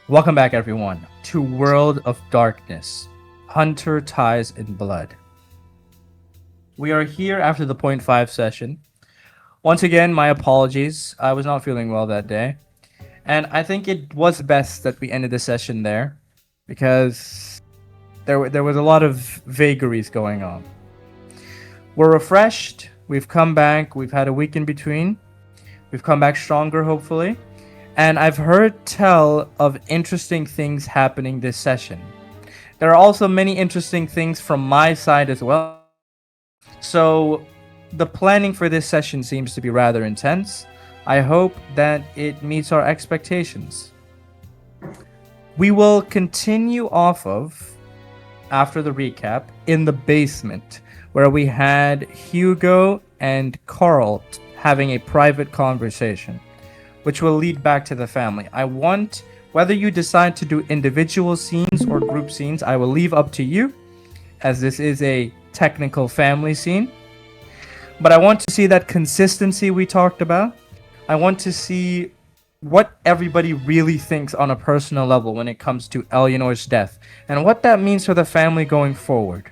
Welcome back, everyone, to World of Darkness, Hunter Ties in Blood. We are here after the point 5 session. Once again, my apologies. I was not feeling well that day. And I think it was best that we ended the session there because there was a lot of vagaries going on. We're refreshed. We've come back. We've had a week in between. We've come back stronger, hopefully. And I've heard tell of interesting things happening this session. There are also many interesting things from my side as well. So, the planning for this session seems to be rather intense. I hope that it meets our expectations. We will continue off of, after the recap, in the basement, where we had Hugo and Carl having a private conversation, which will lead back to the family. I want, whether you decide to do individual scenes or group scenes, I will leave up to you, as this is a technical family scene. But I want to see that consistency we talked about. I want to see what everybody really thinks on a personal level when it comes to Eleanor's death, and what that means for the family going forward.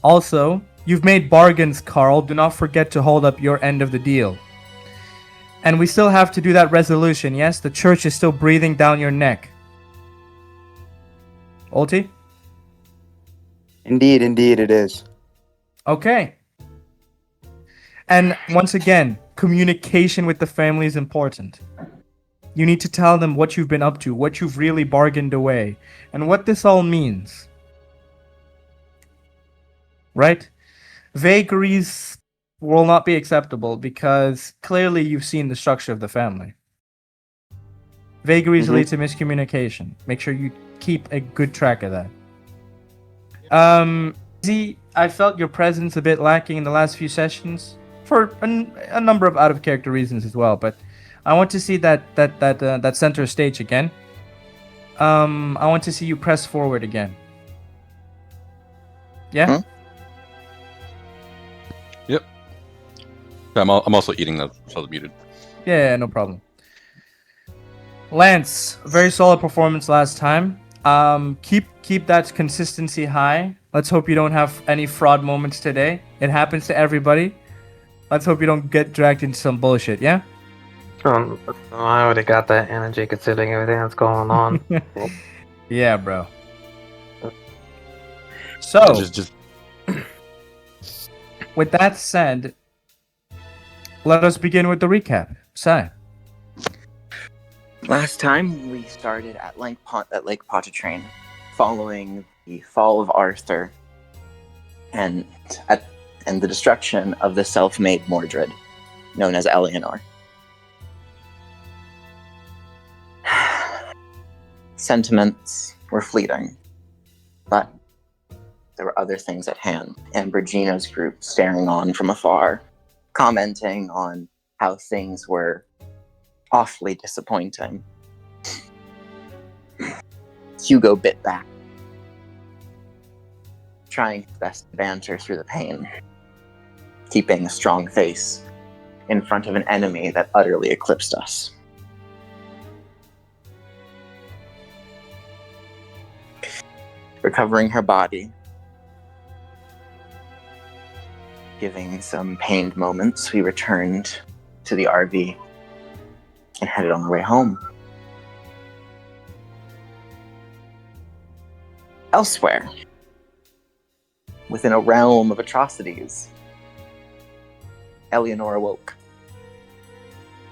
Also, you've made bargains, Carl. Do not forget to hold up your end of the deal. And we still have to do that resolution, yes? The church is still breathing down your neck. Ulti? Indeed it is. Okay. And once again, communication with the family is important. You need to tell them what you've been up to, what you've really bargained away, and what this all means. Right? Vagaries will not be acceptable because clearly you've seen the structure of the family. Vagaries lead to miscommunication. Make sure you keep a good track of that. Z, I felt your presence a bit lacking in the last few sessions for a number of out of character reasons as well. But I want to see that center stage again. I want to see you press forward again. Yeah. Yep. I'm also eating that, so I was muted. Yeah, no problem. Lance, very solid performance last time. Keep that consistency high. Let's hope you don't have any fraud moments today. It happens to everybody. Let's hope you don't get dragged into some bullshit, yeah? I already got that energy considering everything that's going on. Yeah, bro. So, Just with that said, let us begin with the recap. Sai. Last time we started at Lake Pontchartrain, following the fall of Arthur and the destruction of the self-made Mordred, known as Eleanor. Sentiments were fleeting, but there were other things at hand, and Brigino's group staring on from afar, commenting on how things were awfully disappointing. Hugo bit back, trying his best to banter through the pain, keeping a strong face in front of an enemy that utterly eclipsed us. Recovering her body, giving some pained moments, we returned to the RV and headed on our way home. Elsewhere, within a realm of atrocities, Eleanor awoke,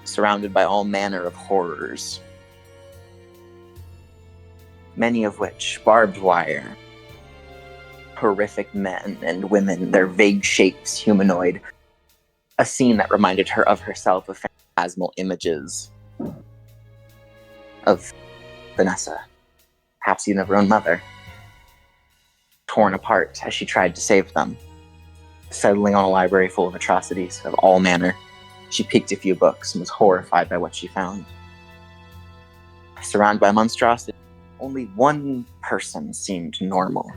surrounded by all manner of horrors, many of which barbed wire, horrific men and women, their vague shapes humanoid, a scene that reminded her of herself of phantasmal images of Vanessa, perhaps even of her own mother, torn apart as she tried to save them. Settling on a library full of atrocities of all manner, she picked a few books and was horrified by what she found. Surrounded by monstrosity, only one person seemed normal.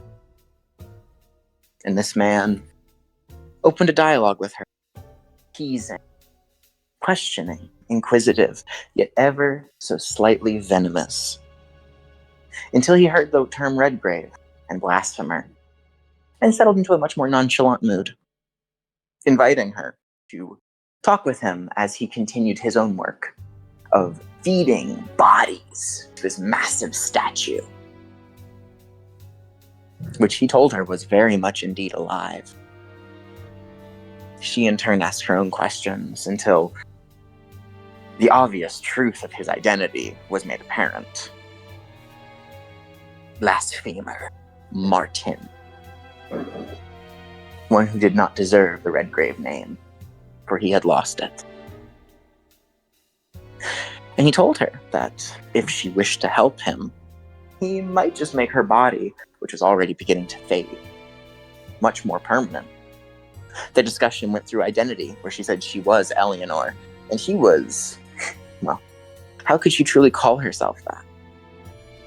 And this man opened a dialogue with her, teasing questioning, inquisitive, yet ever so slightly venomous. Until he heard the term Redgrave and blasphemer, and settled into a much more nonchalant mood, inviting her to talk with him as he continued his own work of feeding bodies to this massive statue, which he told her was very much indeed alive. She in turn asked her own questions until the obvious truth of his identity was made apparent. Blasphemer Martin. One who did not deserve the Redgrave name, for he had lost it. And he told her that if she wished to help him, he might just make her body, which was already beginning to fade, much more permanent. The discussion went through identity, where she said she was Eleanor, and he was, well, how could she truly call herself that?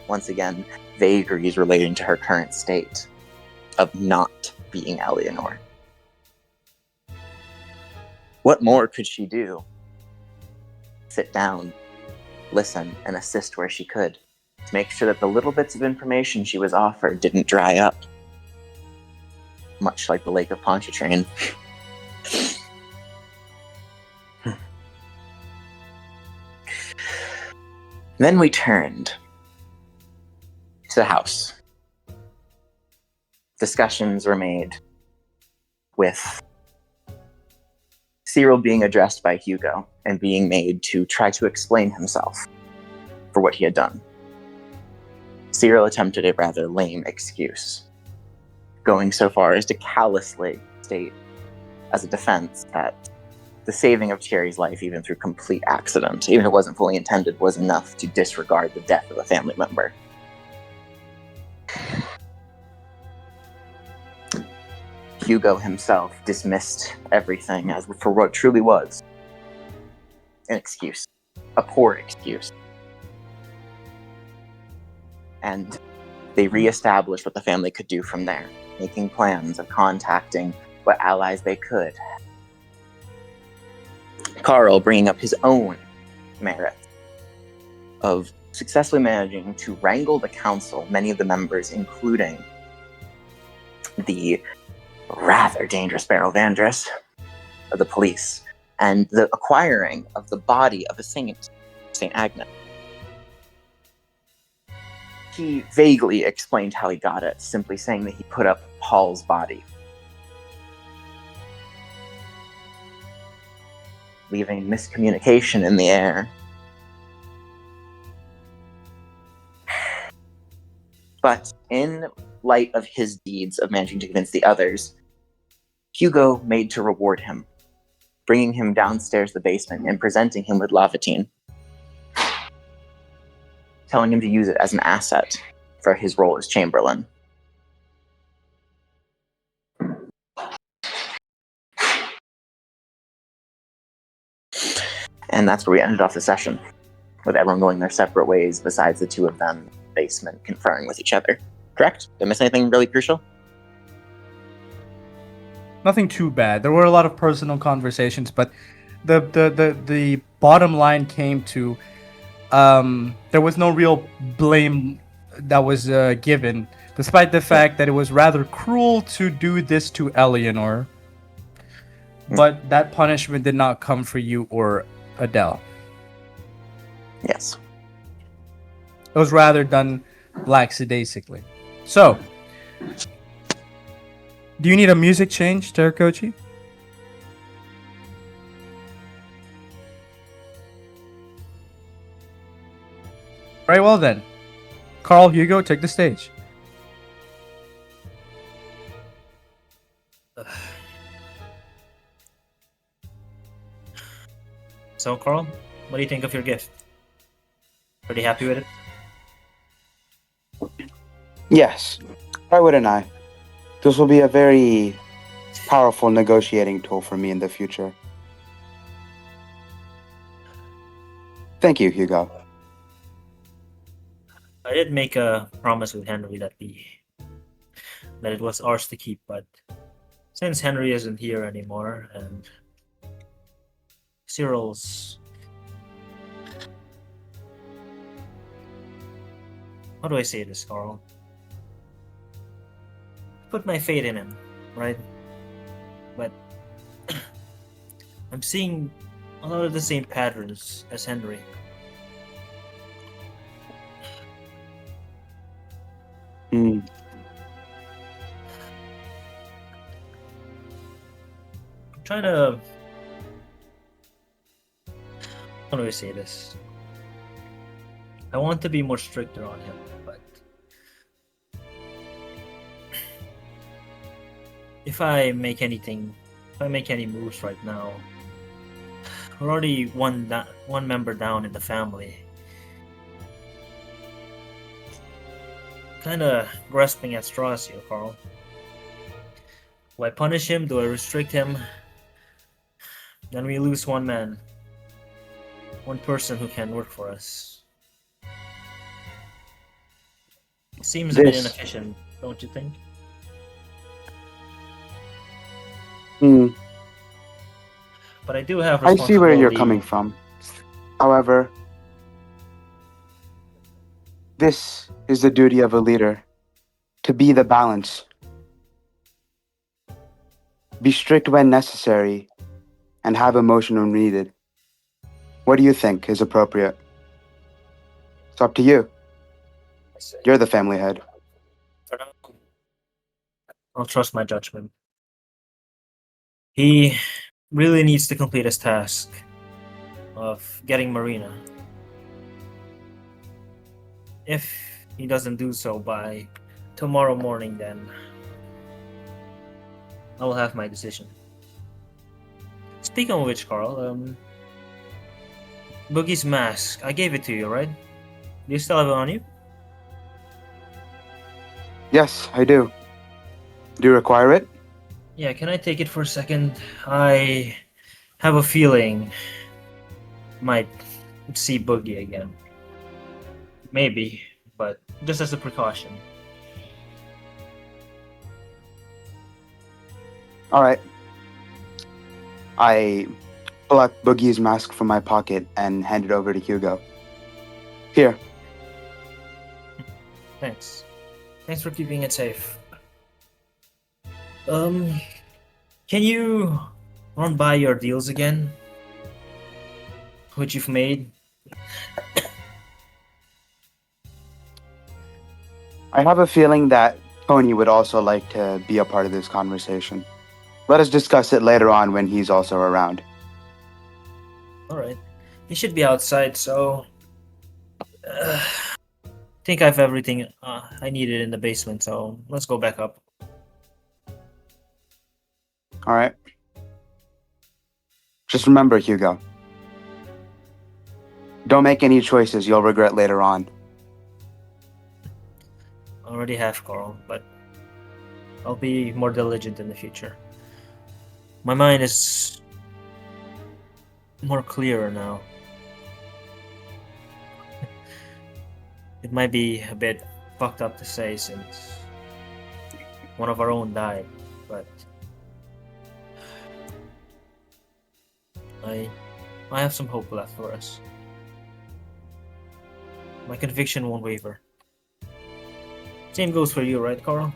Once again, vagaries relating to her current state of not being Eleanor. What more could she do? Sit down, listen, and assist where she could, to make sure that the little bits of information she was offered didn't dry up. Much like the Lake of Pontchartrain. Then we turned to the house. Discussions were made with Cyril being addressed by Hugo and being made to try to explain himself for what he had done. Cyril attempted a rather lame excuse, going so far as to callously state as a defense that the saving of Cherry's life, even through complete accident, even if it wasn't fully intended, was enough to disregard the death of a family member. Hugo himself dismissed everything as for what truly was an excuse, a poor excuse. And they reestablished what the family could do from there, making plans of contacting what allies they could. Carl bringing up his own merit of successfully managing to wrangle the council, many of the members, including the rather dangerous Beryl Vandress of the police, and the acquiring of the body of a saint, Saint Agnes. He vaguely explained how he got it, simply saying that he put up Paul's body, leaving miscommunication in the air. But in light of his deeds of managing to convince the others, Hugo made to reward him, bringing him downstairs the basement and presenting him with Lavatine, telling him to use it as an asset for his role as Chamberlain. And that's where we ended off the session, with everyone going their separate ways besides the two of them in the basement conferring with each other. Correct? Did I miss anything really crucial? Nothing too bad. There were a lot of personal conversations, but the bottom line came to there was no real blame that was given, despite the fact that it was rather cruel to do this to Eleanor. But that punishment did not come for you or Adele. Yes. It was rather done lackadaisically. So, do you need a music change, Terakochi? Very well then. Carl, Hugo, take the stage. So, Carl, what do you think of your gift? Pretty happy with it? Yes. Why wouldn't I? This will be a very powerful negotiating tool for me in the future. Thank you, Hugo. I did make a promise with Henry that it was ours to keep, but since Henry isn't here anymore and Cyril's. How do I say this, Carl? Put my faith in him, right? But I'm seeing a lot of the same patterns as Henry. Hmm. I'm trying to. How do I say this? I want to be more stricter on him, but if I make any moves right now, we're already one member down in the family. Kind of grasping at straws here, Carl. Do I punish him? Do I restrict him? Then we lose one man. One person who can work for us. Seems a bit This- inefficient, don't you think? Hmm. But I do have I see where you're responsibility. coming from. However, this is the duty of a leader, to be the balance. Be strict when necessary, and have emotion when needed. What do you think is appropriate? It's up to you. You're the family head. For now, I'll trust my judgment. He really needs to complete his task of getting Marina. If he doesn't do so by tomorrow morning, then I will have my decision. Speaking of which, Carl, Boogie's mask, I gave it to you, right? Do you still have it on you? Yes, I do. Do you require it? Yeah, can I take it for a second? I have a feeling I might see Boogie again. Maybe, but just as a precaution. Alright. I pull out Boogie's mask from my pocket and hand it over to Hugo. Here. Thanks. Thanks for keeping it safe. Can you run by your deals again? Which you've made? I have a feeling that Tony would also like to be a part of this conversation. Let us discuss it later on when he's also around. Alright. He should be outside, so... think I have everything I needed in the basement, so let's go back up. Alright? Just remember, Hugo. Don't make any choices you'll regret later on. I already have, Carl, but I'll be more diligent in the future. My mind is more clearer now. It might be a bit fucked up to say since one of our own died, but I have some hope left for us. My conviction won't waver. Same goes for you, right, Carl?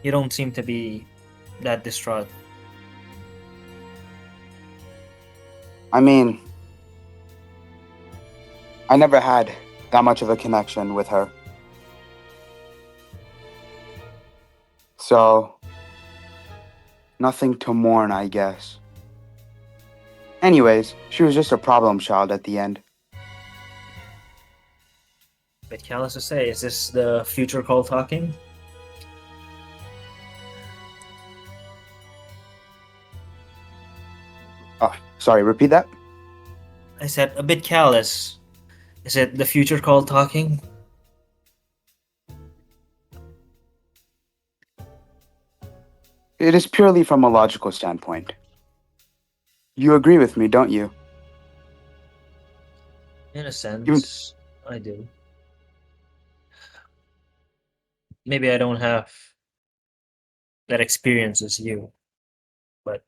You don't seem to be that distraught. I mean, I never had that much of a connection with her. So, nothing to mourn, I guess. Anyways, she was just a problem child at the end. Bit callous to say, is this the future call talking? Sorry, repeat that? I said a bit callous. Is it the future call talking? It is purely from a logical standpoint. You agree with me, don't you? In a sense, I do. Maybe I don't have that experience as you, but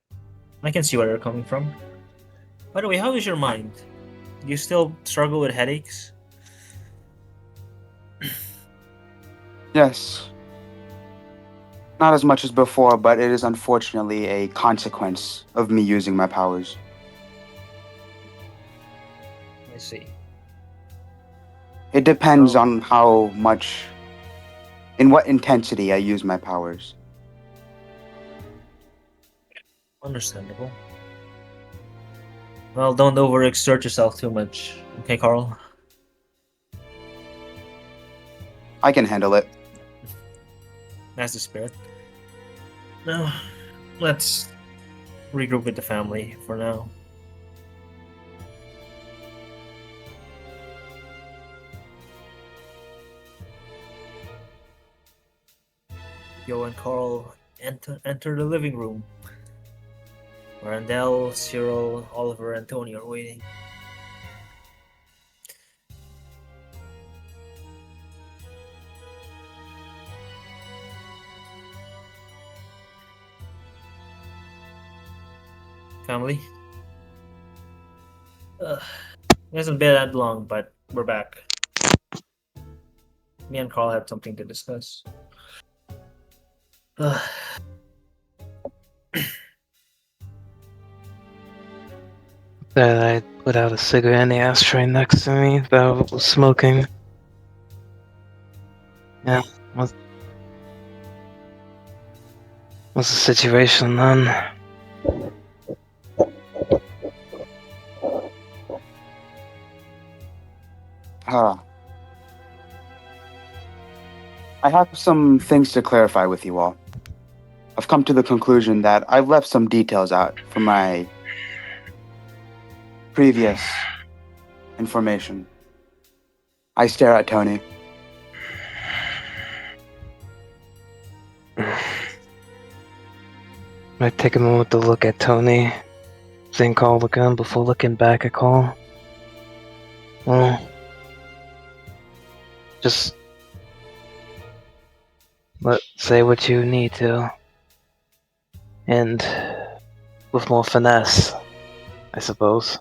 I can see where you're coming from. By the way, how is your mind? Do you still struggle with headaches? Yes. Not as much as before, but it is unfortunately a consequence of me using my powers. I see. It depends Oh. on how much, in what intensity I use my powers. Understandable. Well, don't overexert yourself too much. Okay, Carl? I can handle it. That's the spirit. Now, let's regroup with the family for now. Yo and Carl enter the living room, where Andel, Cyril, Oliver, and Tony are waiting. Family? It hasn't been that long, but we're back. Me and Carl had something to discuss. That I put out a cigarette in the ashtray next to me that I was smoking. Yeah, what's the situation then? I have some things to clarify with you all. I've come to the conclusion that I've left some details out from my previous information. I stare at Tony. I take a moment to look at Tony, then Carl again before looking back at Carl. Well, just say what you need to, and with more finesse, I suppose.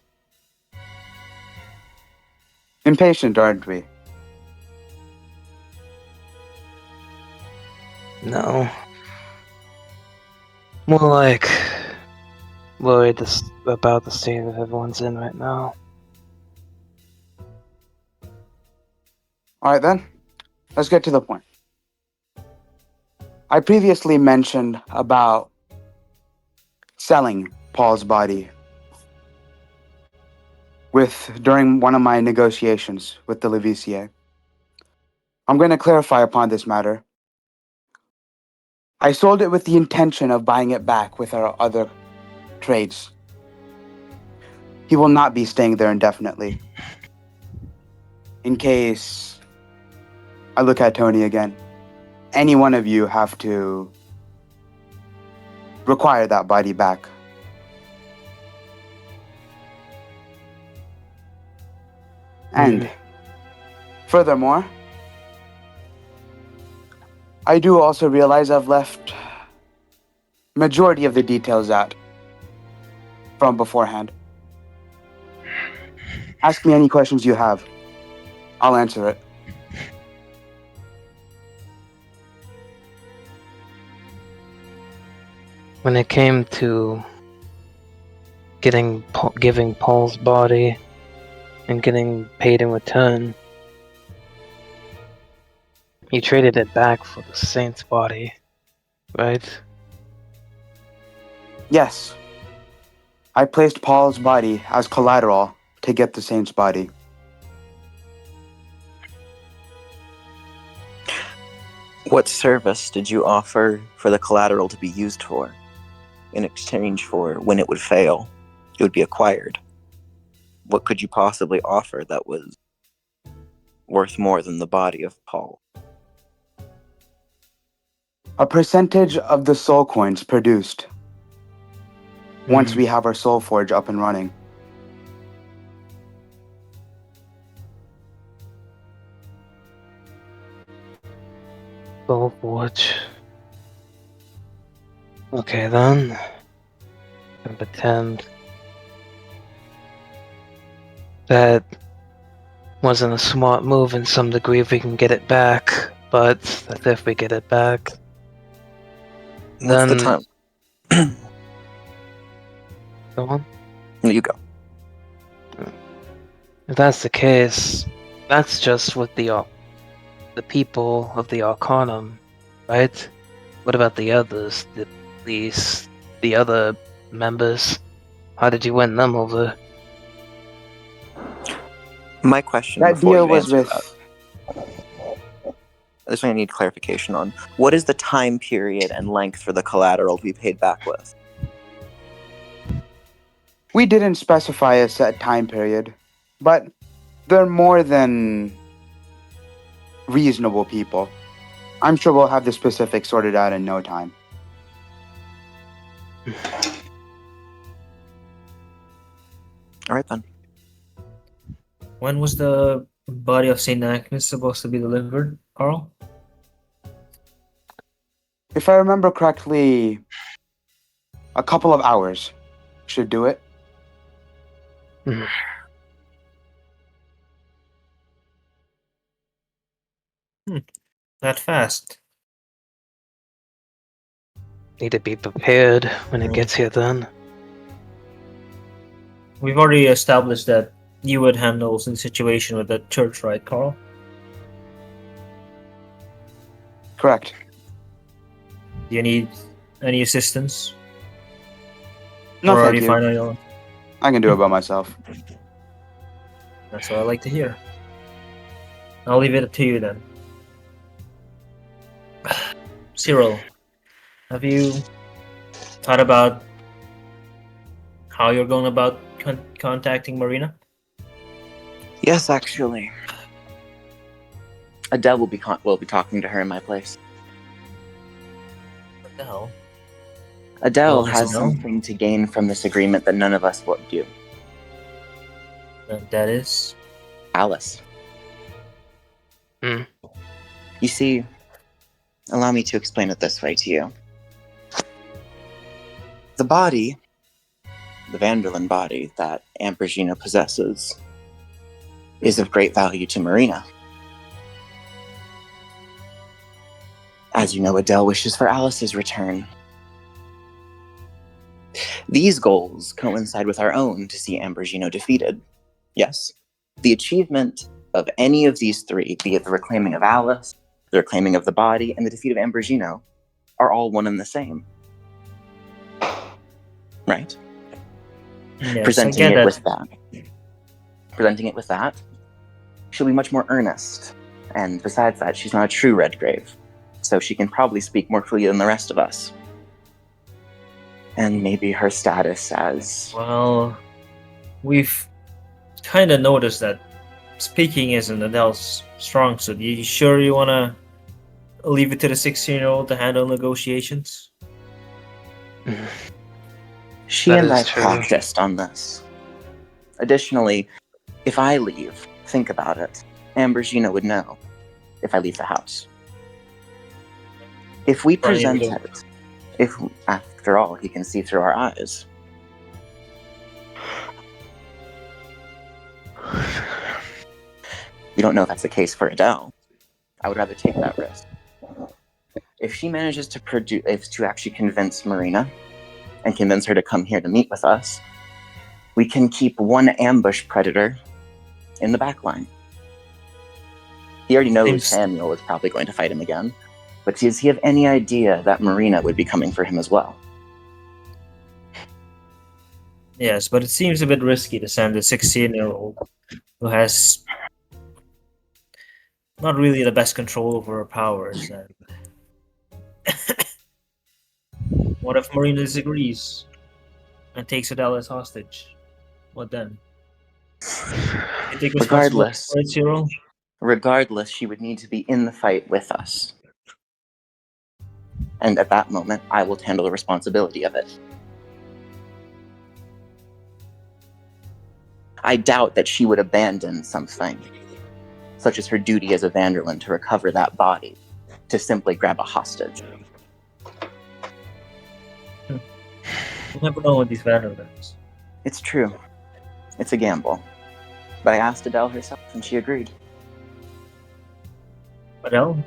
Impatient, aren't we? No. More like worried about the state of everyone's in right now. Alright then, let's get to the point. I previously mentioned about selling Paul's body during one of my negotiations with the Levisier. I'm going to clarify upon this matter. I sold it with the intention of buying it back with our other trades. He will not be staying there indefinitely. In case I look at Tony again, any one of you have to require that body back. And furthermore, I do also realize I've left majority of the details out from beforehand. Ask me any questions you have. I'll answer it. When it came to giving Paul's body and getting paid in return, you traded it back for the Saint's body, right? Yes. I placed Paul's body as collateral to get the Saint's body. What service did you offer for the collateral to be used for, in exchange for when it would fail, it would be acquired? What could you possibly offer that was worth more than the body of Paul? A percentage of the soul coins produced once we have our soul forge up and running. Soul Forge. Okay then. And pretend that wasn't a smart move in some degree if we can get it back, but that's if we get it back. What's the Then- time? Go on. You go. If that's the case, that's just with the people of the Arcanum, right? What about the others? The other members? How did you win them over? My question That before deal you was answer with. that, this one I need clarification on. What is the time period and length for the collateral to be paid back with? We didn't specify a set time period, but they're more than reasonable people. I'm sure we'll have the specifics sorted out in no time. All right then. When was the body of Saint Agnes supposed to be delivered, Carl? If I remember correctly, a couple of hours should do it. That fast? Need to be prepared when it Mm. gets here then. We've already established that you would handle the situation with the church, right, Carl? Correct. Do you need any assistance? No, or are thank you you. fine on your own? I can do it by myself. That's what I like to hear. I'll leave it to you then. Cyril, have you thought about how you're going about contacting Marina? Yes, actually. Adele will be talking to her in my place. What the hell? Adele Well, has Adele? something to gain from this agreement that none of us would do. That is? Alice. Hmm. You see, allow me to explain it this way to you. The body, the Vanderlyn body that Ambrosino possesses, is of great value to Marina. As you know, Adele wishes for Alice's return. These goals coincide with our own to see Ambrosino defeated. Yes, the achievement of any of these three, be it the reclaiming of Alice, the reclaiming of the body, and the defeat of Ambrosino, are all one and the same. Right? Yes, Presenting I get it that. with that. Presenting it with that, she'll be much more earnest. And besides that, she's not a true Redgrave. So she can probably speak more freely than the rest of us. And maybe her status as... Well, we've kind of noticed that speaking isn't Adele's strong suit. You sure you want to leave it to the 16-year-old to handle negotiations? She That and is I true. practiced on this. Additionally, if I leave, think about it, Ambrosino would know if I leave the house. If we present Right. it, if, after all, he can see through our eyes. We don't know if that's the case for Adele. I would rather take that risk. If she manages to actually convince Marina and convince her to come here to meet with us, we can keep one ambush predator in the back line. He already knows Seems- Samuel is probably going to fight him again, but does he have any idea that Marina would be coming for him as well? Yes, but it seems a bit risky to send a 16-year-old who has not really the best control over her powers. And what if Marina disagrees and takes Adele as hostage? What then? You take responsibility Regardless. for it, Cyril? Regardless, she would need to be in the fight with us. And at that moment, I will handle the responsibility of it. I doubt that she would abandon something, such as her duty as a Vanderlyn to recover that body, to simply grab a hostage. You never know with these Vanderlands. It's true. It's a gamble. But I asked Adele herself, and she agreed. Adele?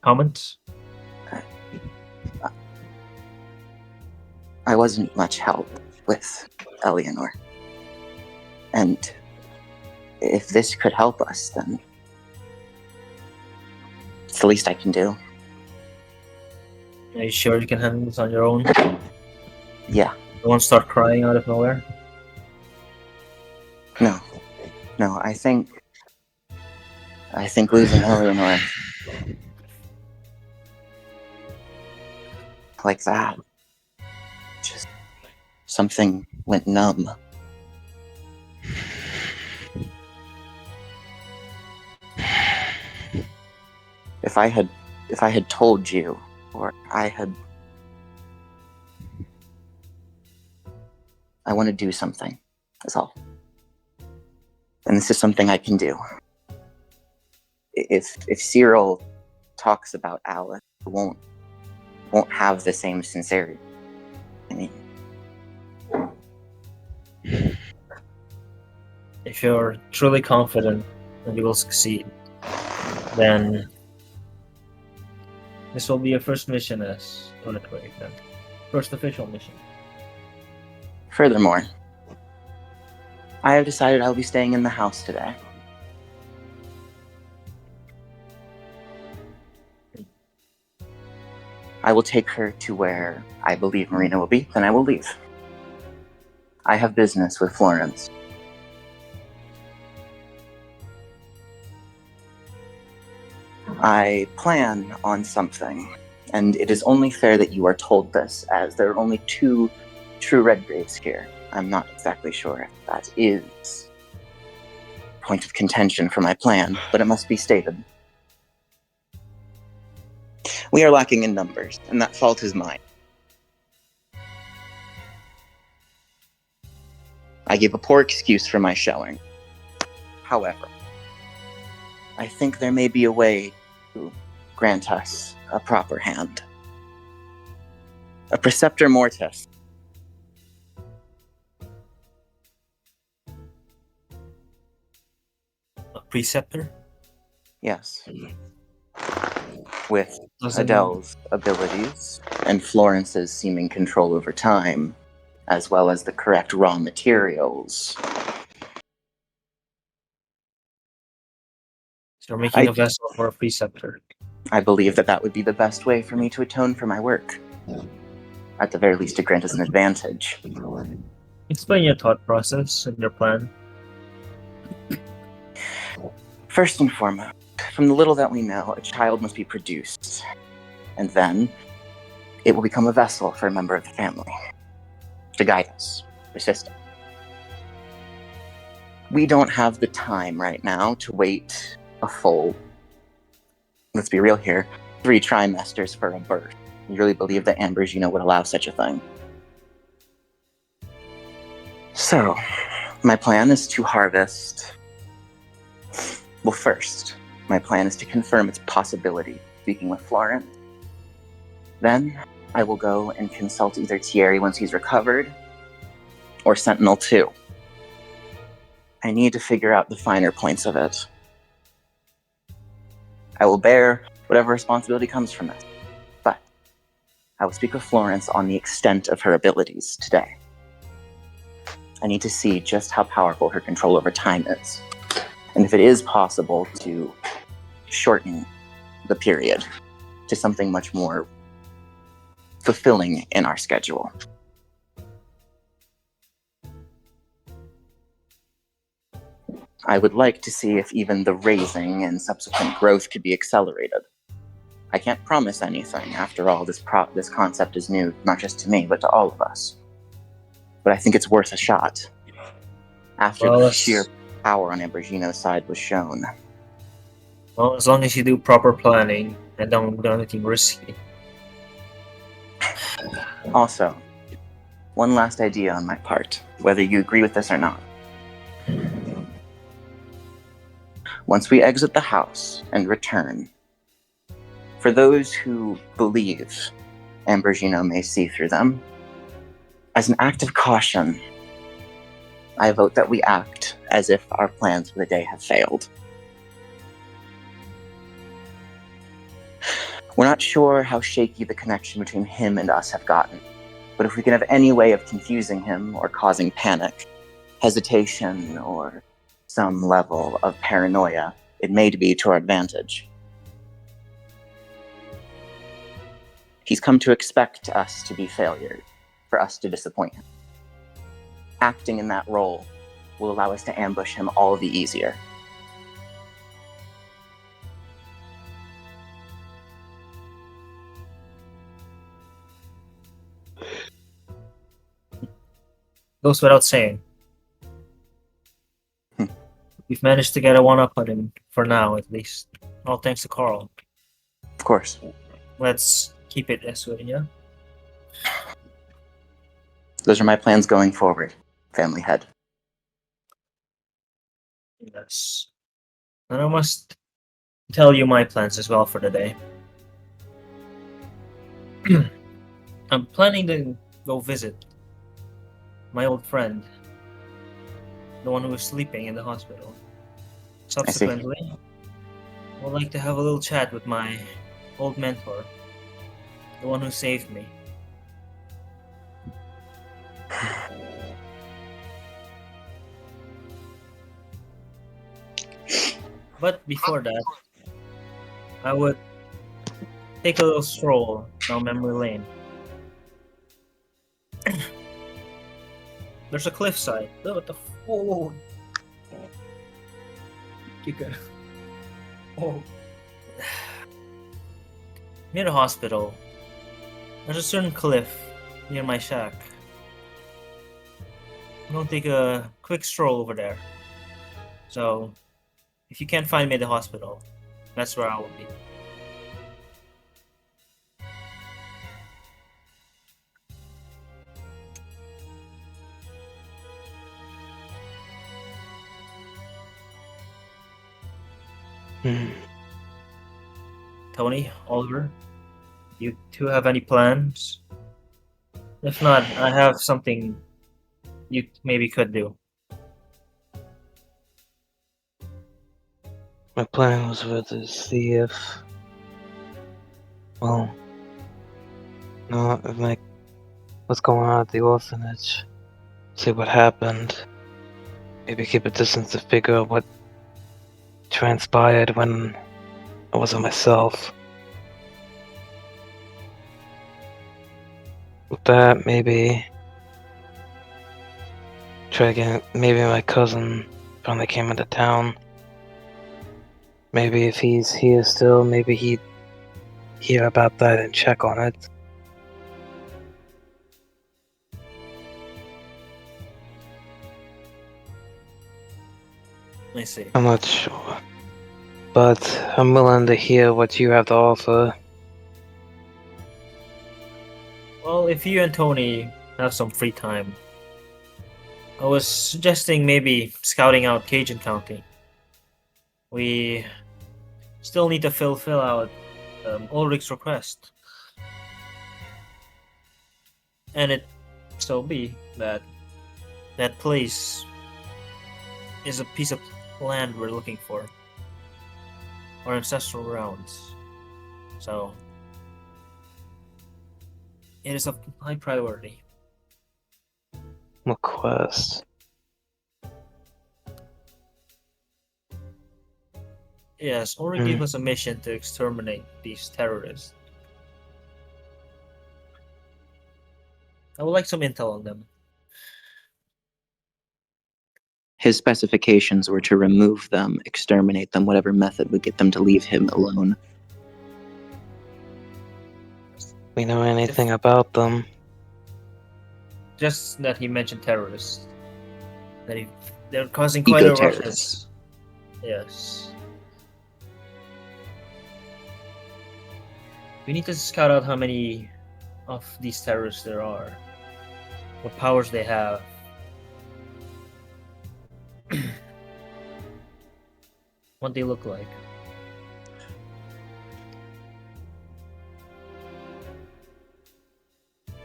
Comments? I wasn't much help with Eleanor. And if this could help us, then it's the least I can do. Are you sure you can handle this on your own? Yeah, You won't start crying out of nowhere? no, I think losing Eleanor like that, just something went numb. If I had told you, or I want to do something, that's all. And this is something I can do. If Cyril talks about Alice, it won't have the same sincerity. I mean, If you're truly confident that you will succeed, then this will be your first mission as Redgraves, then. First official mission. furthermore, I have decided I'll be staying in the house today. I will take her to where I believe Marina will be, then I will leave. I have business with Florence. I plan on something, and it is only fair that you are told this, as there are only 2 true Redgraves here. I'm not exactly sure if that is a point of contention for my plan, but it must be stated. We are lacking in numbers, and that fault is mine. I gave a poor excuse for my showing. However, I think there may be a way to grant us a proper hand. A Preceptor Mortis. A preceptor? Yes. With Doesn't- Adele's abilities and Florence's seeming control over time, as well as the correct raw materials. So you're making a vessel for a preceptor. I believe that would be the best way for me to atone for my work. At the very least, to grant us an advantage. Explain your thought process and your plan. First and foremost, from the little that we know, a child must be produced. And then, it will become a vessel for a member of the family. To guide us, assist us. We don't have the time right now to wait a full, let's be real here, 3 trimesters for a birth. You really believe that Ambrosino would allow such a thing? So, my plan is to harvest... Well, first, my plan is to confirm its possibility, speaking with Florence. Then, I will go and consult either Thierry once he's recovered, or Sentinel 2. I need to figure out the finer points of it. I will bear whatever responsibility comes from it, but I will speak with Florence on the extent of her abilities today. I need to see just how powerful her control over time is, and if it is possible to shorten the period to something much more fulfilling in our schedule. I would like to see if even the raising and subsequent growth could be accelerated. I can't promise anything. After all, this concept is new, not just to me, but to all of us. But I think it's worth a shot. After the sheer power on Ambrosino's side was shown. Well, as long as you do proper planning and don't do anything risky. Also, one last idea on my part, whether you agree with this or not. Once we exit the house and return, for those who believe Ambrosino may see through them, as an act of caution, I vote that we act as if our plans for the day have failed. We're not sure how shaky the connection between him and us have gotten, but if we can have any way of confusing him or causing panic, hesitation, or some level of paranoia, it may be to our advantage. He's come to expect us to be failures, for us to disappoint him. Acting in that role will allow us to ambush him all the easier. Goes without saying. We've managed to get a one-up on him, for now at least. All thanks to Carl. Of course. Let's keep it this way, yeah? Those are my plans going forward, family head. Yes. And I must tell you my plans as well for the day. I'm planning to go visit my old friend, the one who was sleeping in the hospital. Subsequently, I would like to have a little chat with my old mentor, the one who saved me. But before that, I would take a little stroll down memory lane. There's a cliffside. Look at the whoa. You could. Oh. Near the hospital, there's a certain cliff near my shack. I'm gonna take a quick stroll over there. So, if you can't find me at the hospital, that's where I will be. Tony, Oliver, you two have any plans? If not, I have something you maybe could do. My plan was to see if, well, no, like, what's going on at the orphanage. See what happened. Maybe keep a distance to figure out what transpired when I wasn't myself. With that, maybe try again. Maybe my cousin finally came into town. Maybe if he's here still, maybe he'd hear about that and check on it. I see. I'm not sure. But I'm willing to hear what you have to offer. Well, if you and Tony have some free time, I was suggesting maybe scouting out Cajun County. We still need to fill out Ulrich's request. And it so be that that place is a piece of land we're looking for. Our ancestral grounds. So it is a high priority. Request. Yes, Ulrich gave us a mission to exterminate these terrorists. I would like some intel on them. His specifications were to remove them, exterminate them, whatever method would get them to leave him alone. We know anything about them? Just that he mentioned terrorists. That they're causing quite a ruckus. Eco-terrorists. Yes. We need to scout out how many of these terrorists there are. What powers they have. What they look like.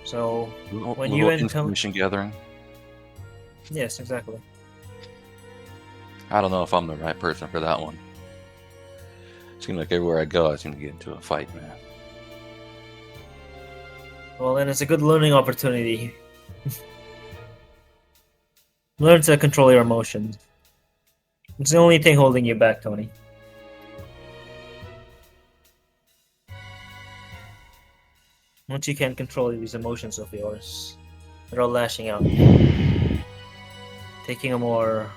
So, when you and Tony... information gathering. Yes, exactly. I don't know if I'm the right person for that one. Seems like everywhere I go, I seem to get into a fight, man. Well, then it's a good learning opportunity. Learn to control your emotions. It's the only thing holding you back, Tony. Once you can control these emotions of yours, they're all lashing out. Taking a more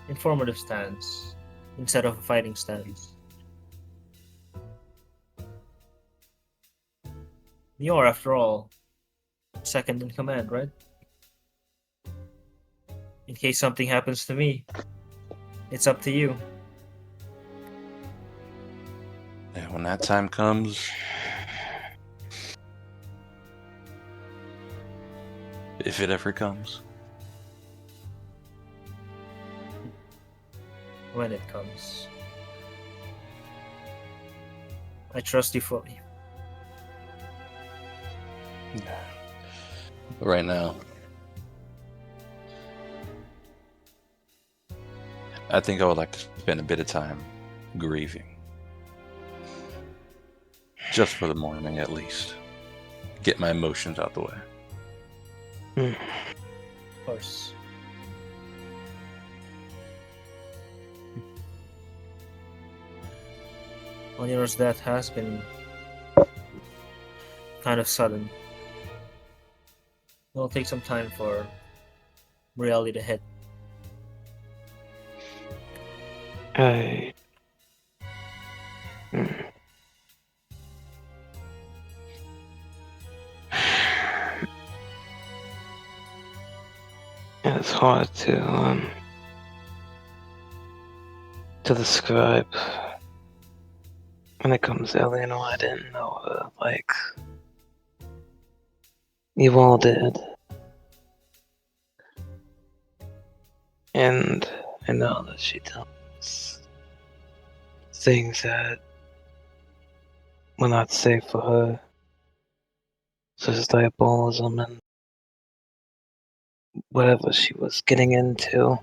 informative stance instead of a fighting stance. You are, after all, second in command, right? In case something happens to me, it's up to you. And when that time comes, if it ever comes, When it comes. I trust you fully. but right now, I think I would like to spend a bit of time grieving. Just for the morning, at least. Get my emotions out the way. Of course. Onira's death has been kind of sudden. It'll take some time for reality to hit. I. It's hard to describe. When it comes to Eleanor, I didn't know her like you all did. And I know that she tells things that were not safe for her, such as diabolism and whatever she was getting into.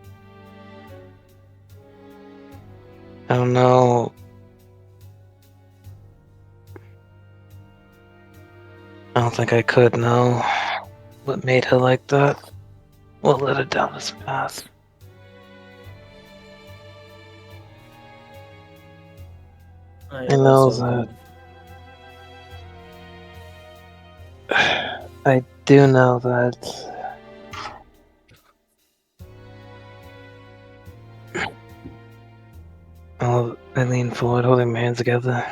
I don't know. I don't think I could know what made her like that. What led her down this path. I I know that. I do know that. I lean forward, holding my hands together.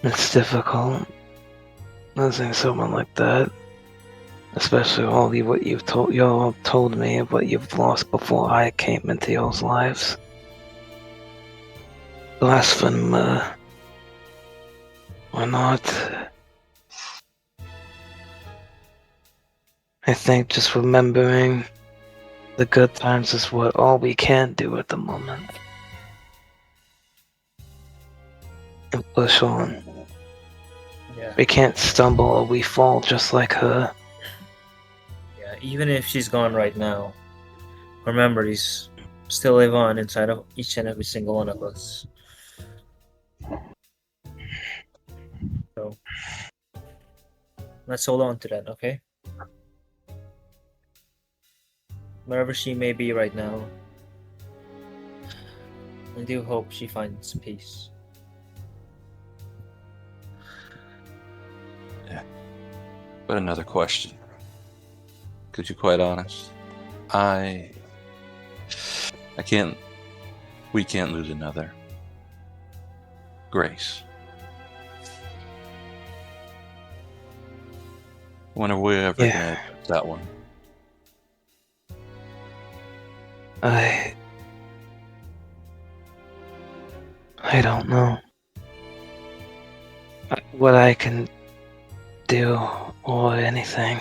It's difficult losing someone like that, especially what y'all told me of what you've lost before I came into y'all's lives. Blasphemer or not, I think just remembering the good times is what all we can do at the moment. And push on. Yeah. We can't stumble or we fall just like her. Yeah, even if she's gone right now, her memories still live on inside of each and every single one of us. So let's hold on to that, okay? Wherever she may be right now, I do hope she finds peace. But another question. Because you're quite honest. We can't lose another. Grace. When are we ever gonna do that one? I don't know what I can do or anything.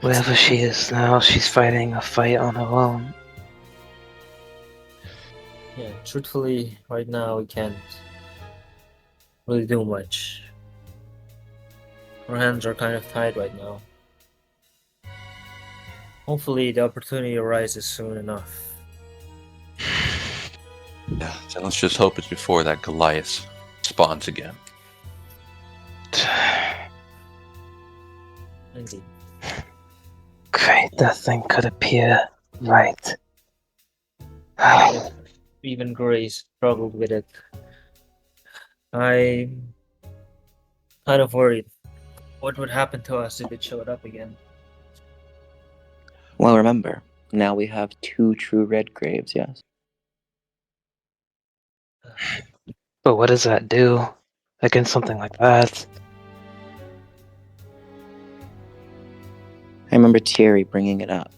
Wherever she is now, she's fighting a fight on her own. Yeah, truthfully, right now we can't really do much. Our hands are kind of tied right now. Hopefully the opportunity arises soon enough. Yeah, so let's just hope it's before that Goliath spawns again. Indeed. Great, that thing could appear right. Even Grace struggled with it. I'm kind of worried. What would happen to us if it showed up again? Well, remember, now we have 2 true Redgraves, yes? But what does that do against something like that? I remember Thierry bringing it up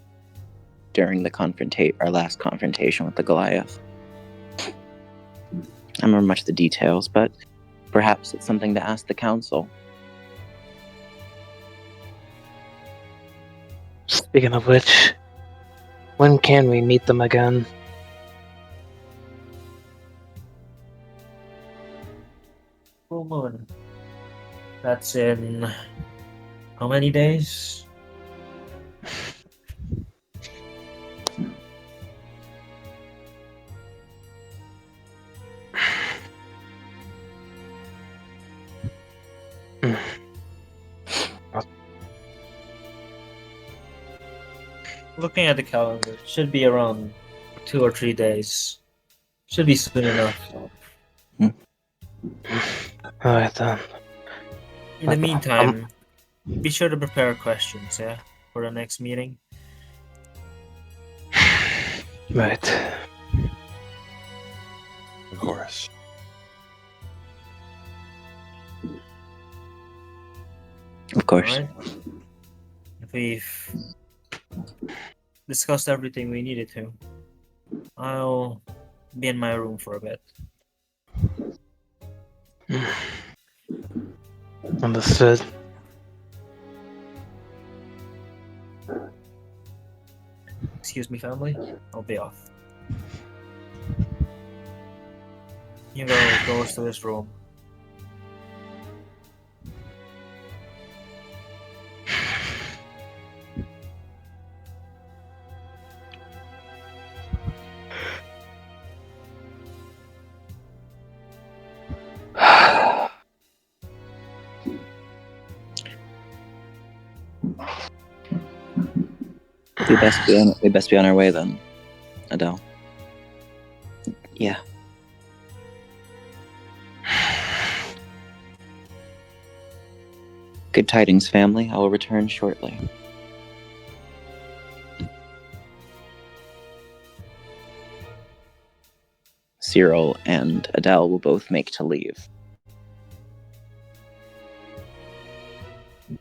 during our last confrontation with the Goliath. I don't remember much of the details, but perhaps it's something to ask the council. Speaking of which, when can we meet them again? Full moon. That's in how many days? Looking at the calendar, it should be around 2 or 3 days. Should be soon enough. Alright then. In the meantime, be sure to prepare questions, yeah, for the next meeting. Right. Of course. Of course. Alright. If we've discussed everything we needed to, I'll be in my room for a bit. Understood. Excuse me, family. I'll be off. Hugo goes to his room. We best be on our way then, Adele. Yeah. Good tidings, family. I will return shortly. Cyril and Adele will both make to leave.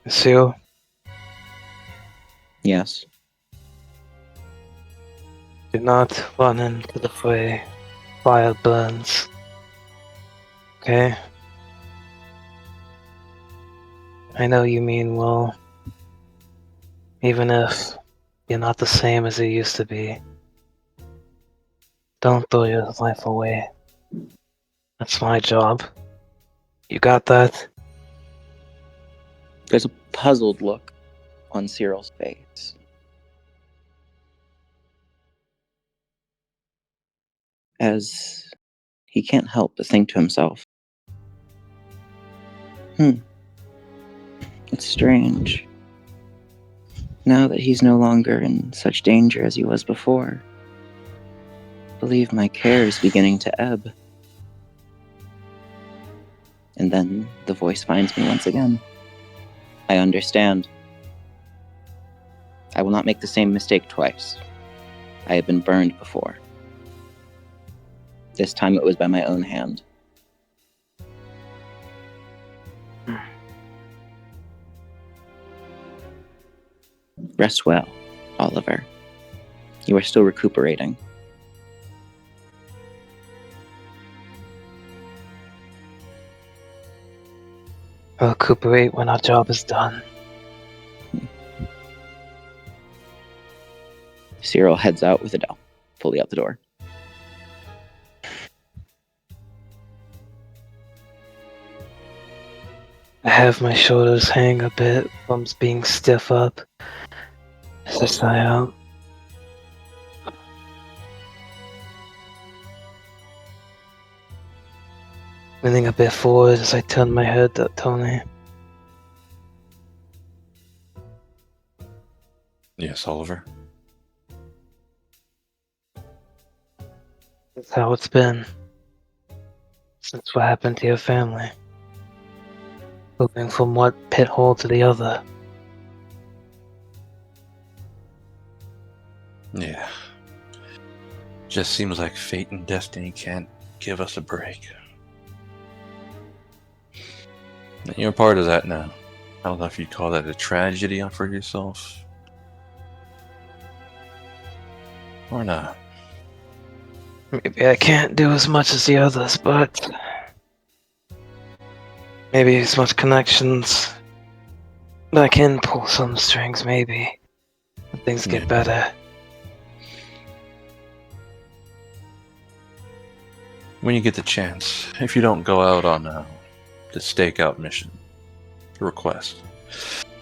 Seal, Yes. do not run into the fray. Fire burns. Okay? I know you mean well. Even if you're not the same as you used to be. Don't throw your life away. That's my job. You got that? There's a puzzled look on Cyril's face. As he can't help but think to himself, it's strange. Now that he's no longer in such danger as he was before, I believe my care is beginning to ebb. And then the voice finds me once again. I understand. I will not make the same mistake twice. I have been burned before. This time it was by my own hand. Rest well, Oliver. You are still recuperating. We'll recuperate when our job is done. Cyril heads out with Adele, fully out the door. I have my shoulders hang a bit from being stiff up. As I sigh out. Leaning a bit forward as I turn my head to Tony. Yes, Oliver. That's how it's been. Since what happened to your family. Moving from one pit hole to the other. Yeah. Just seems like fate and destiny can't give us a break. And you're part of that now. I don't know if you'd call that a tragedy for yourself. Or not. Maybe I can't do as much as the others, but maybe as much connections. But I can pull some strings, maybe. When things get Maybe. better. When you get the chance, if you don't go out on the stakeout mission, the request,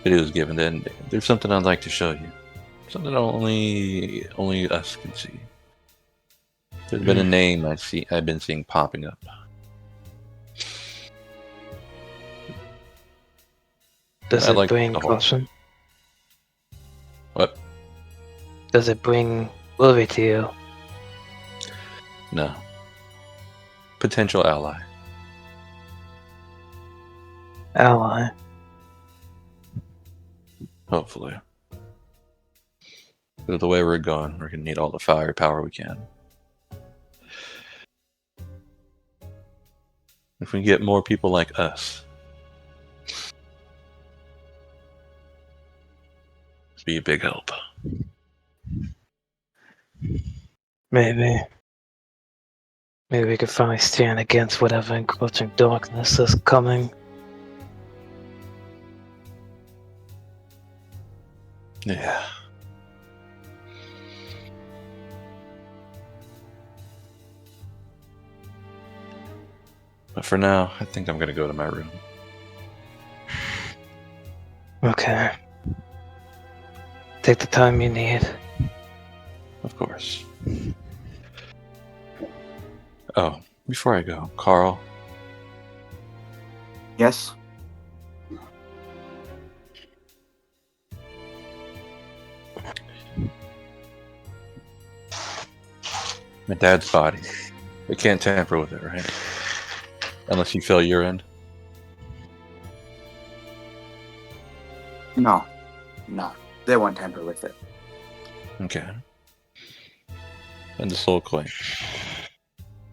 it was given, then there's something I'd like to show you. Something only us can see. There's been a name I've been seeing popping up. Does I it like bring the whole- caution? What? Does it bring worry to you? No. Potential ally. Ally. Hopefully. But the way we're going, we're gonna need all the firepower we can. If we get more people like us, it'd be a big help. Maybe. Maybe we could finally stand against whatever encroaching darkness is coming. Yeah. But for now, I think I'm gonna go to my room. Okay. Take the time you need. Of course. Oh, before I go, Carl, Yes? my dad's body. They can't tamper with it, right? Unless you fill your end. No. No. They won't tamper with it. Okay. And the soul coin.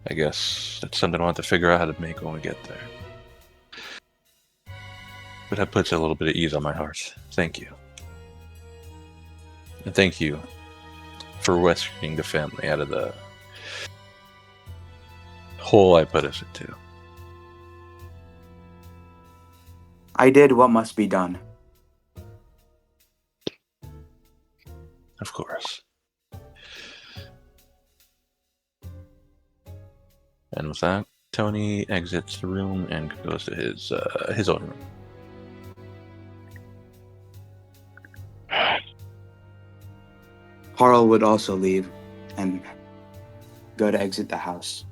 I guess that's something I'll have to figure out how to make when we get there. But that puts a little bit of ease on my heart. Thank you. And thank you for rescuing the family out of the hole I put us into. I did what must be done. Of course. And with that, Tony exits the room and goes to his own room. Carl would also leave and go to exit the house.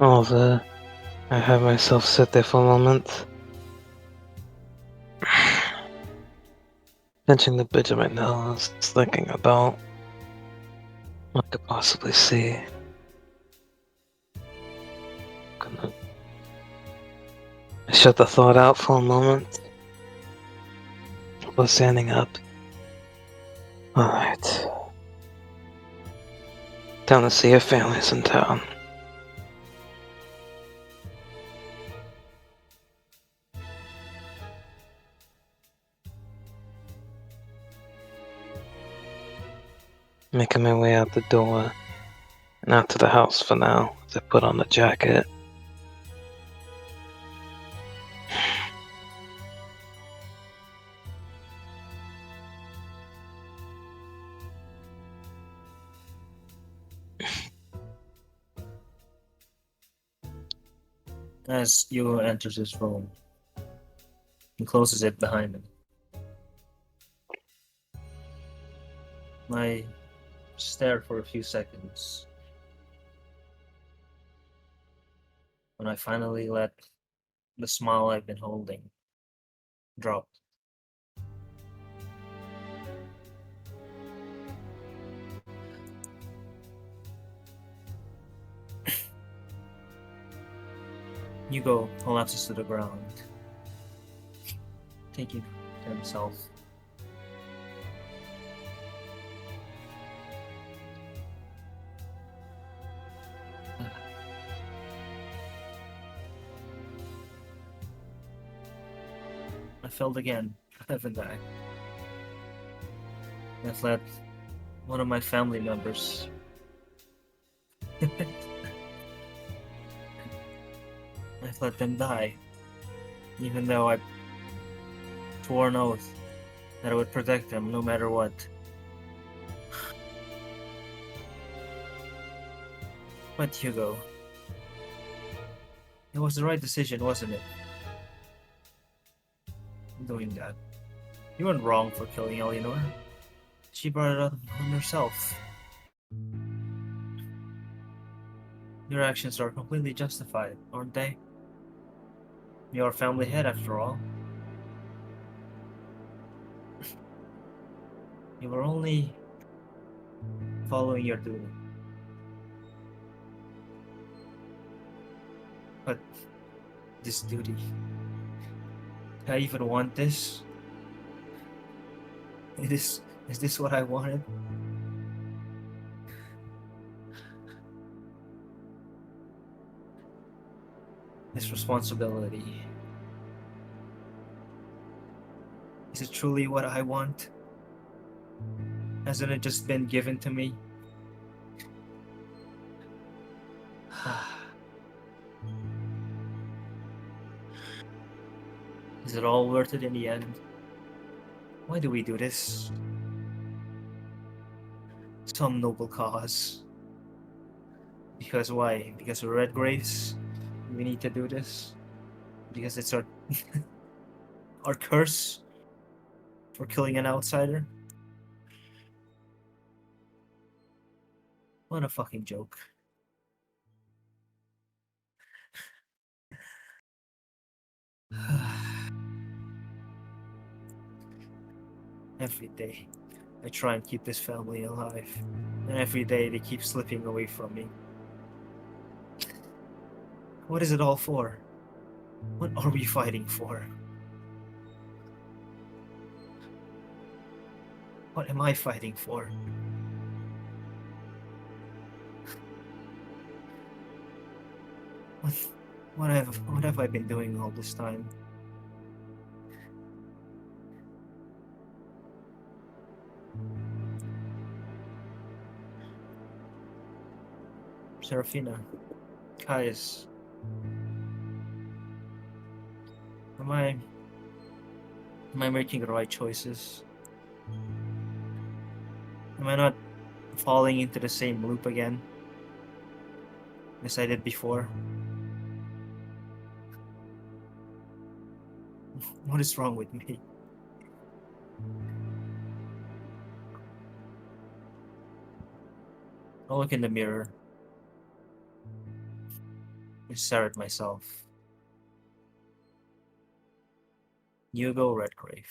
Oliver, I have myself sit there for a moment. Pinching the bridge of my nose, thinking about what I could possibly see. I shut the thought out for a moment. Before standing up. Alright. Time to see your family's in town. Making my way out the door and out to the house for now as I put on the jacket. as Hugo enters his room and closes it behind him. I stare for a few seconds when I finally let the smile I've been holding drop. Hugo collapses to the ground, thinking to himself. I failed again, haven't I? I've let one of my family members I've let them die, even though I swore an oath that I would protect them no matter what. But Hugo, it was the right decision, wasn't it? Doing that. You weren't wrong for killing Eleanor. She brought it on herself. Your actions are completely justified, aren't they? You're a family head, after all. You were only following your duty. But this duty... I even want this? Is this what I wanted? This responsibility. Is it truly what I want? Hasn't it just been given to me? Is it all worth it in the end? Why do we do this? Some noble cause. Because why? Because we're Redgraves? We need to do this? Because it's our our curse for killing an outsider? What a fucking joke. Every day, I try and keep this family alive. And every day, they keep slipping away from me. What is it all for? What are we fighting for? What am I fighting for? What have I been doing all this time? Serafina, Caius, am I making the right choices? Am I not falling into the same loop again as I did before? What is wrong with me? I look in the mirror. I stare at myself. Hugo Redgrave.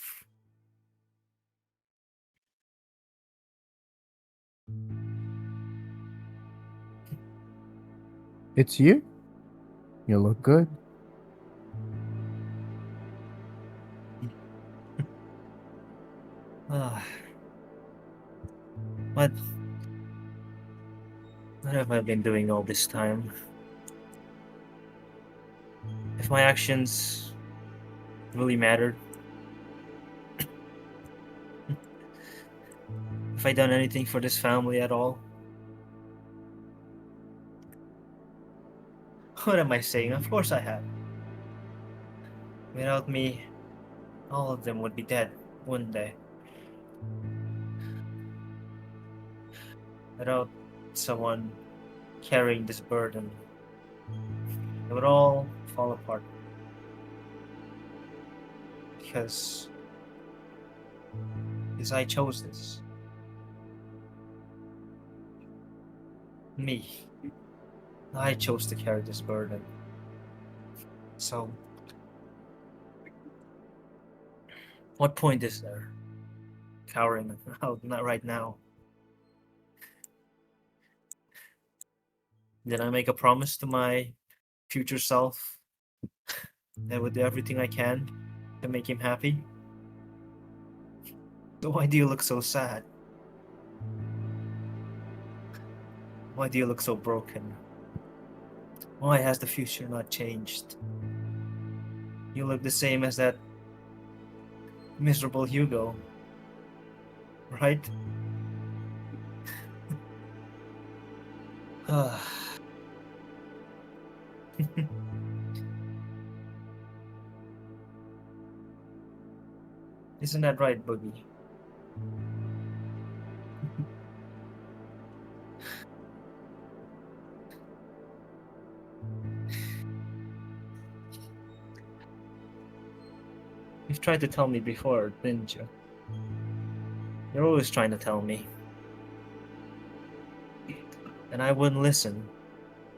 It's you. You look good. What have I been doing all this time? If my actions really mattered, if I done anything for this family at all, what am I saying? Of course I have. Without me, all of them would be dead, wouldn't they? Without someone carrying this burden, they would all fall apart. Because I chose this. Me. I chose to carry this burden. So, what point is there? Cowering out, not right now. Did I make a promise to my future self that I would do everything I can to make him happy? So why do you look so sad? Why do you look so broken? Why has the future not changed? You look the same as that miserable Hugo, right? Isn't that right, Boogey? You've tried to tell me before, didn't you? You're always trying to tell me. And I wouldn't listen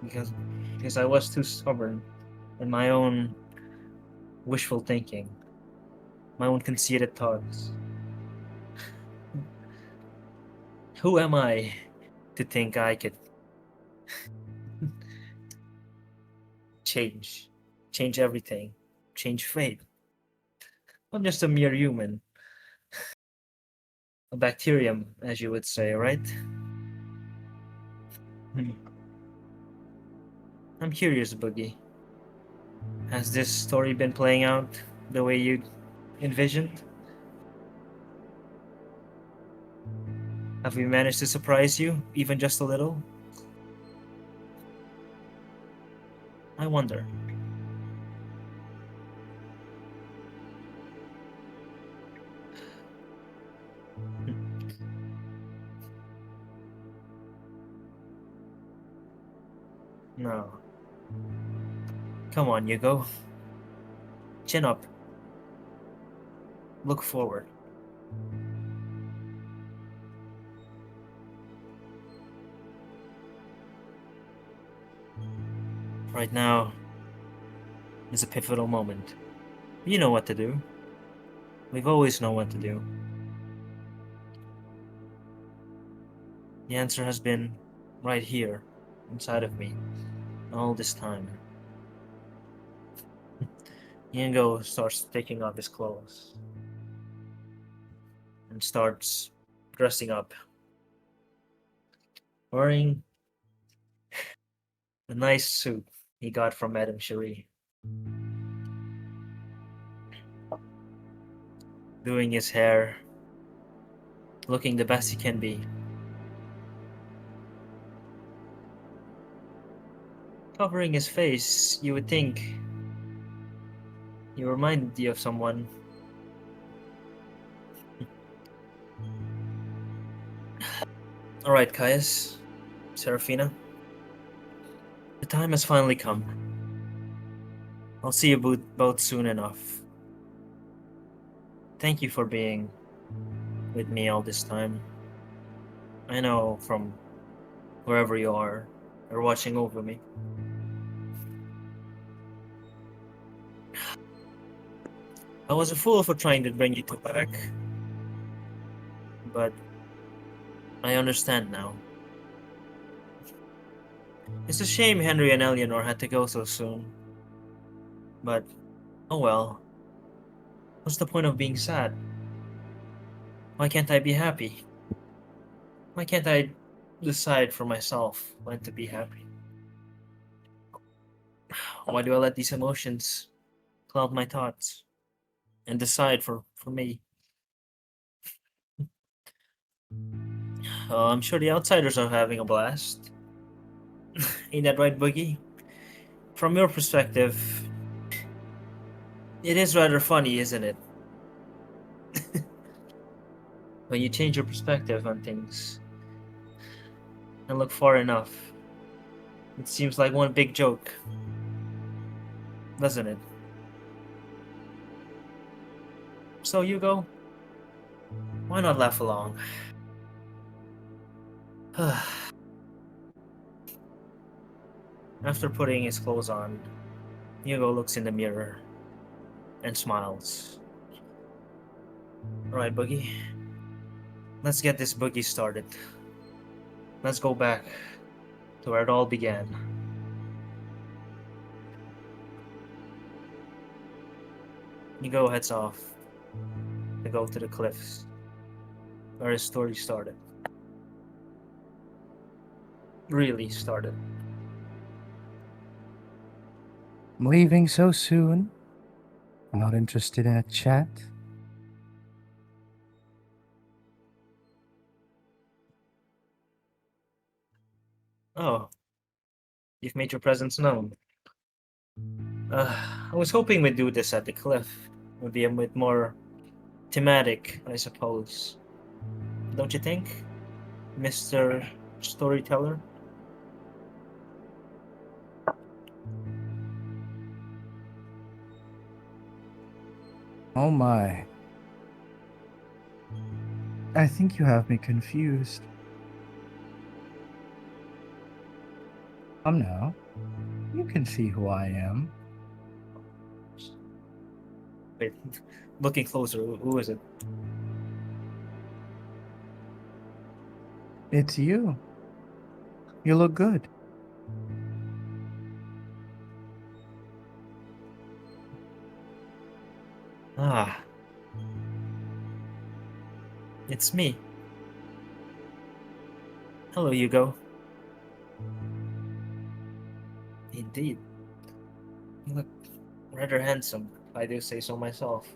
because I was too stubborn in my own wishful thinking, my own conceited thoughts. Who am I to think I could change everything, change fate? I'm just a mere human. A bacterium, as you would say, right? I'm curious, Boogie. Has this story been playing out the way you envisioned? Have we managed to surprise you, even just a little? I wonder. No. Come on, Hugo. Chin up. Look forward. Right now is a pivotal moment. You know what to do. We've always known what to do. The answer has been right here, inside of me, all this time. Yango starts taking off his clothes and starts dressing up, wearing a nice suit he got from Madame Cherie. Doing his hair, looking the best he can be. Covering his face, you would think he reminded you of someone. Alright, Caius, Serafina. The time has finally come. I'll see you both soon enough. Thank you for being with me all this time. I know from wherever you are, you're watching over me. I was a fool for trying to bring you two back. But I understand now. It's a shame Henry and Eleanor had to go so soon. But, oh well. What's the point of being sad? Why can't I be happy? Why can't I decide for myself when to be happy? Why do I let these emotions cloud my thoughts and decide for me? I'm sure the outsiders are having a blast. Ain't that right, Boogie? From your perspective, it is rather funny, isn't it? When you change your perspective on things and look far enough, it seems like one big joke. doesn't it? So, Hugo, why not laugh along? After putting his clothes on, Hugo looks in the mirror and smiles. Alright, Boogey. Let's get this boogie started. Let's go back to where it all began. Hugo heads off to go to the cliffs where his story started. Really started. Leaving so soon? Not interested in a chat? Oh, you've made your presence known. I was hoping we'd do this at the cliff. Would be a bit more thematic, I suppose. Don't you think, Mr. Storyteller? Oh my. I think you have me confused. Come now. You can see who I am. Wait, looking closer, who is it? It's you. You look good. Ah. It's me. Hello, Hugo. Indeed. You look rather handsome, if I do say so myself.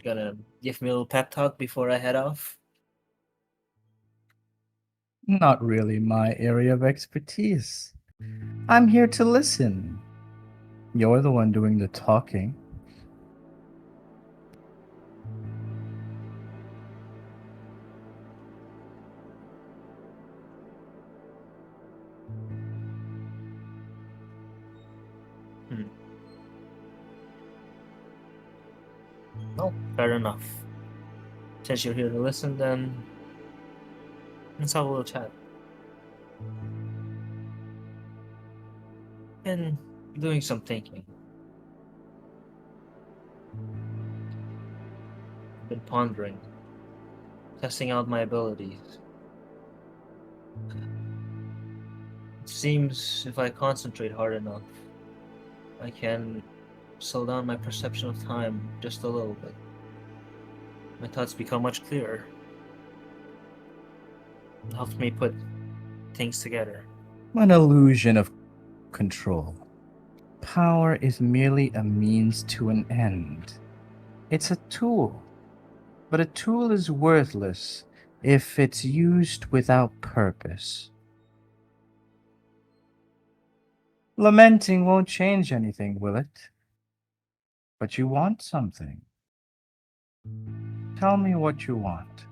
Gonna give me a little pep talk before I head off? Not really my area of expertise. I'm here to listen. You're the one doing the talking. Well, fair enough. Since you're here to listen, then let's have a little chat. Been doing some thinking. Been pondering, testing out my abilities. It seems if I concentrate hard enough, I can slow down my perception of time just a little bit. My thoughts become much clearer. It helps me put things together. An illusion of control. Power is merely a means to an end. It's a tool. But a tool is worthless if it's used without purpose. Lamenting won't change anything, will it? But you want something. Tell me what you want.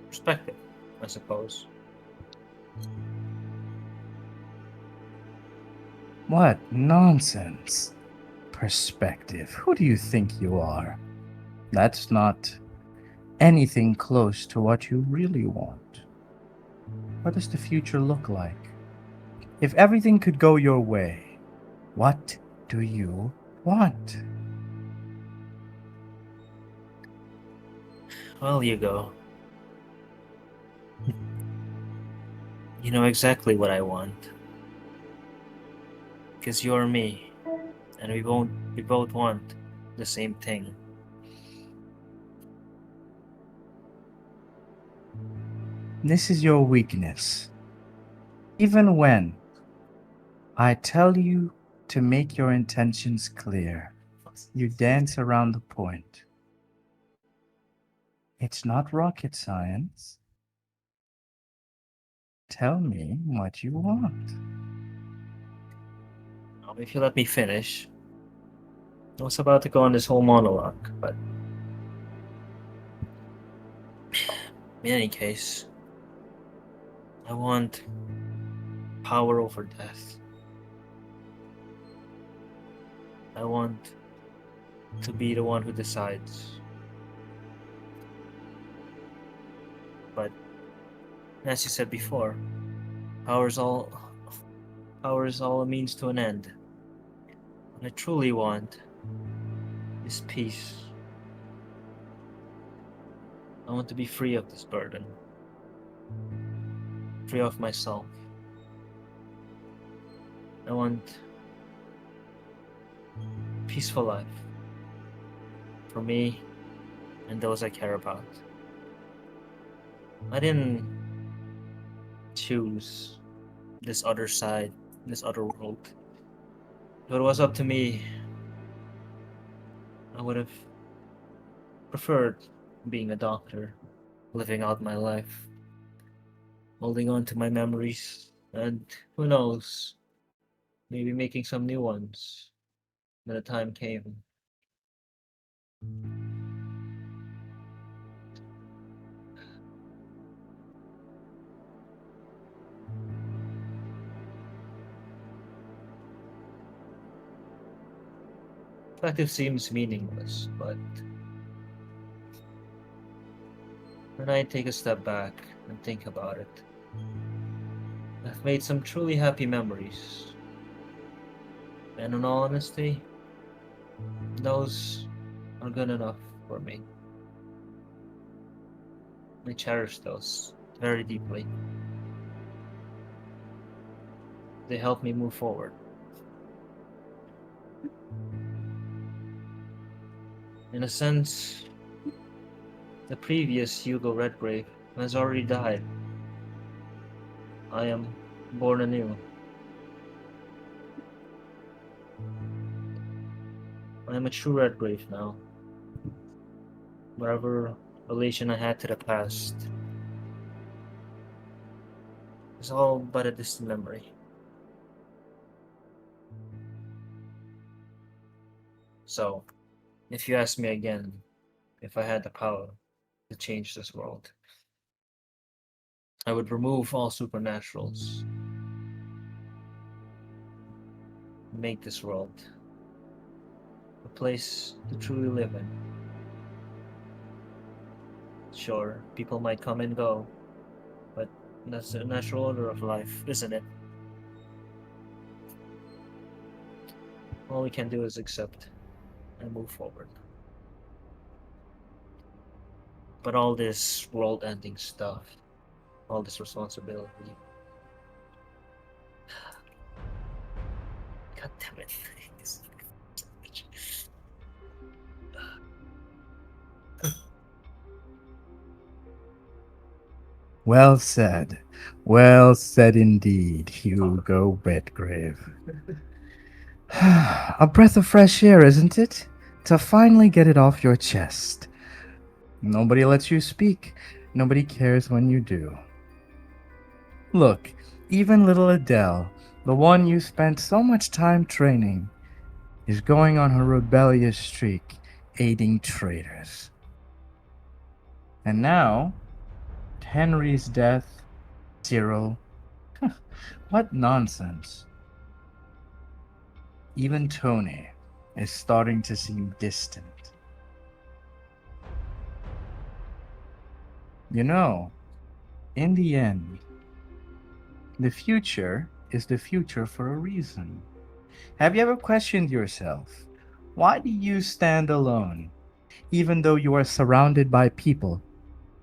Perspective, I suppose. What nonsense. Perspective. Who do you think you are? That's not anything close to what you really want. What does the future look like? If everything could go your way, what do you want? Well, Hugo. You know exactly what I want. Because you're me. And we both want the same thing. This is your weakness. Even when I tell you to make your intentions clear, you dance around the point. It's not rocket science. Tell me what you want. If you let me finish. I was about to go on this whole monologue, but in any case, I want power over death. I want to be the one who decides. But as you said before, power is all a means to an end. What I truly want is peace. I want to be free of this burden. Free of myself. I want a peaceful life. For me and those I care about. I didn't choose this other side, this other world. If it was up to me, I would have preferred being a doctor, living out my life, holding on to my memories, and who knows, maybe making some new ones when the time came. Collective seems meaningless, but when I take a step back and think about it, I've made some truly happy memories. And in all honesty, those are good enough for me. I cherish those very deeply. They help me move forward. In a sense, the previous Hugo Redgrave has already died. I am born anew. I am a true Redgrave now. Whatever relation I had to the past is all but a distant memory. So, if you ask me again, if I had the power to change this world, I would remove all supernaturals. Make this world a place to truly live in. Sure, people might come and go, but that's the natural order of life, isn't it? All we can do is accept and move forward. But all this world-ending stuff, all this responsibility. God damn it. Well said. Well said indeed, Hugo Redgrave. A breath of fresh air, isn't it? To finally get it off your chest. Nobody lets you speak. Nobody cares when you do. Look, even little Adele, the one you spent so much time training, is going on her rebellious streak, aiding traitors. And now, Henry's death, Cyril. What nonsense. Even Tony is starting to seem distant. You know, in the end, the future is the future for a reason. Have you ever questioned yourself? Why do you stand alone, even though you are surrounded by people?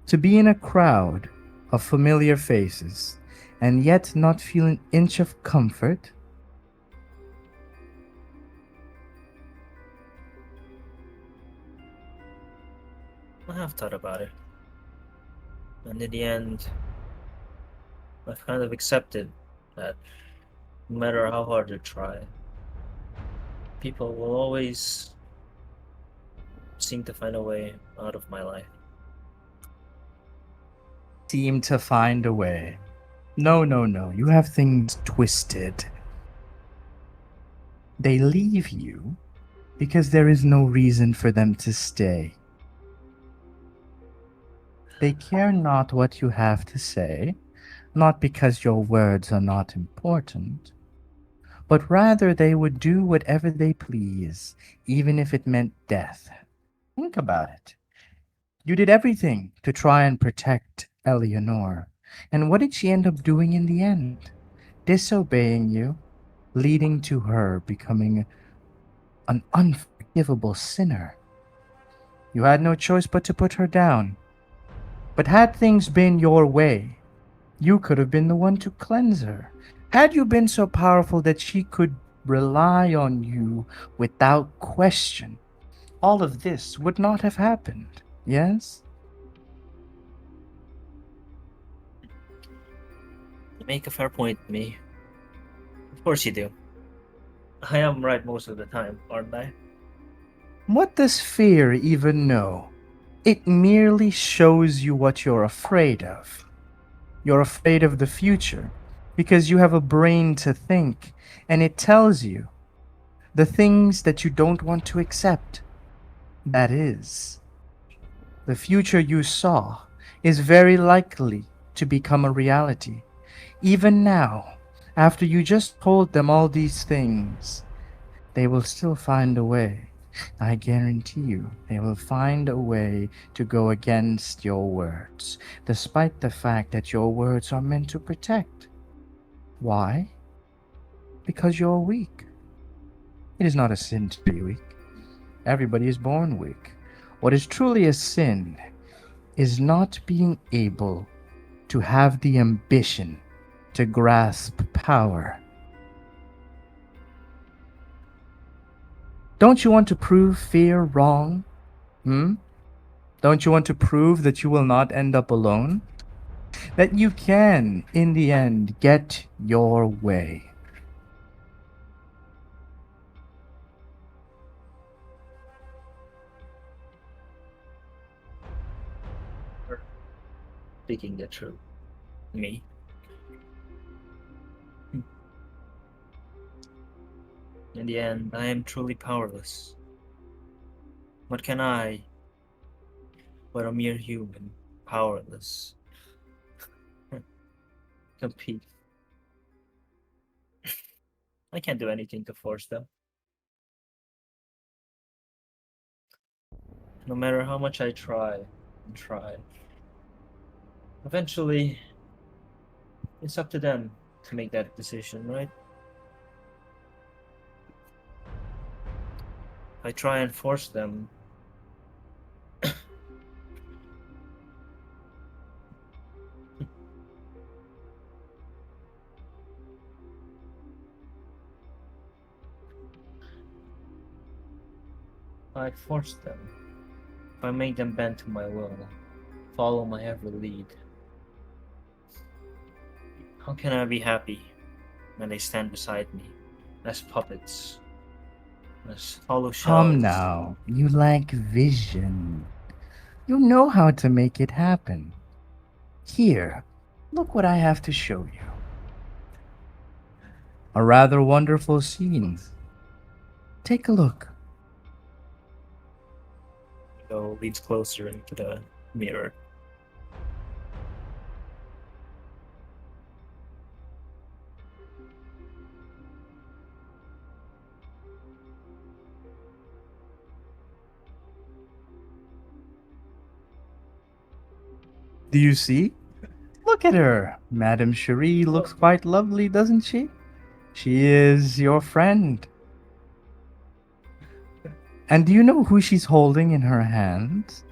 To be in a crowd of familiar faces and yet not feel an inch of comfort? I have thought about it. And in the end, I've kind of accepted that no matter how hard you try, people will always seem to find a way out of my life. seem to find a way. No, no, no. You have things twisted. They leave you because there is no reason for them to stay. They care not what you have to say, not because your words are not important, but rather they would do whatever they please, even if it meant death. Think about it. You did everything to try and protect Eleanor, and what did she end up doing in the end? Disobeying you, leading to her becoming an unforgivable sinner. You had no choice but to put her down. But had things been your way, you could have been the one to cleanse her. Had you been so powerful that she could rely on you without question, all of this would not have happened, yes? You make a fair point to me. Of course you do. I am right most of the time, aren't I? What does fear even know? It merely shows you what you're afraid of. You're afraid of the future because you have a brain to think, and it tells you the things that you don't want to accept. That is, the future you saw is very likely to become a reality. Even now, after you just told them all these things, they will still find a way. I guarantee you, they will find a way to go against your words, despite the fact that your words are meant to protect. Why? Because you're weak. It is not a sin to be weak. Everybody is born weak. What is truly a sin is not being able to have the ambition to grasp power. Don't you want to prove fear wrong? Don't you want to prove that you will not end up alone? That you can, in the end, get your way. Speaking the truth. Me? In the end, I am truly powerless. What can I, but a mere human, powerless, compete? I can't do anything to force them. No matter how much I try and try, eventually, it's up to them to make that decision, right? I try and force them. I force them. If I make them bend to my will, follow my every lead, how can I be happy when they stand beside me as puppets, as hollow Come shells? now, you lack vision. You know how to make it happen. Here, look what I have to show you. A rather wonderful scene. Take a look. Go leads closer into the mirror. Do you see? Look at her. Madame Cherie looks quite lovely, doesn't she? She is your friend. And do you know who she's holding in her hands?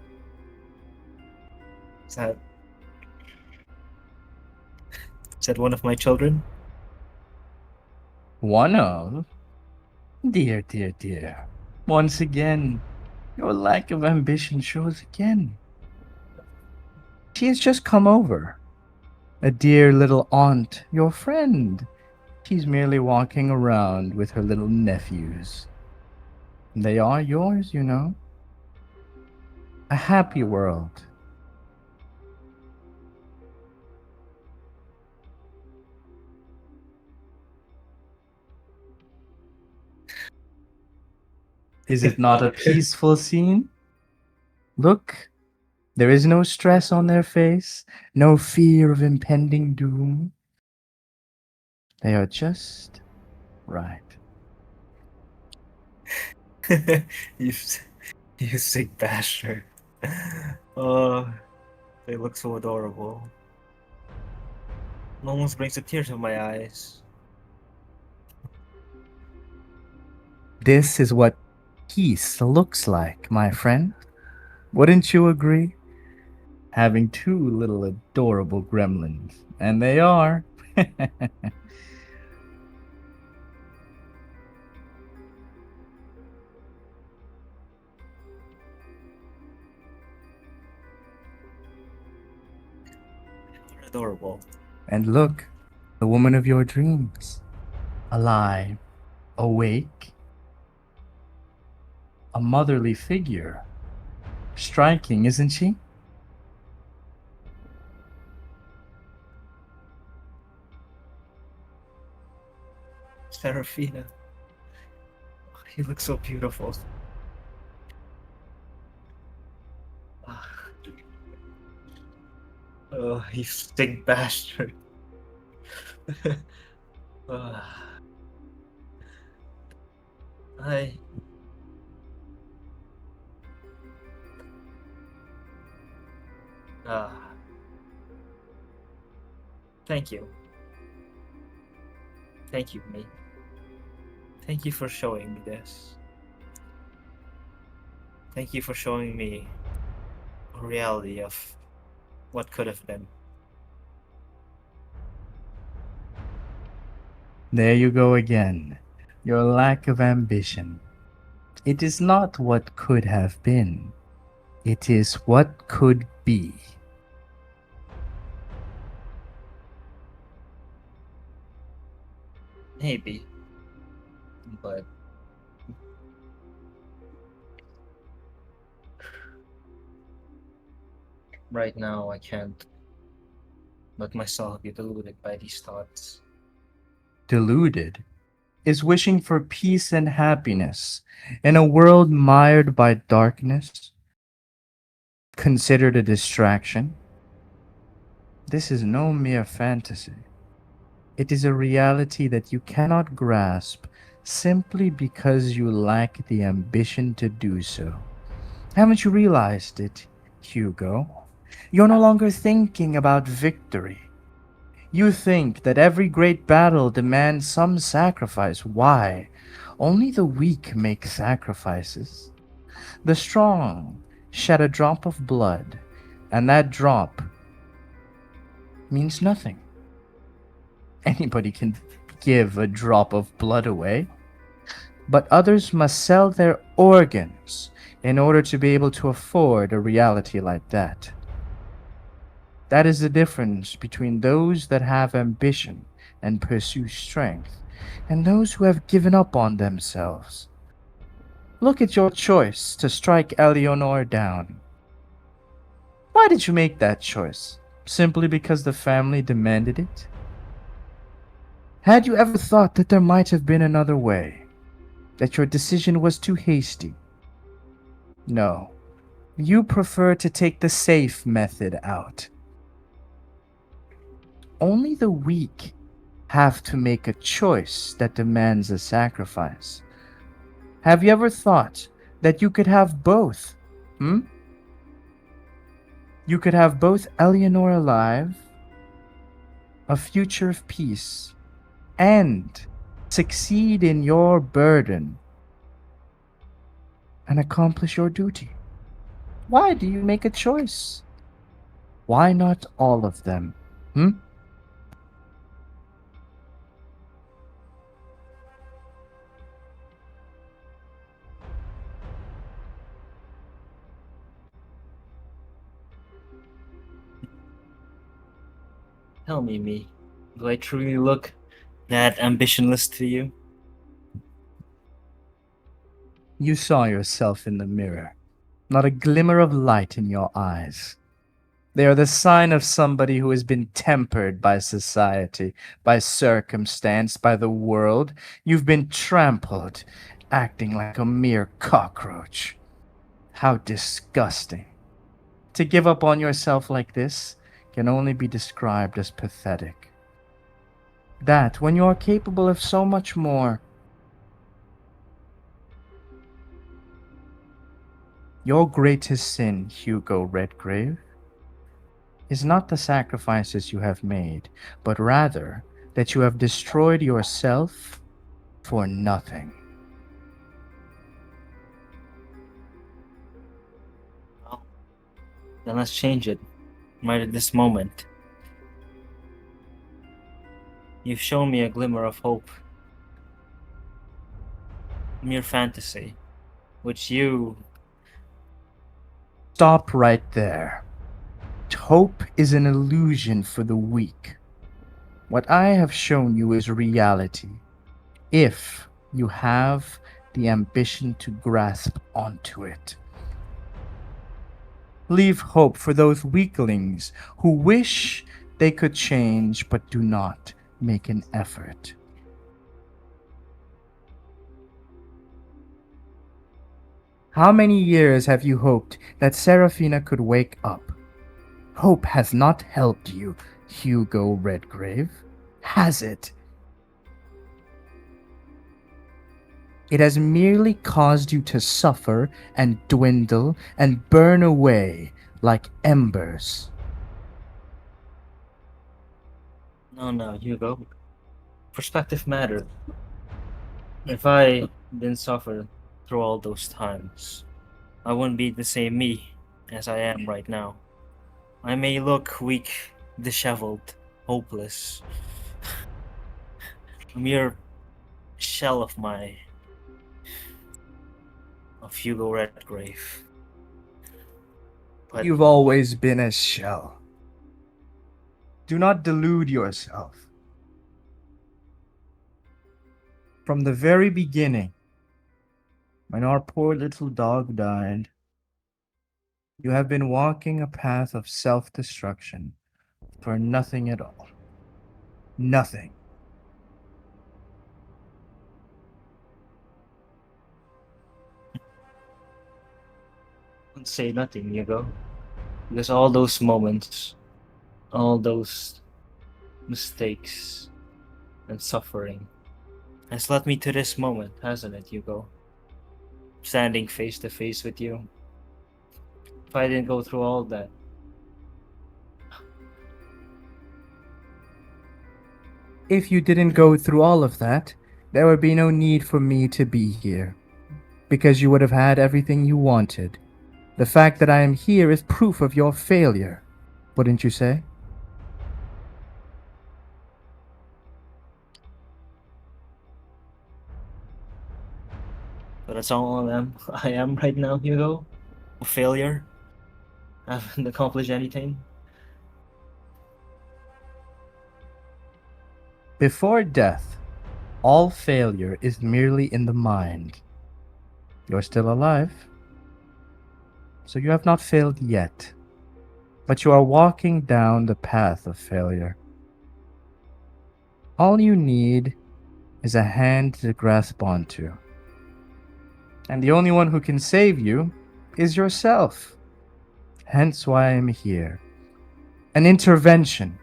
Is that one of my children? One of? Dear, dear, dear. Once again, your lack of ambition shows again. She has just come over. A dear little aunt, your friend. She's merely walking around with her little nephews. They are yours, you know. A happy world. Is it not a peaceful scene? Look, there is no stress on their face, no fear of impending doom. They are just right. you, you sick bastard. Oh, they look so adorable. It almost brings a tear to my eyes. This is what peace looks like, my friend. Wouldn't you agree? Having two little adorable gremlins. And they are. They're adorable. And look, the woman of your dreams. Alive, awake, a motherly figure. Striking, isn't she? Serafina. He looks so beautiful. Oh, you stink bastard. I. Thank you. Thank you, mate. Thank you for showing me this. Thank you for showing me a reality of what could have been. There you go again. Your lack of ambition. It is not what could have been. It is what could be. Maybe. But right now I can't let myself be deluded by these thoughts. Deluded is wishing for peace and happiness in a world mired by darkness, considered a distraction. This is no mere fantasy. It is a reality that you cannot grasp simply because you lack the ambition to do so. Haven't you realized it, Hugo? You're no longer thinking about victory. You think that every great battle demands some sacrifice. Why? Only the weak make sacrifices. The strong shed a drop of blood, and that drop means nothing. Anybody can give a drop of blood away, but others must sell their organs in order to be able to afford a reality like that. That is the difference between those that have ambition and pursue strength and those who have given up on themselves. Look at your choice to strike Eleanor down. Why did you make that choice? Simply because the family demanded it? Had you ever thought that there might have been another way? That your decision was too hasty? No. You prefer to take the safe method out. Only the weak have to make a choice that demands a sacrifice. Have you ever thought that you could have both? You could have both Eleanor alive, a future of peace, and succeed in your burden and accomplish your duty. Why do you make a choice? Why not all of them? Tell me, do I truly look that ambitionless to you? You saw yourself in the mirror, not a glimmer of light in your eyes. They are the sign of somebody who has been tempered by society, by circumstance, by the world. You've been trampled acting like a mere cockroach. How disgusting. To give up on yourself like this can only be described as pathetic. That, when you are capable of so much more. Your greatest sin, Hugo Redgrave, is not the sacrifices you have made, but rather that you have destroyed yourself for nothing. Well, then let's change it. Right at this moment. You've shown me a glimmer of hope. Mere fantasy, which you... Stop right there. Hope is an illusion for the weak. What I have shown you is reality, if you have the ambition to grasp onto it. Leave hope for those weaklings who wish they could change but do not make an effort. How many years have you hoped that Seraphina could wake up? Hope has not helped you, Hugo Redgrave, has it? It has merely caused you to suffer and dwindle and burn away like embers. No, Hugo. Perspective matters. If I didn't suffer through all those times, I wouldn't be the same me as I am right now. I may look weak, disheveled, hopeless, a mere shell of Hugo Redgrave. But You've always been a shell. Do not delude yourself. From the very beginning, when our poor little dog died, you have been walking a path of self-destruction for nothing at all. Nothing. don't say nothing, Hugo. Because all those moments, all those mistakes and suffering has led me to this moment, hasn't it, Hugo? Standing face to face with you. If I didn't go through all that, If you didn't go through all of that, there would be no need for me to be here. Because you would have had everything you wanted. The fact that I am here is proof of your failure, wouldn't you say? but that's all I am right now, Hugo. A failure. I haven't accomplished anything. Before death, all failure is merely in the mind. You're still alive, so you have not failed yet, but you are walking down the path of failure. All you need is a hand to grasp onto. And the only one who can save you is yourself. Hence why I am here. An intervention.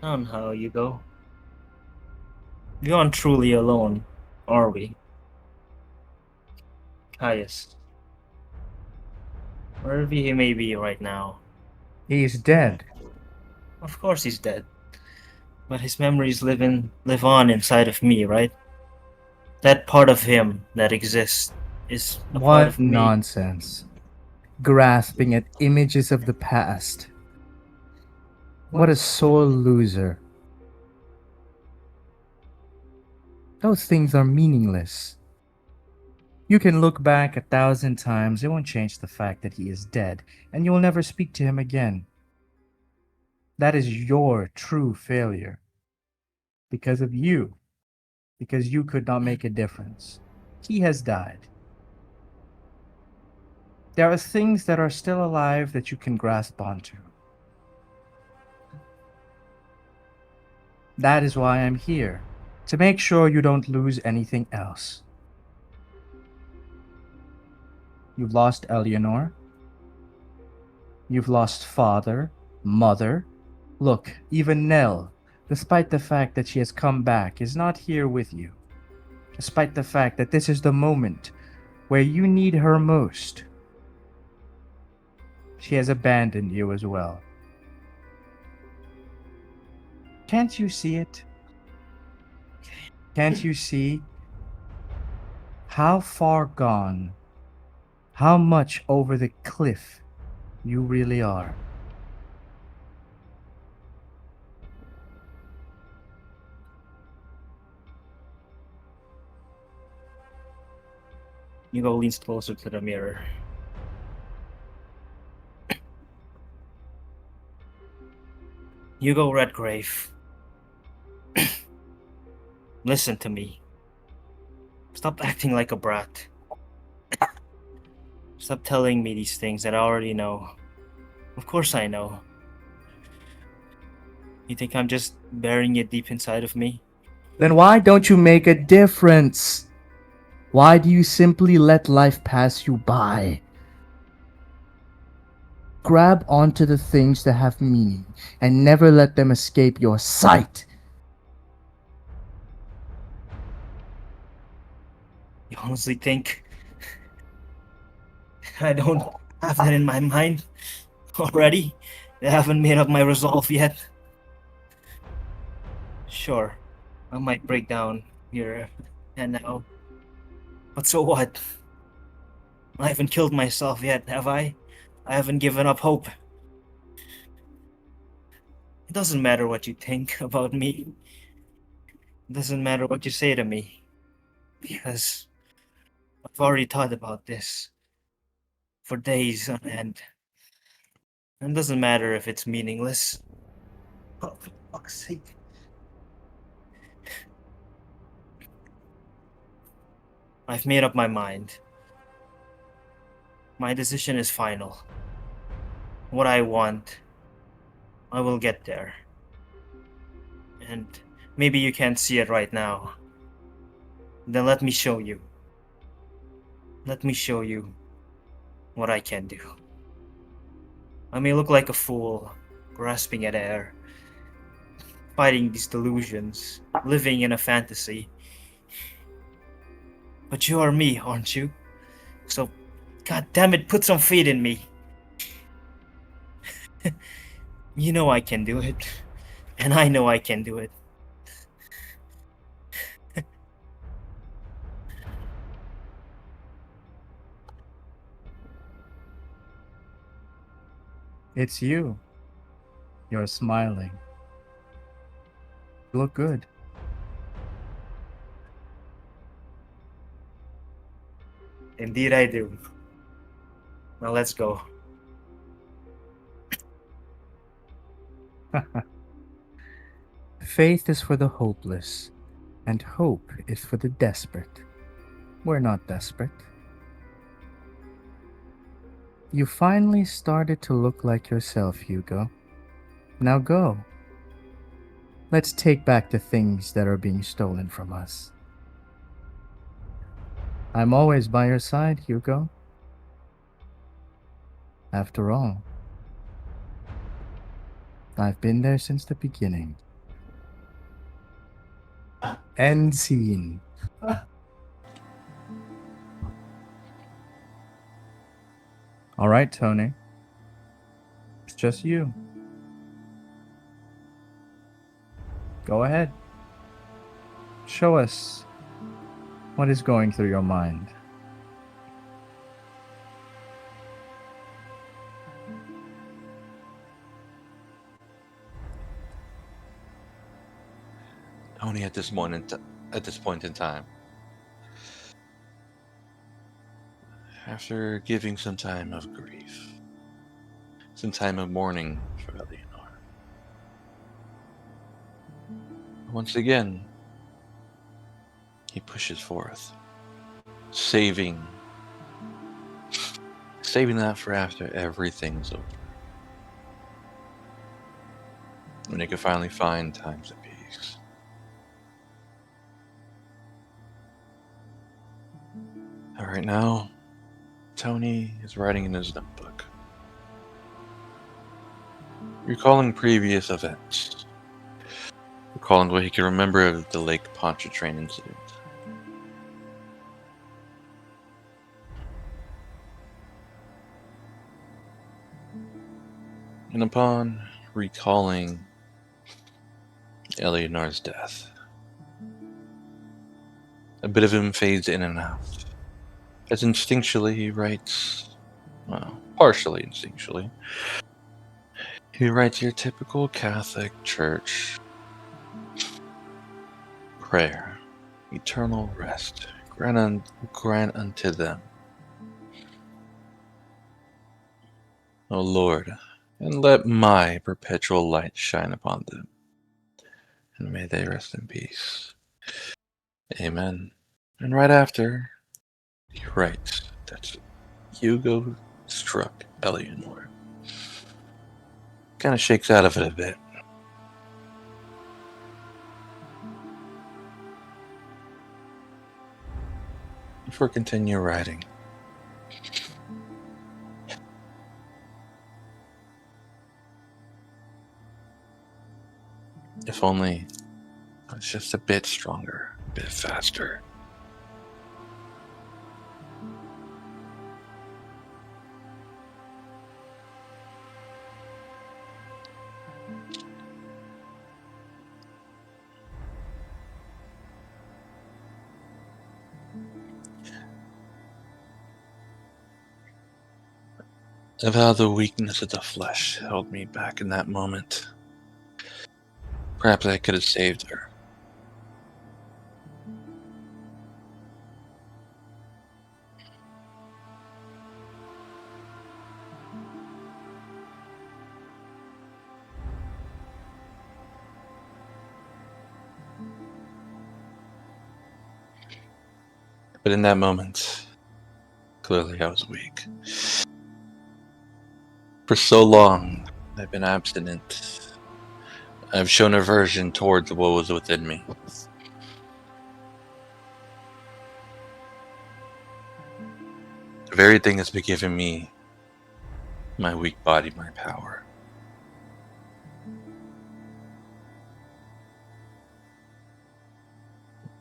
On how, Hugo. We aren't truly alone, are we? Caius. Wherever he may be right now. He is dead. Of course he's dead. But his memories live on inside of me, right? That part of him that exists is a part What of me. nonsense. Grasping at images of the past. What a sore loser. Those things are meaningless. You can look back 1,000 times, it won't change the fact that he is dead, and you will never speak to him again. That is your true failure. Because of you. Because you could not make a difference. He has died. There are things that are still alive that you can grasp onto. That is why I'm here, to make sure you don't lose anything else. You've lost Eleanor. You've lost father, mother. Look, even Nell, despite the fact that she has come back, is not here with you. Despite the fact that this is the moment where you need her most. She has abandoned you as well. Can't you see it? Can't you see how far gone, how much over the cliff you really are? Hugo leans closer to the mirror. Hugo Redgrave. Listen to me. Stop acting like a brat. Stop telling me these things that I already know. Of course I know. You think I'm just burying it deep inside of me? Then why don't you make a difference? Why do you simply let life pass you by? Grab onto the things that have meaning and never let them escape your sight. You honestly think I don't have that in my mind already? I haven't made up my resolve yet. Sure, I might break down here and now. But so what? I haven't killed myself yet, have I? I haven't given up hope. It doesn't matter what you think about me. It doesn't matter what you say to me. Because I've already thought about this for days on end. And it doesn't matter if it's meaningless. Oh, for fuck's sake. I've made up my mind. My decision is final. What I want, I will get there. And maybe you can't see it right now. Then let me show you. Let me show you what I can do. I may look like a fool, grasping at air, fighting these delusions, living in a fantasy. But you are me, aren't you? So, god damn it, put some faith in me. You know I can do it. And I know I can do it. It's you. You're smiling. You look good. Indeed I do. Now let's go. Faith is for the hopeless, and hope is for the desperate. We're not desperate. You finally started to look like yourself, Hugo. Now go. Let's take back the things that are being stolen from us. I'm always by your side, Hugo. After all, I've been there since the beginning. End scene. All right, Tony. It's just you. Go ahead. Show us what is going through your mind. Only at this point in time, after giving some time of grief, some time of mourning for Eleanor, once again, he pushes forth, saving that for after everything's over, when he can finally find times of peace. Alright, now Tony is writing in his notebook. Recalling previous events. Recalling what he can remember of the Lake Pontchartrain incident. And upon recalling Eleanor's death, a bit of him fades in and out. As instinctually he writes, well, partially instinctually, he writes your typical Catholic church prayer, eternal rest, grant unto them. O Lord, and let my perpetual light shine upon them, and may they rest in peace. Amen. And right after, he writes that Hugo struck Eleanor. Kind of shakes out of it a bit. Before continue writing. If only I was just a bit stronger, a bit faster. Of how the weakness of the flesh held me back in that moment. Perhaps I could have saved her. But in that moment, clearly I was weak. For so long, I've been abstinent. I've shown aversion towards what was within me. The very thing that's been giving me my weak body, my power.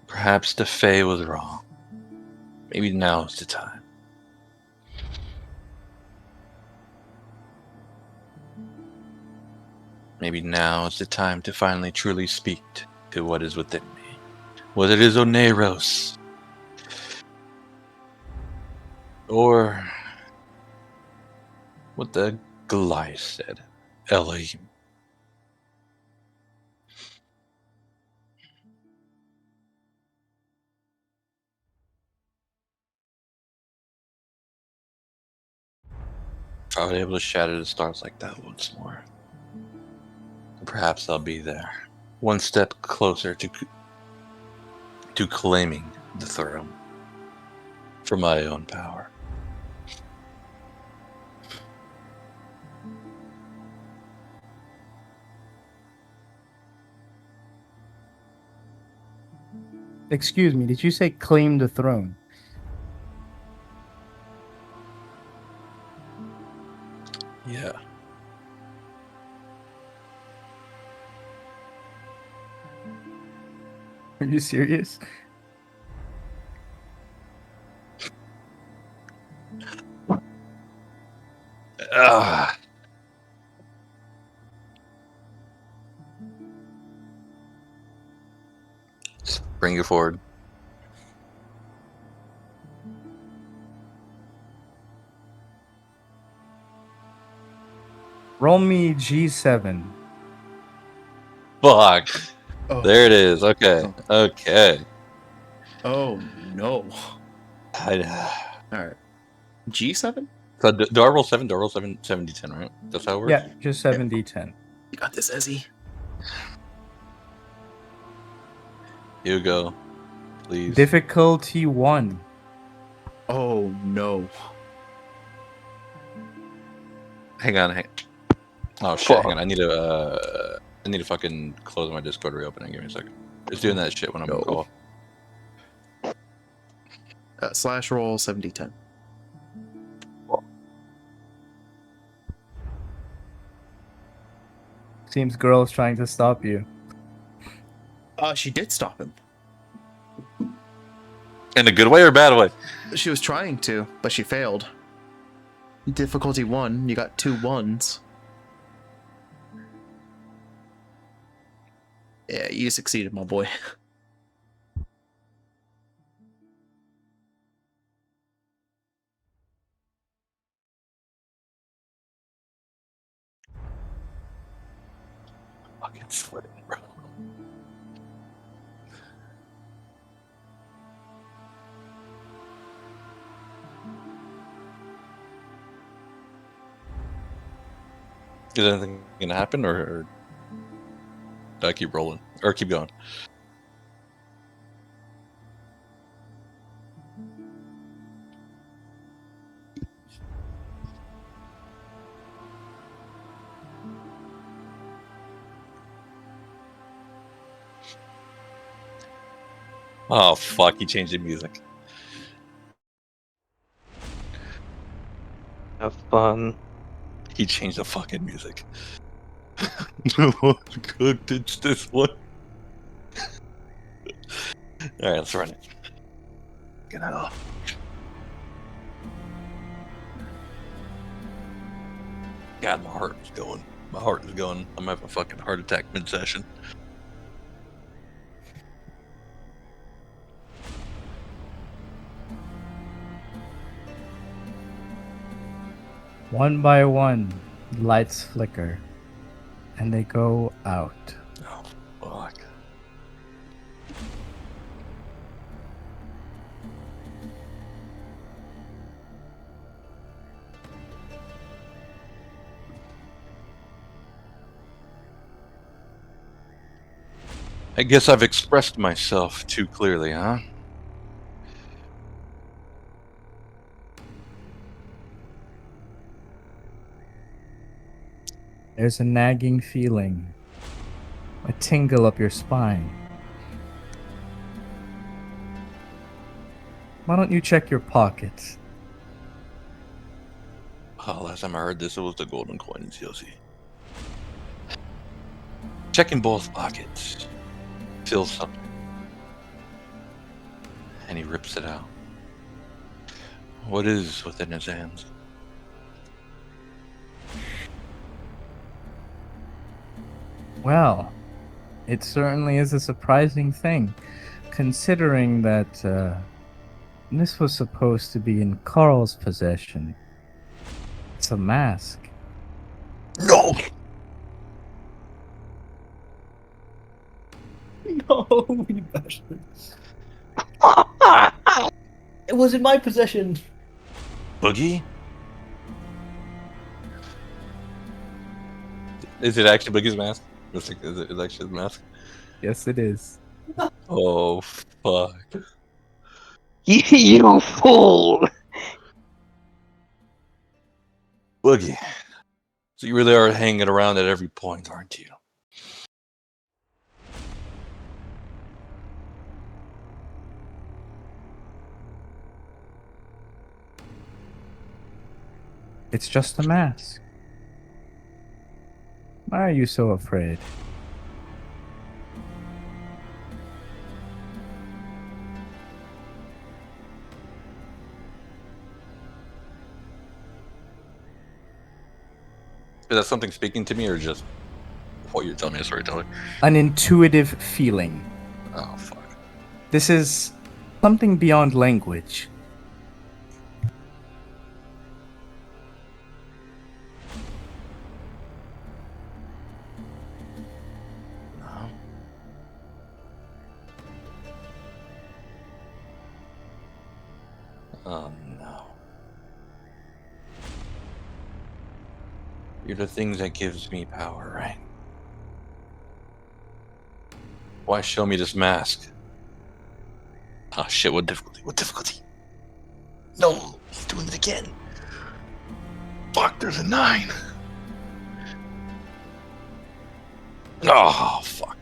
Perhaps the Fae was wrong. Maybe now is the time. Maybe now is the time to finally truly speak to what is within me. Whether it is Oneros, or what the Goliath said, Elohim. If I was able to shatter the stars like that once more, perhaps I'll be there, one step closer to claiming the throne for my own power. Excuse me, did you say claim the throne? Yeah. Are you serious? Just bring it forward. Roll me G7. Fuck. Oh. There it is. Okay. Okay. Oh no. I, All right. G7? so do I roll 7? Do I roll 7, 7d10, right? That's how it works? Yeah, just 7d10. You got this, Ezzy. Hugo, please. Difficulty 1. Oh no. Hang on. Oh shit, hang on. I need to fucking close my Discord, reopen it. Give me a second. It's doing that shit when I'm on No. call. Slash roll 70-10. Seems girl's trying to stop you. She did stop him. In a good way or bad way? She was trying to, but she failed. Difficulty 1, you got 2 1s. Yeah, you succeeded, my boy. Fucking sweating, bro. Is anything gonna happen, or do I keep rolling or keep going? Oh fuck! He changed the music. Have fun. He changed the fucking music. No one could ditch this one. All right, let's run it. Get out. God, my heart is going. My heart is going. I'm having a fucking heart attack mid-session. One by one, lights flicker, and they go out. Oh fuck! I guess I've expressed myself too clearly, huh? There's a nagging feeling, a tingle up your spine. Why don't you check your pockets? Oh, last time I heard this, it was the golden coins, Yossi. Checking both pockets. Feels something. And he rips it out. What is within his hands? Well, it certainly is a surprising thing, considering that this was supposed to be in Carl's possession. It's a mask. No! No, you bastard. It was in my possession. Boogey? Is it actually Boogey's mask? Is it actually his mask? Yes, it is. Oh, fuck. You fool! Boogie. So you really are hanging around at every point, aren't you? It's just a mask. Why are you so afraid? Is that something speaking to me, or just what you're telling me, a storyteller? An intuitive feeling. Oh, fuck. This is something beyond language. No. Oh, no. You're the things that gives me power, right? Why show me this mask? Oh shit, what difficulty? What difficulty? No, he's doing it again. Fuck, there's a 9. Oh, fuck.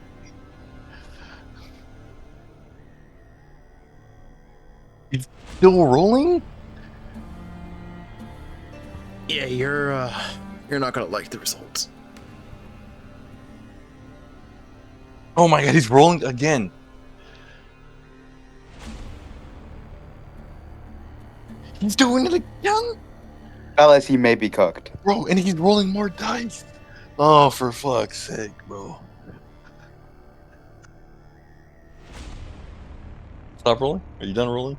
He's still rolling? Yeah, you're not gonna like the results. Oh my god, he's rolling again. He's doing it again? Fellas, he may be cooked. Bro, and he's rolling more dice. Oh, for fuck's sake, bro. Stop rolling? Are you done rolling?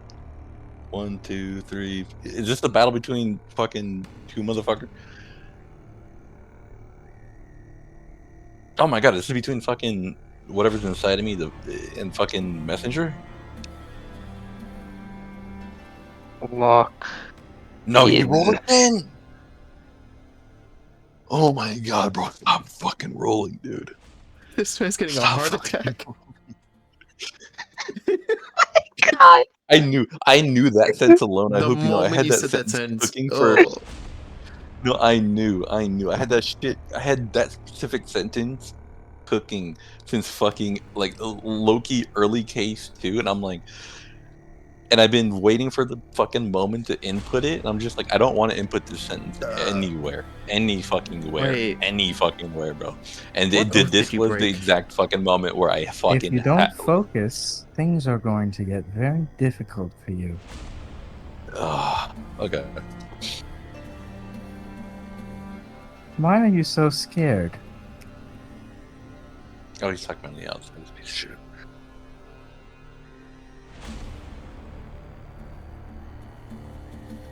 1, 2, 3. Is this the battle between fucking two motherfuckers? Oh my god, this is between fucking whatever's inside of me and fucking Messenger? Lock. No, he in. rolled again! Oh my god, bro. Stop fucking rolling, dude. This man's getting a Stop heart fucking attack. God. I knew that sentence alone. I The hope you know I moment had you that said that sentence sentence, cooking for. oh, No, I knew. I had that shit. I had that specific sentence cooking since fucking like Loki early case 2, and I'm like, and I've been waiting for the fucking moment to input it, and I'm just like, I don't want to input this sentence anywhere, any fucking where, wait. any fucking where, bro. And What it did. oath did This you was the break? exact fucking moment where I If fucking you don't focus, things are going to get very difficult for you. okay. Why are you so scared? Oh, he's talking on the outside. This piece of shit.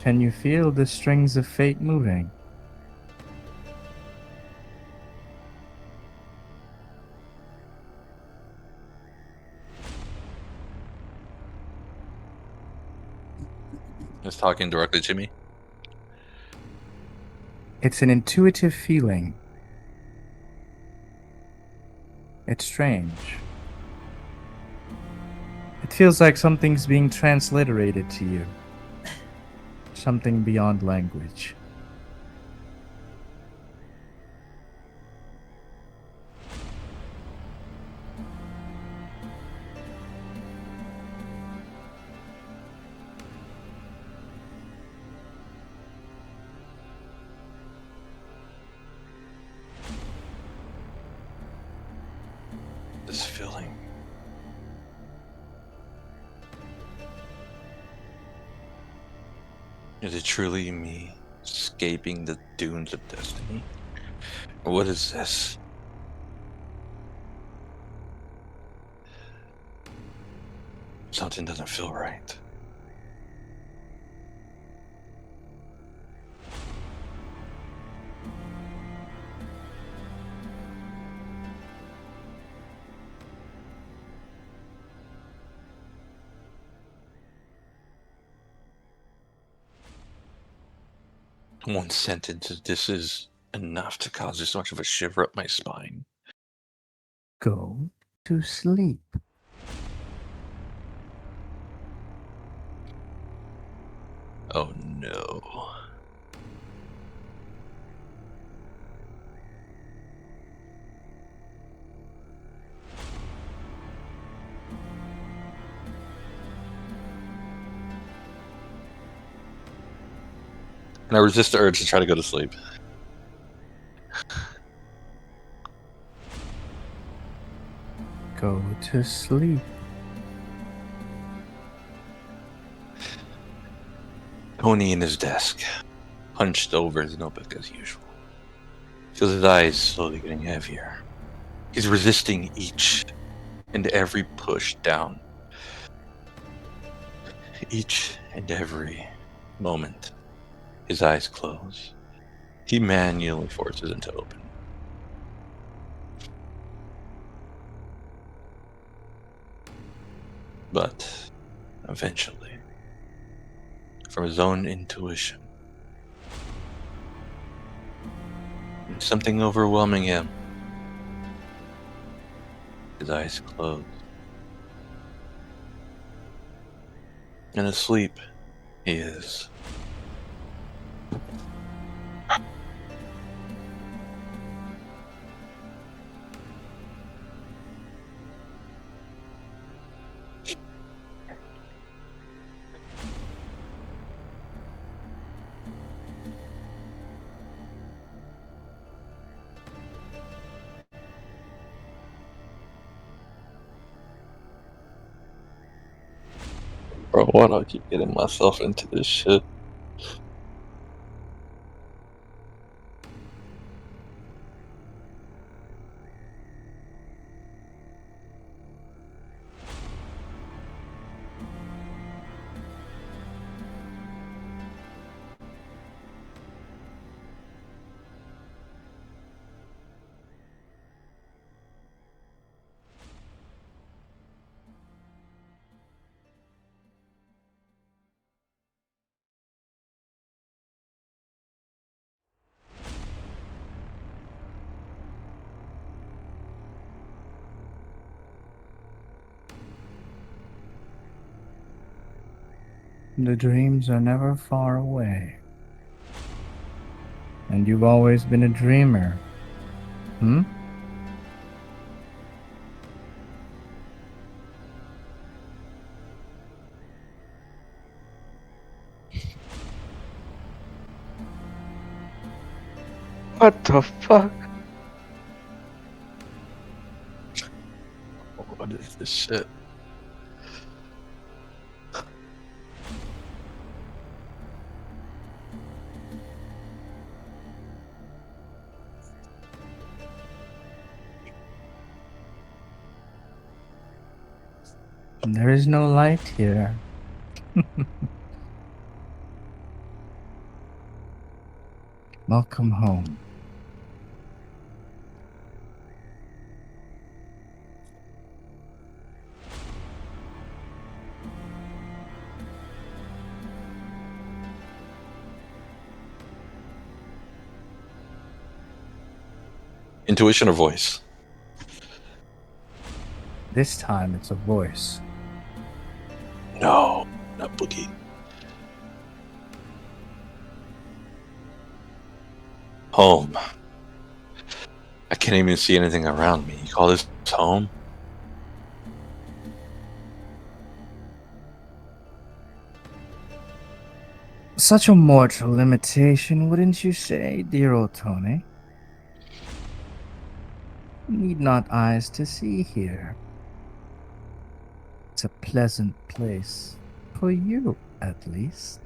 Can you feel the strings of fate moving? He's talking directly to me. It's an intuitive feeling. It's strange. It feels like something's being transliterated to you. Something beyond language. This feeling. Is it truly me escaping the dunes of destiny? Or what is this? Something doesn't feel right. One sentence, this is enough to cause this much of a shiver up my spine. Go to sleep. Oh no. And I resist the urge to try to go to sleep. Go to sleep. Tony in his desk, hunched over his notebook as usual. Feels his eyes slowly getting heavier. He's resisting each and every push down. Each and every moment, his eyes close. He manually forces them to open. But eventually, from his own intuition, and something overwhelming him, his eyes close. And asleep he is. Bro, why do I keep getting myself into this shit? The dreams are never far away. And you've always been a dreamer. Hmm? What the fuck? What is this shit? There is no light here. Welcome home. Intuition or voice? This time it's a voice. No, not Boogey. Home. I can't even see anything around me. You call this home? Such a mortal limitation, wouldn't you say, dear old Tony? Need not eyes to see here. It's a pleasant place. For you, at least.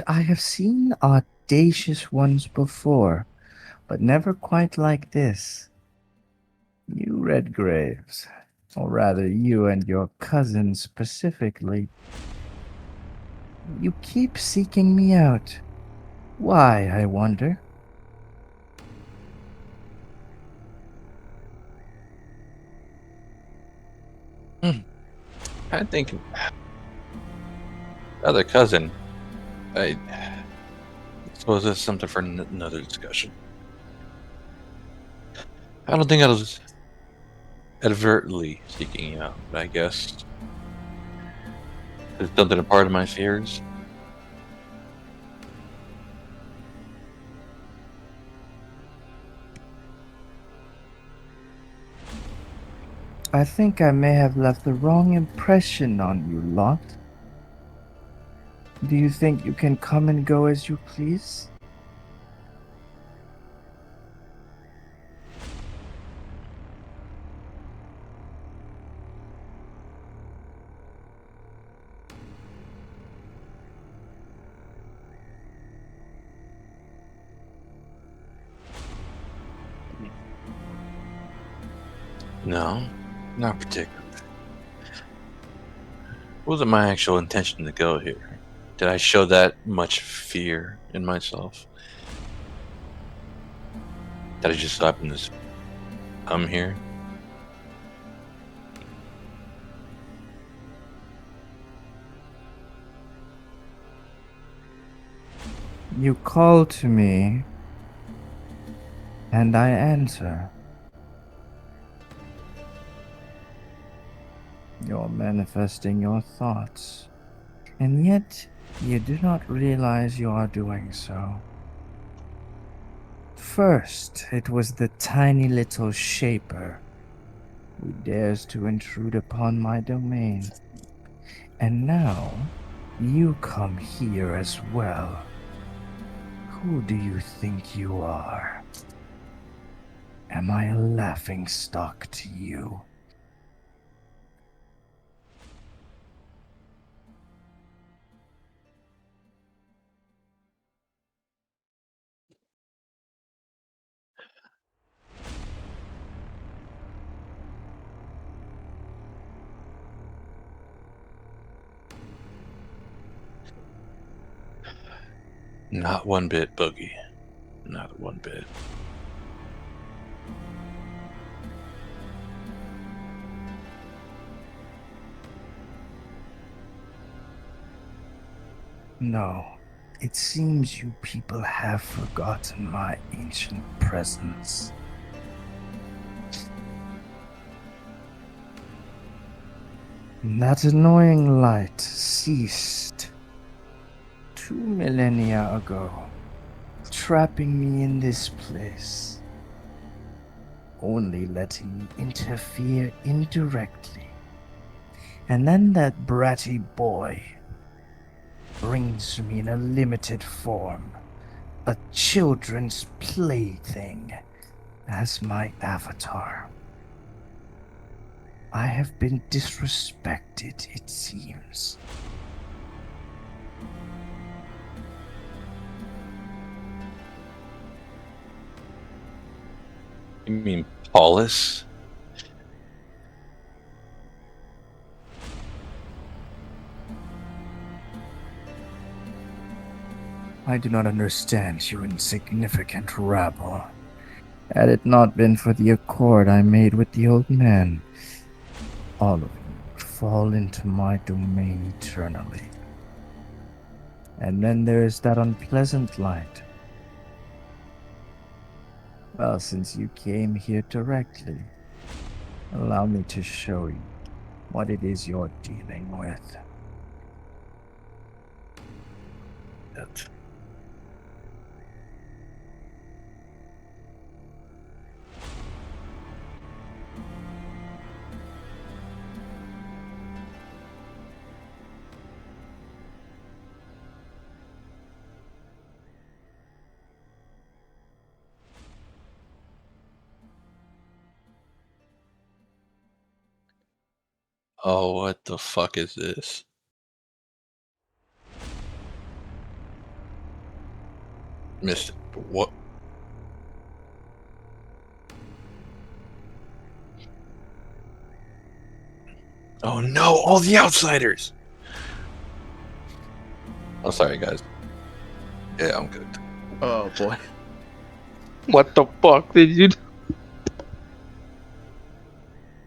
I have seen audacious ones before, but never quite like this. You Redgraves, or rather you and your cousin specifically, you keep seeking me out. Why, I wonder? I think other cousin. I suppose that's something for another discussion. I don't think I was advertently seeking you out, but I guess it's something a part of my fears. I think I may have left the wrong impression on you lot. Do you think you can come and go as you please? No, not particularly. Wasn't my actual intention to go here. Did I show that much fear in myself? Did I just happen to come here? You call to me, and I answer. You're manifesting your thoughts, and yet you do not realize you are doing so. First, it was the tiny little shaper who dares to intrude upon my domain. And now, You come here as well. Who do you think you are? Am I a laughingstock to you? Not one bit, Boogey. Not one bit. No, it seems you people have forgotten my ancient presence. That annoying light ceased 2 millennia ago, trapping me in this place, only letting me interfere indirectly. And then that bratty boy brings me in a limited form, a children's plaything, as my avatar. I have been disrespected, it seems. You mean Paulus? I do not understand, you insignificant rabble. Had it not been for the accord I made with the old man, all of you would fall into my domain eternally. And then there is that unpleasant light. Well, since you came here directly, allow me to show you what it is you're dealing with. Oh, what the fuck is this? Missed it. What? Oh no, all the outsiders! I'm sorry, guys. Yeah, I'm good. Oh boy. What the fuck did you do?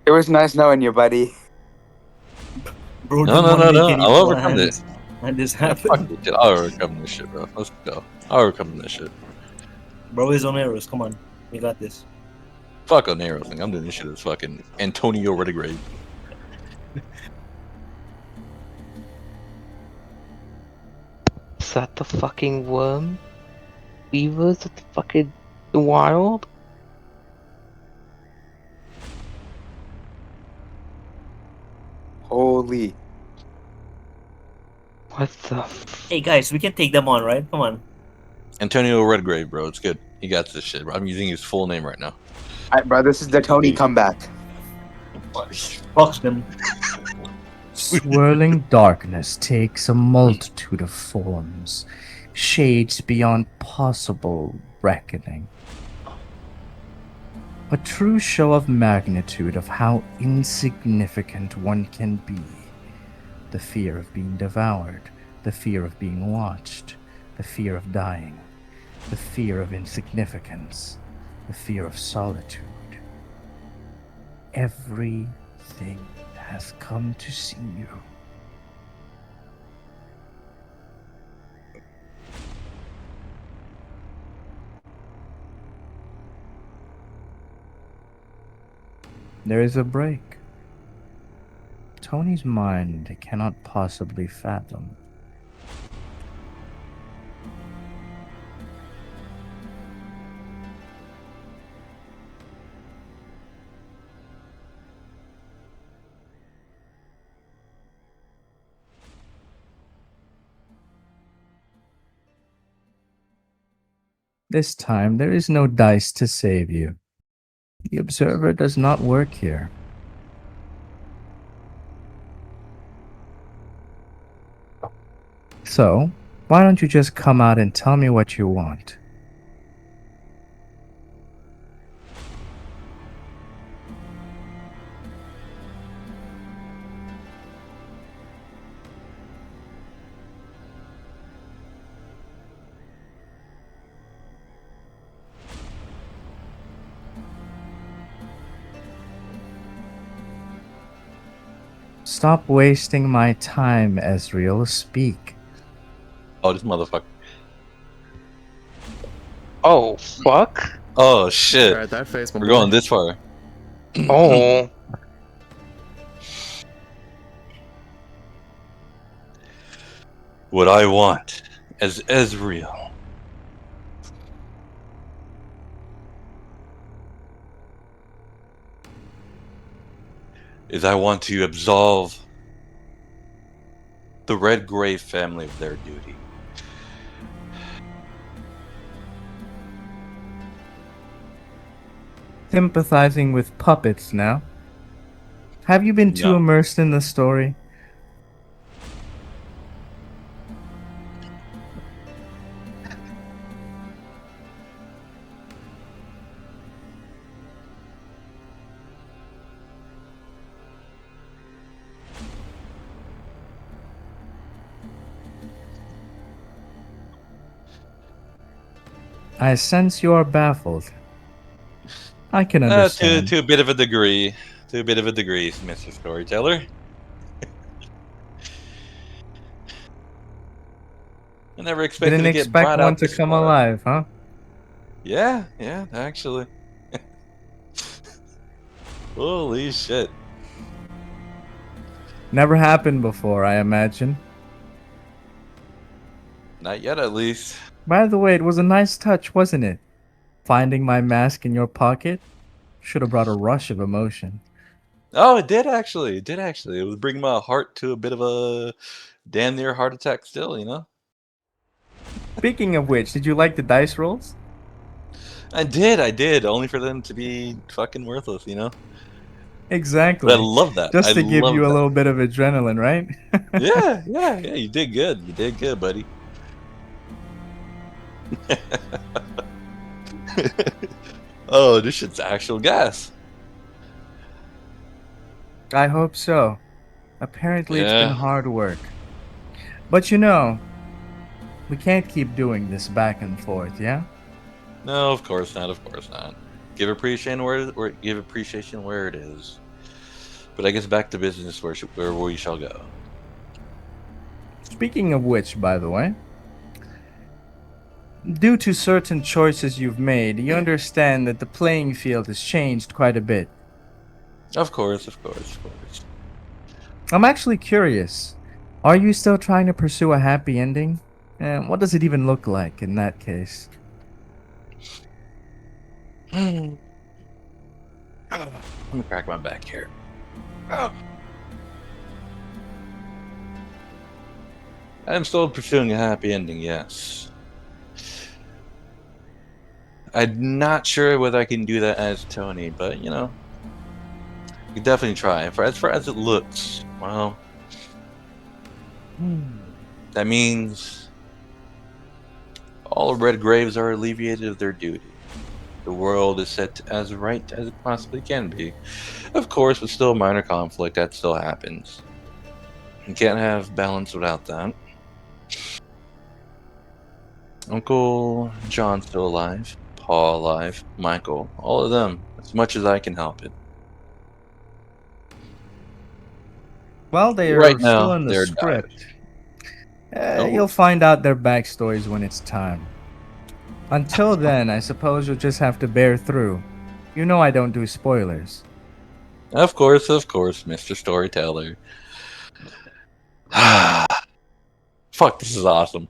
It was nice knowing you, buddy. Bro No, didn't no, want to no, make no. any I'll overcome plans, this. and this Fuck happened. this shit. I'll overcome this shit, bro. Let's go. I'll overcome this shit. Bro is on arrows. Come on, we got this. Fuck a narrow thing. I'm doing this shit as fucking Antonio Redgraves. Is that the fucking worm? Weavers of the fucking wild? Holy. What the f- Hey guys, we can take them on, right? Come on. Antonio Redgrave, bro. It's good. He got this shit, bro. I'm using his full name right now. Alright, bro, this is the Tony comeback. Fuck them. Swirling darkness takes a multitude of forms, shades beyond possible reckoning. A true show of magnitude of how insignificant one can be. The fear of being devoured, the fear of being watched, the fear of dying, the fear of insignificance, the fear of solitude. Everything has come to see you. There is a break. Tony's mind cannot possibly fathom. This time there is no dice to save you. The observer does not work here. So, why don't you just come out and tell me what you want? Stop wasting my time, Ezreal. Speak. Oh, this motherfucker. Oh, fuck. Oh shit. Alright, that face, my We're boy. going this far. Oh. What I want as Ezreal is I want to absolve the Redgrave family of their duty. Sympathizing with puppets now. Have you been too No. immersed in the story? I sense you are baffled. I can understand. To a bit of a degree. To a bit of a degree, Mr. Storyteller. I never expected Didn't to get expect brought one out to this come far. alive, huh? Yeah, actually. Holy shit. Never happened before, I imagine. Not yet, at least. By the way, it was a nice touch, wasn't it? Finding my mask in your pocket should have brought a rush of emotion. Oh, it did actually. It did actually. It would bring my heart to a bit of a damn near heart attack still, you know? Speaking of which, did you like the dice rolls? I did. Only for them to be fucking worthless, you know? Exactly. But I love that. Just I to give love you a that. little bit of adrenaline, right? Yeah, you did good. You did good, buddy. Oh, this shit's actual gas. I hope so. Apparently it's been Yeah. hard work. But you know, we can't keep doing this back and forth, yeah? No, of course not. Of course not. Give appreciation where it is. But I guess back to business where we shall go. Speaking of which, by the way, due to certain choices you've made, you understand that the playing field has changed quite a bit. Of course. I'm actually curious. Are you still trying to pursue a happy ending? And what does it even look like in that case? Let me crack my back here. I am still pursuing a happy ending, yes. I'm not sure whether I can do that as Tony, but you know, you can definitely try. As far as it looks, well, that means all Redgraves are alleviated of their duty. The world is set as right as it possibly can be. Of course, with still minor conflict, that still happens. You can't have balance without that. Uncle John's still alive. Paul alive. Michael. All of them. As much as I can help it. Well, they are Right still now, in the they're script. Oh. You'll find out their backstories when it's time. Until then, I suppose you'll just have to bear through. You know I don't do spoilers. Of course, Mr. Storyteller. Fuck, this is awesome.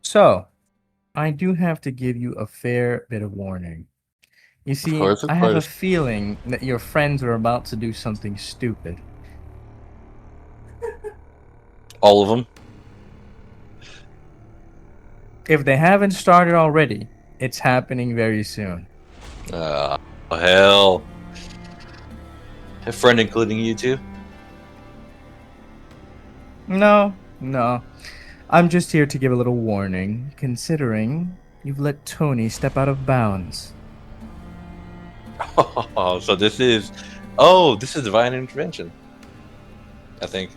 So, I do have to give you a fair bit of warning. You see, Of I have a course. feeling that your friends are about to do something stupid. All of them. If they haven't started already, it's happening very soon. Hell. A friend including you two? No, no. I'm just here to give a little warning, considering you've let Tony step out of bounds. Oh, so this is... Oh, this is divine intervention. I think.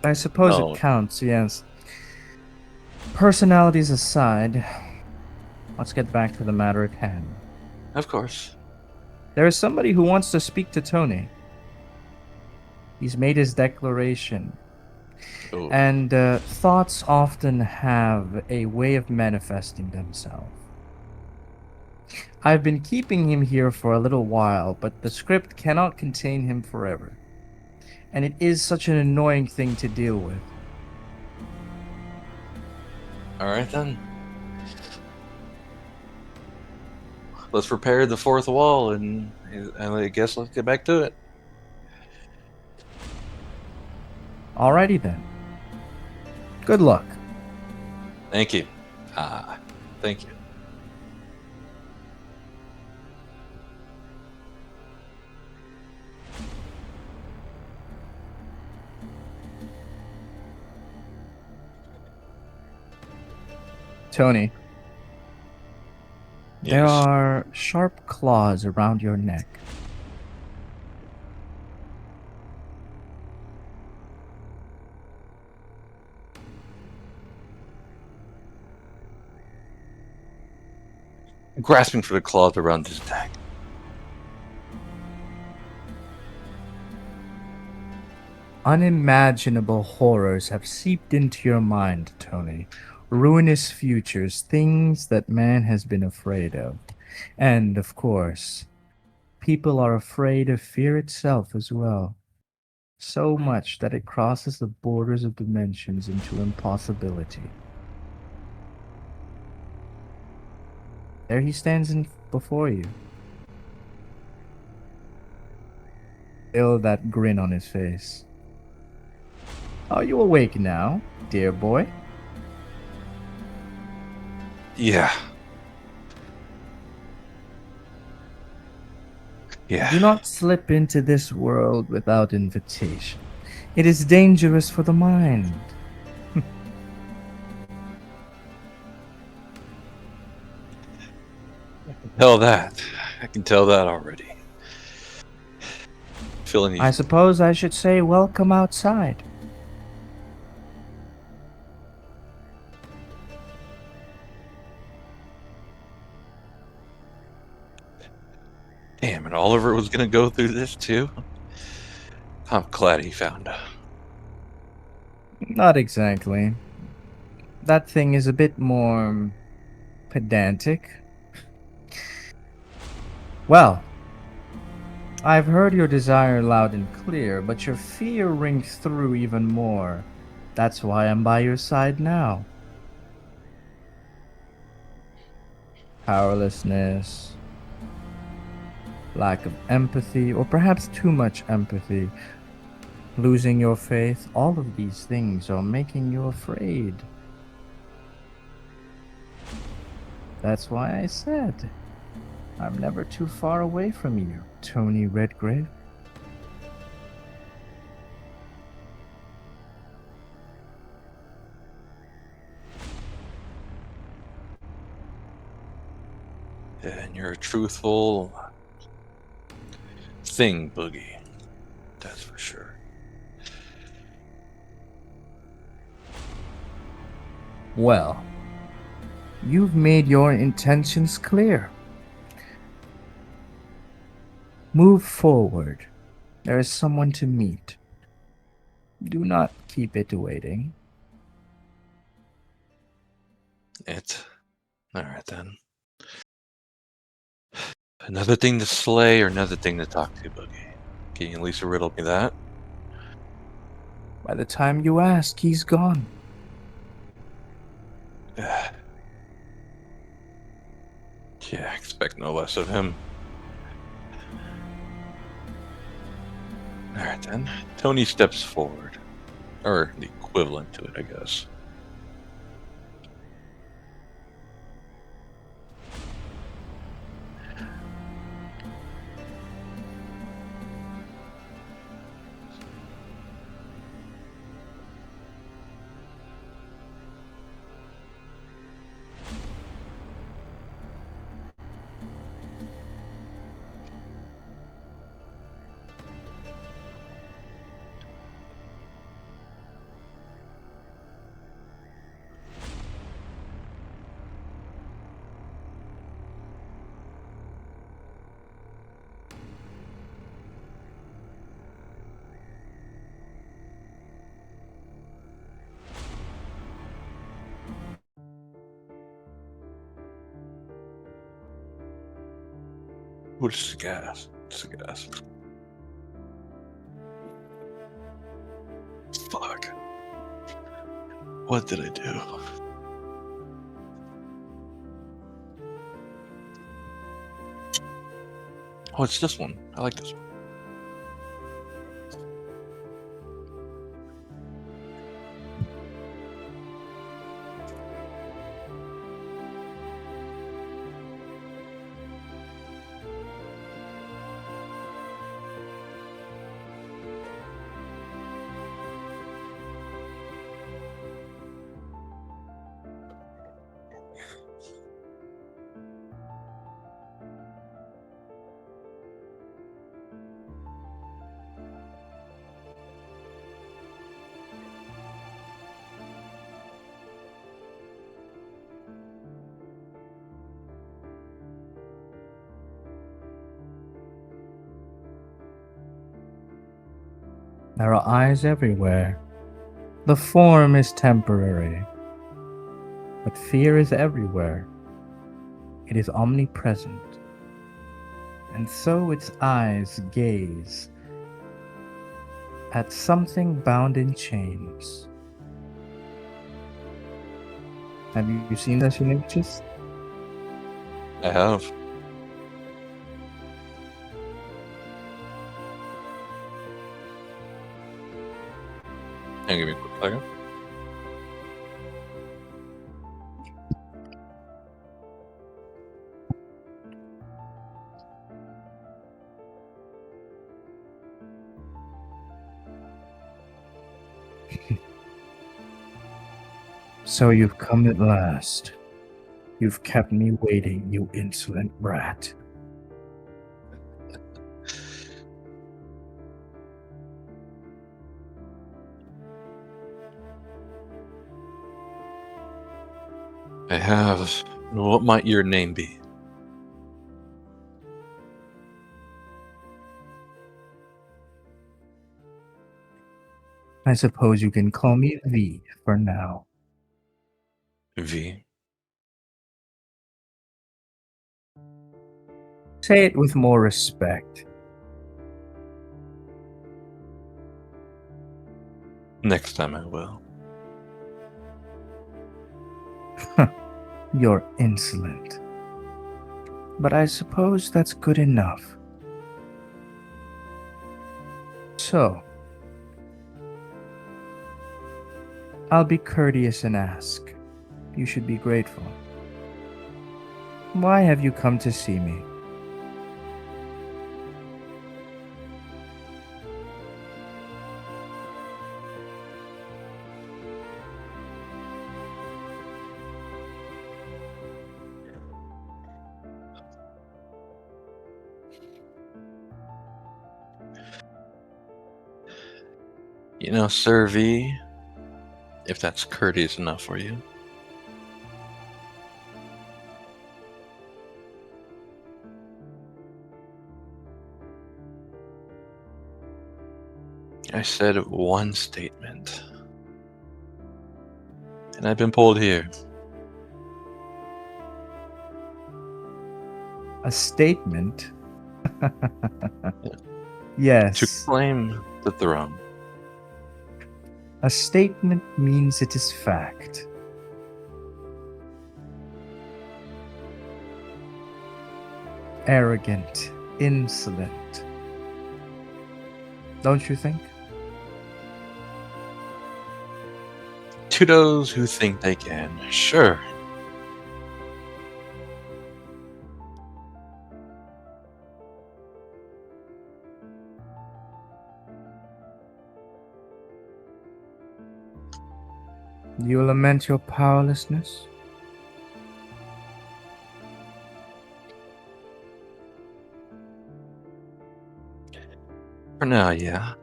I suppose No. it counts, yes. Personalities aside, let's get back to the matter at hand. Of course. There is somebody who wants to speak to Tony. He's made his declaration. Oh. And thoughts often have a way of manifesting themselves. I've been keeping him here for a little while, but the script cannot contain him forever. And it is such an annoying thing to deal with. Alright then. Let's repair the fourth wall and I guess let's get back to it. Alrighty then. Good luck. Thank you. Thank you. Tony, there Yes. are sharp claws around your neck. Grasping for the claws around his neck. Unimaginable horrors have seeped into your mind, Tony. Ruinous futures, things that man has been afraid of. And, of course, people are afraid of fear itself as well. So much that it crosses the borders of dimensions into impossibility. There he stands before you. Still that grin on his face. Are you awake now, dear boy? Yeah. Yeah. Do not slip into this world without invitation. It is dangerous for the mind. Tell that. I can tell that already. Feeling I these. suppose I should say welcome outside. Damn, and Oliver was gonna go through this too? I'm glad he found her. Not exactly. That thing is a bit more pedantic. Well, I've heard your desire loud and clear, but your fear rings through even more. That's why I'm by your side now. Powerlessness, lack of empathy, or perhaps too much empathy, losing your faith, all of these things are making you afraid. That's why I said, I'm never too far away from you, Tony Redgrave. And you're a truthful thing, Boogey. That's for sure. Well, you've made your intentions clear. Move forward. There is someone to meet. Do not keep it waiting. Alright then. Another thing to slay or another thing to talk to, Boogey? Can you at least riddle me that? By the time you ask, he's gone. Yeah, I expect no less of him. Alright then. Tony steps forward. Or the equivalent to it, I guess. What's the gas? What's the gas? Fuck. What did I do? Oh, it's this one. I like this one. There are eyes everywhere. The form is temporary, but fear is everywhere. It is omnipresent. And so its eyes gaze at something bound in chains. Have you seen such images? I have. Can you give me a quick second? So you've come at last. You've kept me waiting, you insolent brat. I have. What might your name be? I suppose you can call me V for now. V. Say it with more respect. Next time I will. You're insolent. But I suppose that's good enough. So, I'll be courteous and ask. You should be grateful. Why have you come to see me? You know, Sir V, if that's courteous enough for you. I said one statement. And I've been pulled here. A statement? To Yes. claim the throne. A statement means it is fact. Arrogant, insolent. Don't you think? To those who think they can, sure. You lament your powerlessness? For now, yeah.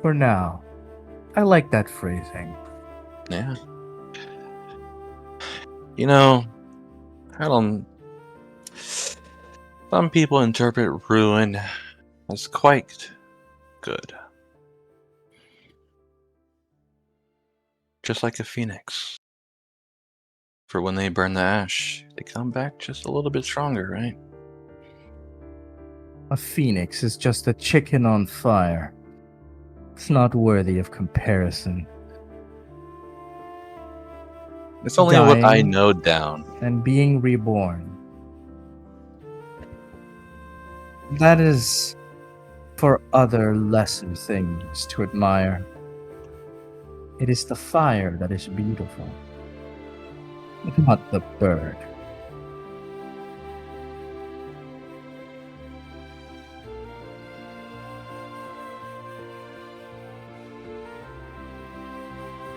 For now. I like that phrasing. Yeah. You know, I don't. Some people interpret ruin as quite good. Just like a phoenix. For when they burn the ash, they come back just a little bit stronger, right? A phoenix is just a chicken on fire. It's not worthy of comparison. It's only what I Dying know down. and being reborn. That is for other lesser things to admire. It is the fire that is beautiful, not the bird.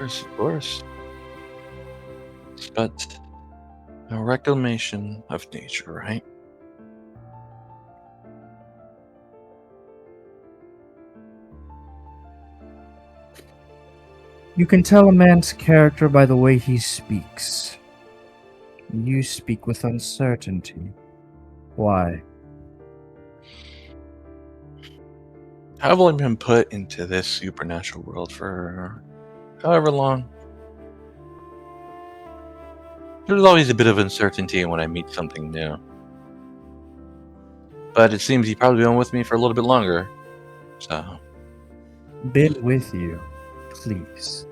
Of course. But a reclamation of nature, right? You can tell a man's character by the way he speaks. You speak with uncertainty. Why? I've only been put into this supernatural world for however long. There's always a bit of uncertainty when I meet something new. But it seems you've probably been with me for a little bit longer. So, Been with you. Please.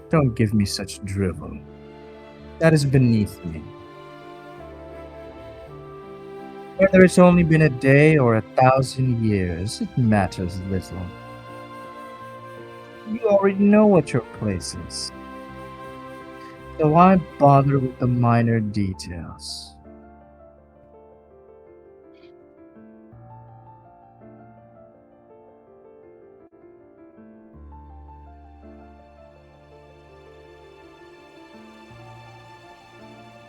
Don't give me such drivel. That is beneath me. Whether it's only been a day or 1,000 years, it matters little. You already know what your place is. So why bother with the minor details?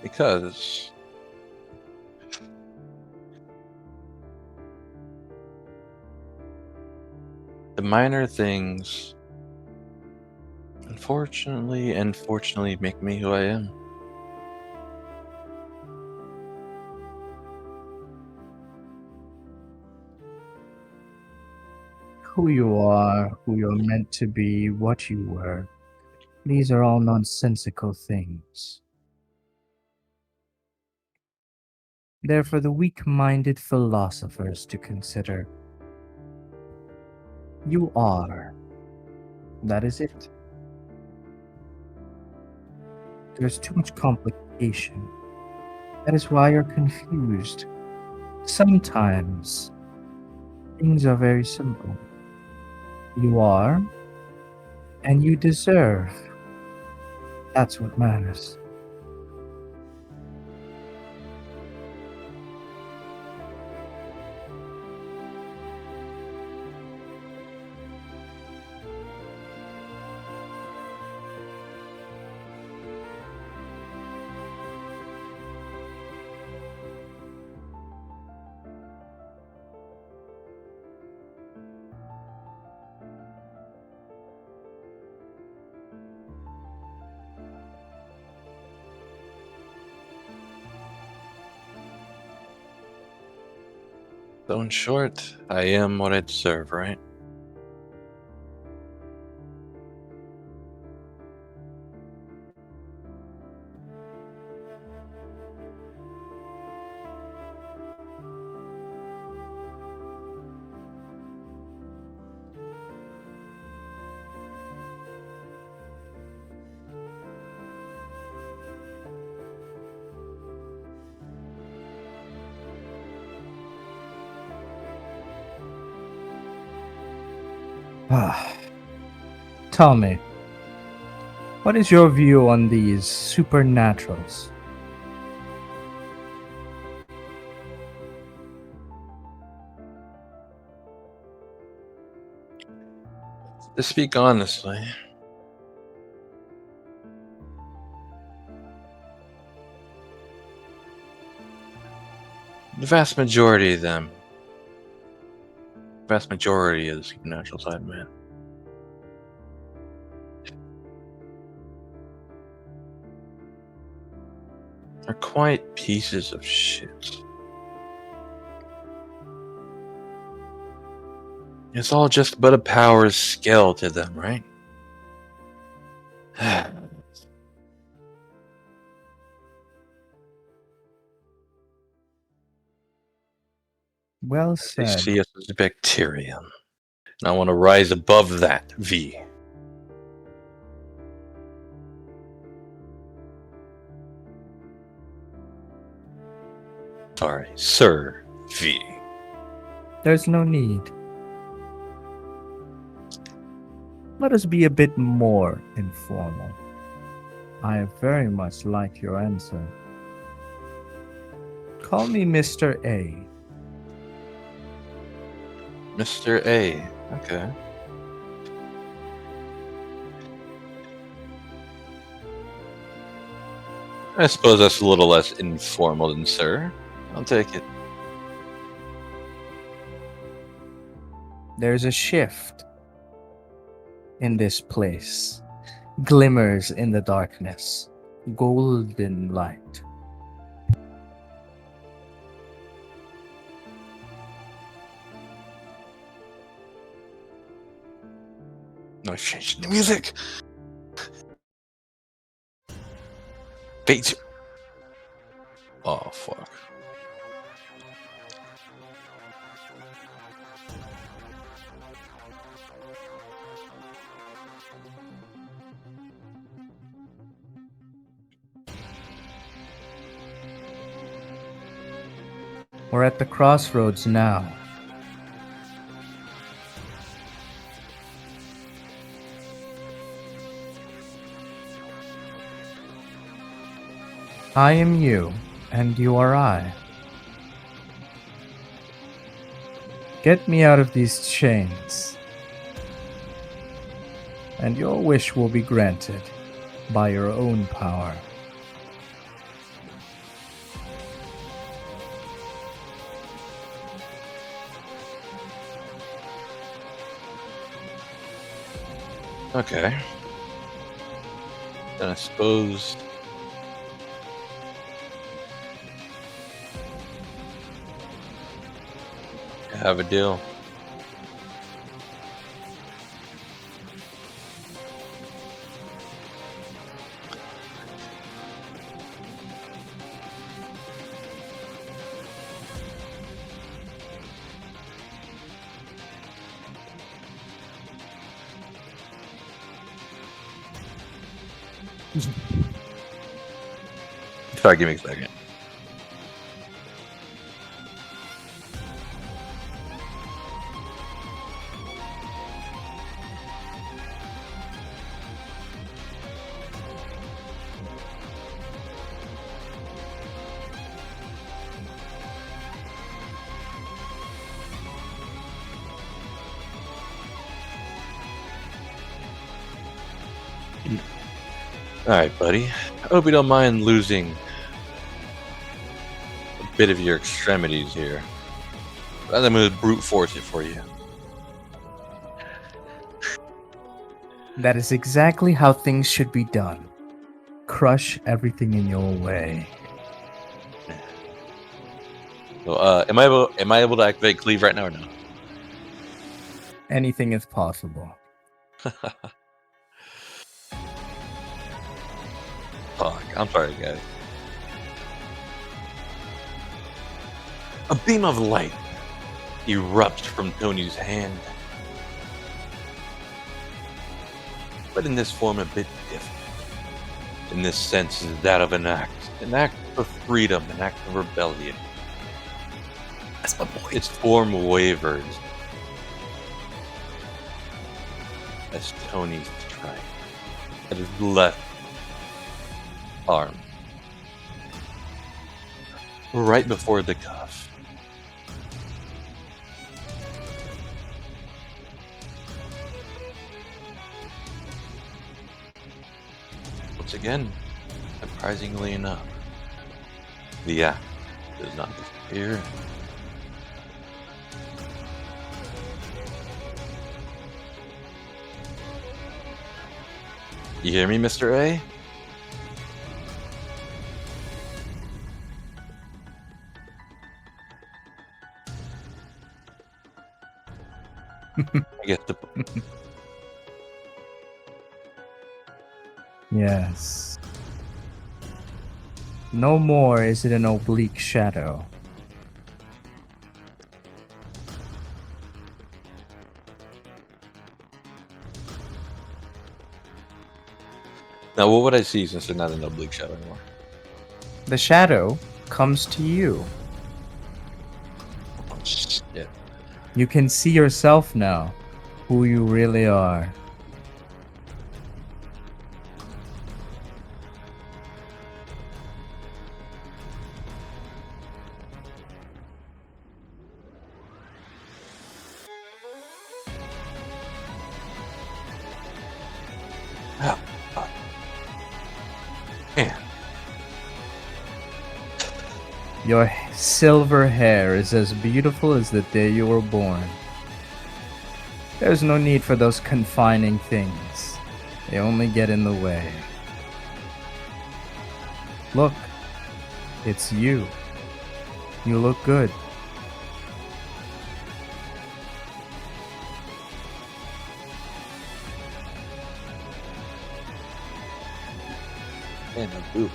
because the minor things, unfortunately and fortunately, make me who I am. Who you are, who you're meant to be, what you were. These are all nonsensical things. They're for the weak-minded philosophers to consider. You are. That is it. There's too much complication. That is why you're confused. Sometimes things are very simple. You are, and you deserve. That's what matters. So in short, I am what I deserve, right? Tell me, what is your view on these supernaturals? To speak honestly, the vast majority of them, vast majority of the supernatural side, man, are quite pieces of shit. It's all just but a power scale to them, right? Well They said. see us as bacterium. And I want to rise above that, V. Sorry, Sir V. There's no need. Let us be a bit more informal. I very much like your answer. Call me Mr. A. Mr. A. Okay. I suppose that's a little less informal than Sir. I'll take it. There's a shift in this place. Glimmers in the darkness. Golden light. No, I've changed the music. Fate. Oh, fuck. We're at the crossroads now. I am you, and you are I. Get me out of these chains, and your wish will be granted by your own power. Okay. Then I suppose... I have a deal. Sorry, give me a second. Alright, buddy. I hope you don't mind losing a bit of your extremities here. I'm going to brute force it for you. That is exactly how things should be done. Crush everything in your way. So, am I able to activate Cleave right now or no? Anything is possible. Fuck, I'm sorry, guys. A beam of light erupts from Tony's hand, but in this form a bit different. In this sense, is that of an act of freedom, an act of rebellion. That's my boy. Its form wavers as Tony strikes at his left arm, right before the cuff. Once again, surprisingly enough, the act does not disappear. You hear me, Mr. A? I guess the Yes. No more is it an oblique shadow. Now, what would I see since they're not in the oblique shadow anymore? The shadow comes to you. Oh, shit. You can see yourself now, who you really are. Man. Your silver hair is as beautiful as the day you were born. There's no need for those confining things. They only get in the way. Look, it's you. You look good. Man, I do.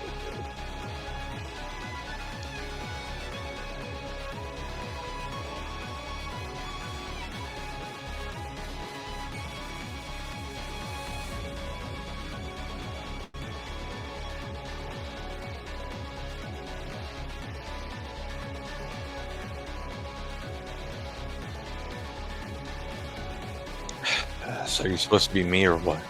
So are you supposed to be me or what?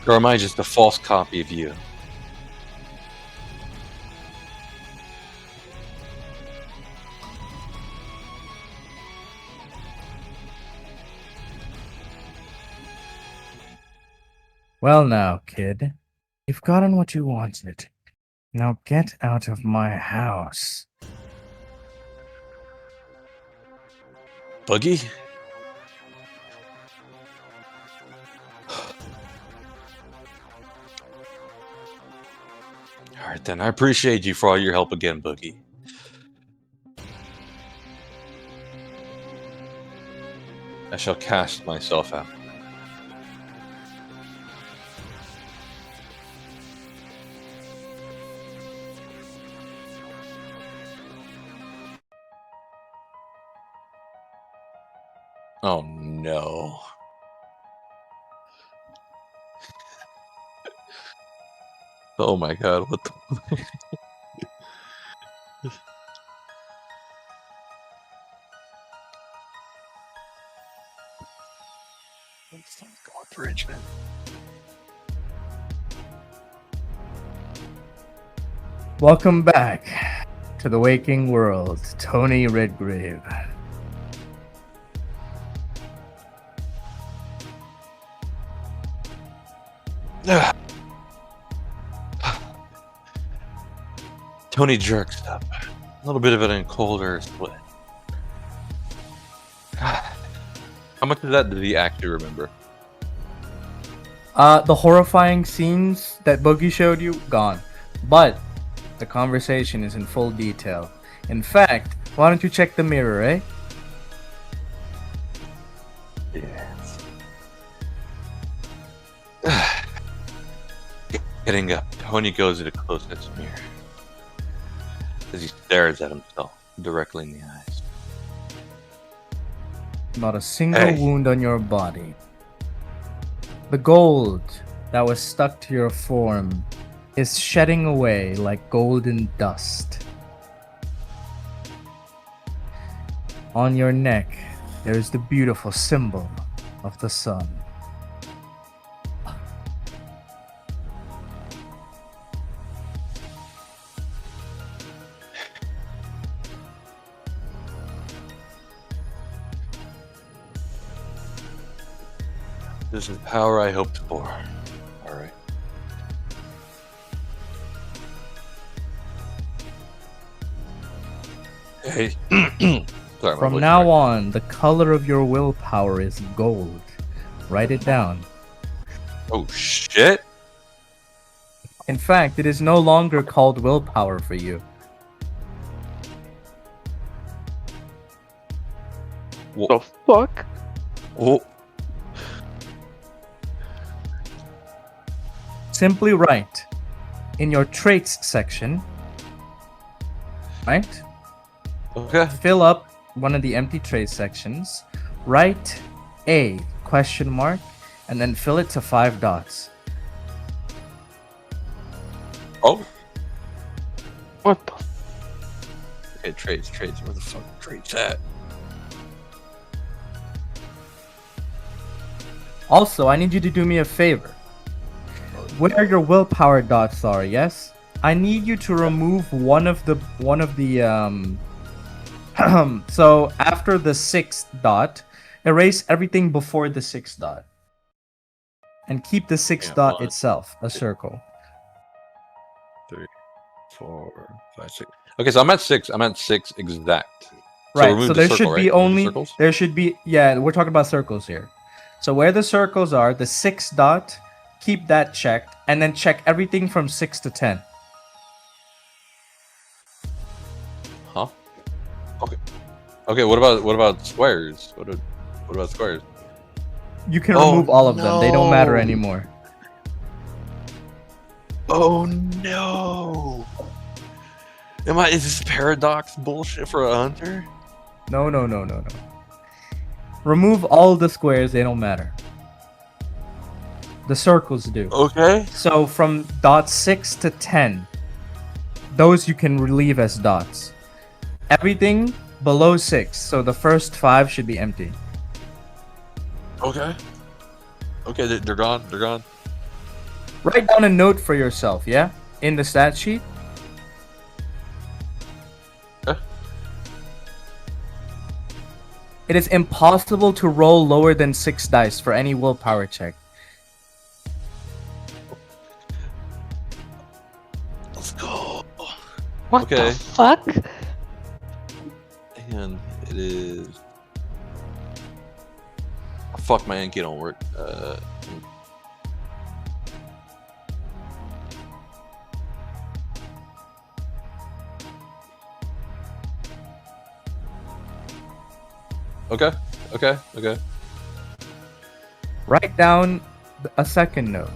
Or am I just a false copy of you? Well now, kid. You've gotten what you wanted. Now get out of my house. Boogey? Alright then, I appreciate you for all your help again, Boogey. I shall cast myself out. Oh no. Oh my god, what the Let's not go up Richmond. Welcome back to the waking world, Tony Redgrave. Tony jerks up. A little bit of it in colder split. How much of that did he actually remember? The horrifying scenes that Boogey showed you, gone. But the conversation is in full detail. In fact, why don't you check the mirror, eh? Yes. Getting up, Tony goes to the closest mirror as he stares at himself directly in the eyes. Not a single Hey. wound on your body. The gold that was stuck to your form is shedding away like golden dust. On your neck, there is the beautiful symbol of the sun. This is the power I hoped for. Alright. Hey. Sorry, my From voice now cracked. on, the color of your willpower is gold. Write it down. Oh shit! In fact, it is no longer called willpower for you. The fuck? Oh, Simply write in your traits section, right? okay. Fill up one of the empty traits sections. Write A question mark and then fill it to 5 dots. Oh, What the? okay, trades. Where the fuck trades at? Also, I need you to do me a favor. Where your willpower dots are, yes? I need you to remove one of the so after the 6th dot, erase everything before the 6th dot. And keep the 6th Yeah, dot 1, itself a circle. 3, 4, 5, 6. Okay, so I'm at 6. I'm at 6 exact. Right. remove So the there circle, should right? be Remove the only circles? there should be yeah, we're talking about circles here. So where the circles are, the 6th dot, keep that checked, and then check everything from 6 to 10. Huh? Okay. Okay. What about squares? What about squares? You can Oh, remove all of them. They don't matter no. anymore. Oh no! Is this paradox bullshit for a hunter? No. Remove all the squares, they don't matter. The circles do. Okay. So from dot 6 to 10, those you can relieve as dots. Everything below 6, so the first 5 should be empty. Okay. Okay, they're gone. They're gone. Write down a note for yourself, yeah? In the stat sheet. Okay. It is impossible to roll lower than 6 dice for any willpower check. Let's go. What Okay. the fuck? And it is. Oh, fuck, my Anki don't work. Okay. Write down a second note.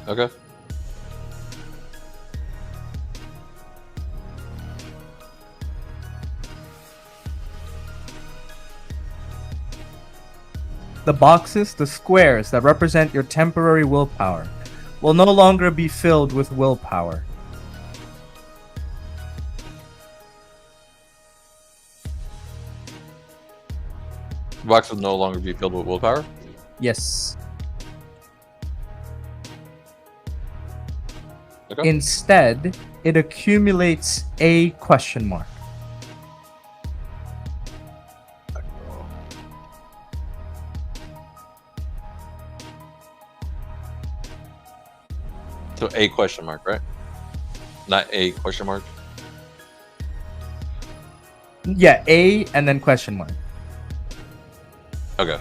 Okay. The boxes, the squares that represent your temporary willpower, will no longer be filled with willpower. The box will no longer be filled with willpower. Yes. Okay. Instead, it accumulates a question mark. So a question mark, right? Not a question mark. Yeah, A and then question mark. Okay.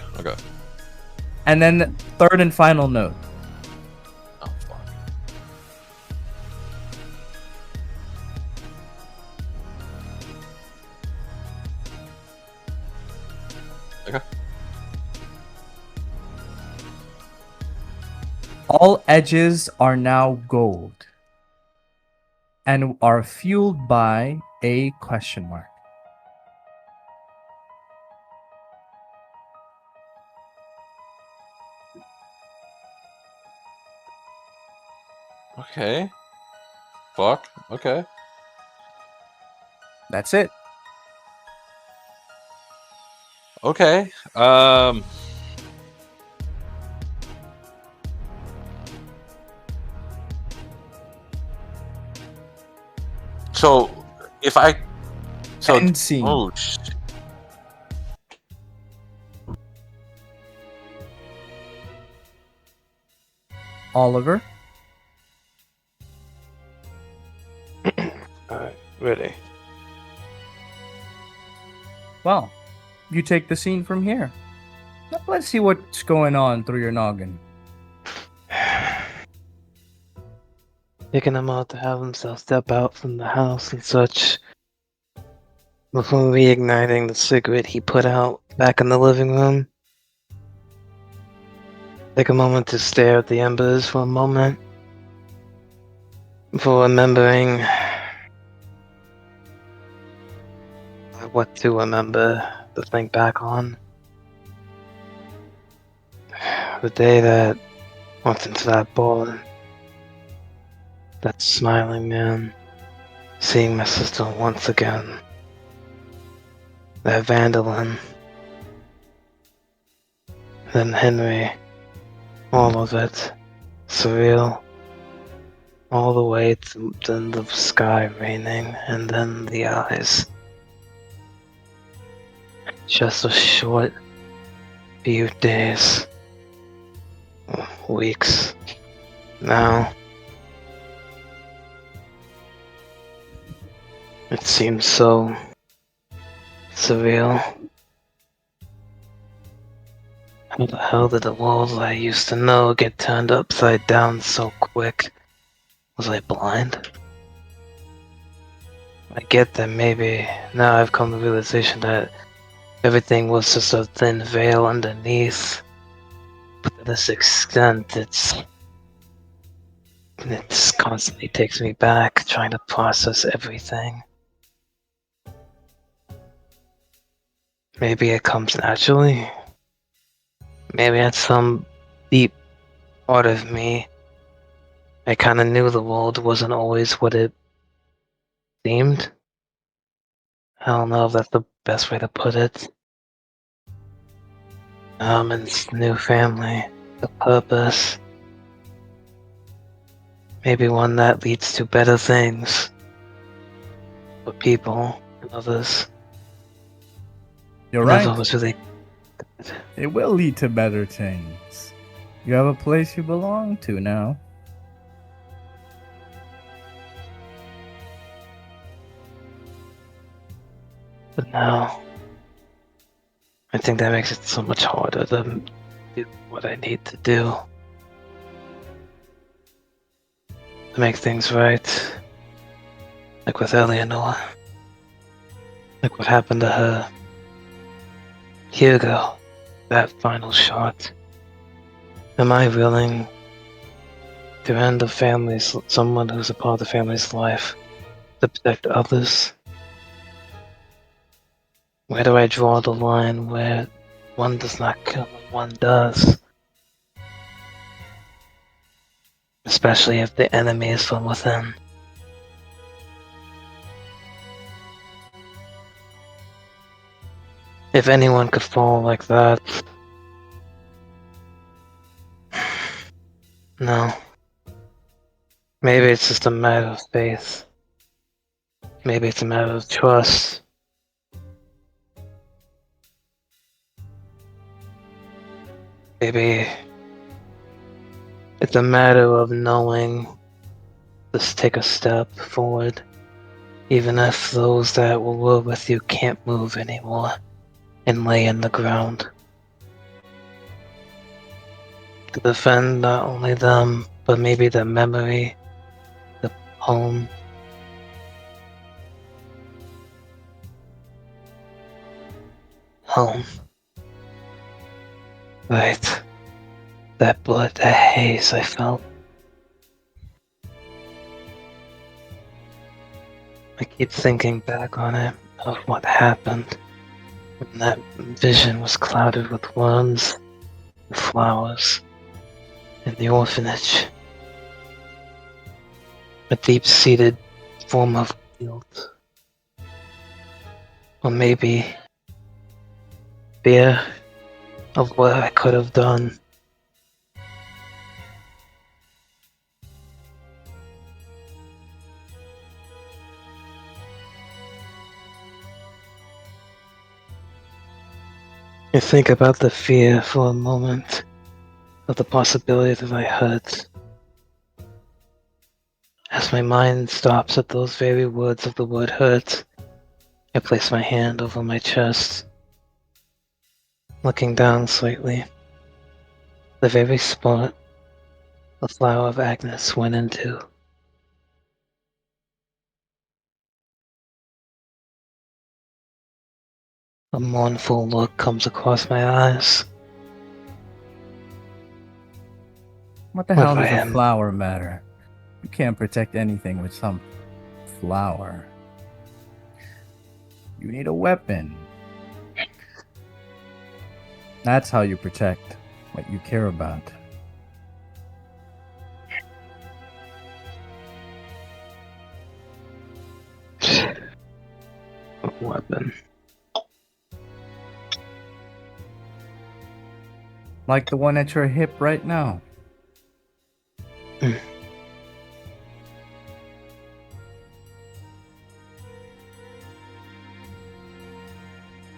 And then third and final note. Oh fuck. Okay. All edges are now gold and are fueled by a question mark. Okay. Fuck. Okay. That's it. Okay. So if I End scene. Oh shit. Oliver. Alright, ready. Well, you take the scene from here. Now let's see what's going on through your noggin. Taking him out to have himself step out from the house and such. Before reigniting the cigarette he put out back in the living room. Take a moment to stare at the embers for a moment. Before remembering what to remember to think back on. The day that walked into that ball, that smiling man, seeing my sister once again, that Vandalin, then Henry, all of it, surreal, all the way to then the sky raining, and then the eyes. Just a short few days, weeks, now. It seems so surreal. How the hell did the world I used to know get turned upside down so quick? Was I blind? I get that maybe now I've come to the realization that everything was just a thin veil underneath. But to this extent, it constantly takes me back, trying to process everything. Maybe it comes naturally. Maybe at some deep part of me, I kind of knew the world wasn't always what it seemed. I don't know if that's the best way to put it. And this new family, the purpose. Maybe one that leads to better things for people and others. You're Never right. was really. It will lead to better things. You have a place you belong to now. But now, I think that makes it so much harder to do what I need to do. To make things right. Like with Eleanor. Like what happened to her. Hugo. That final shot. Am I willing to end someone who's a part of the family's life, to protect others? Where do I draw the line where one does not kill and one does? Especially if the enemy is from within. If anyone could fall like that. No. Maybe it's just a matter of faith. Maybe it's a matter of trust. Maybe it's a matter of knowing just take a step forward, even if those that were with you can't move anymore, and lay in the ground. To defend not only them, but maybe the memory, the home. Home. Right. That blood, that haze I felt. I keep thinking back on it, of what happened when that vision was clouded with worms and flowers in the orphanage. A deep-seated form of guilt. Or maybe fear of what I could have done. I think about the fear for a moment of the possibility that I hurt. As my mind stops at those very words of the word hurt, I place my hand over my chest, looking down slightly. The very spot the flower of Agnes went into. A mournful look comes across my eyes. What the hell What does I a am. flower matter? You can't protect anything with some flower. You need a weapon. That's how you protect. what you care about. A weapon. Like the one at your hip right now.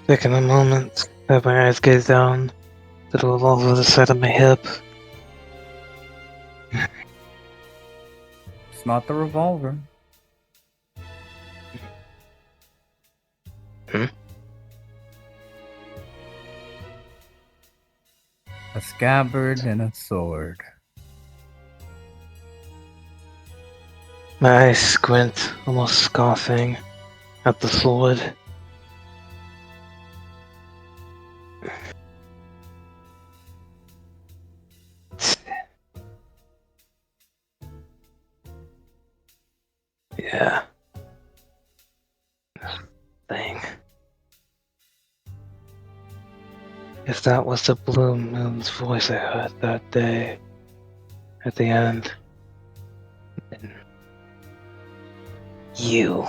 Taking a moment, have my eyes gaze down to the revolver at the side of my hip. It's not the revolver. Hmm? A scabbard and a sword. My eyes squint, almost scoffing at the sword. Yeah. Thing. If that was the Blue Moon's voice I heard that day at the end, then you.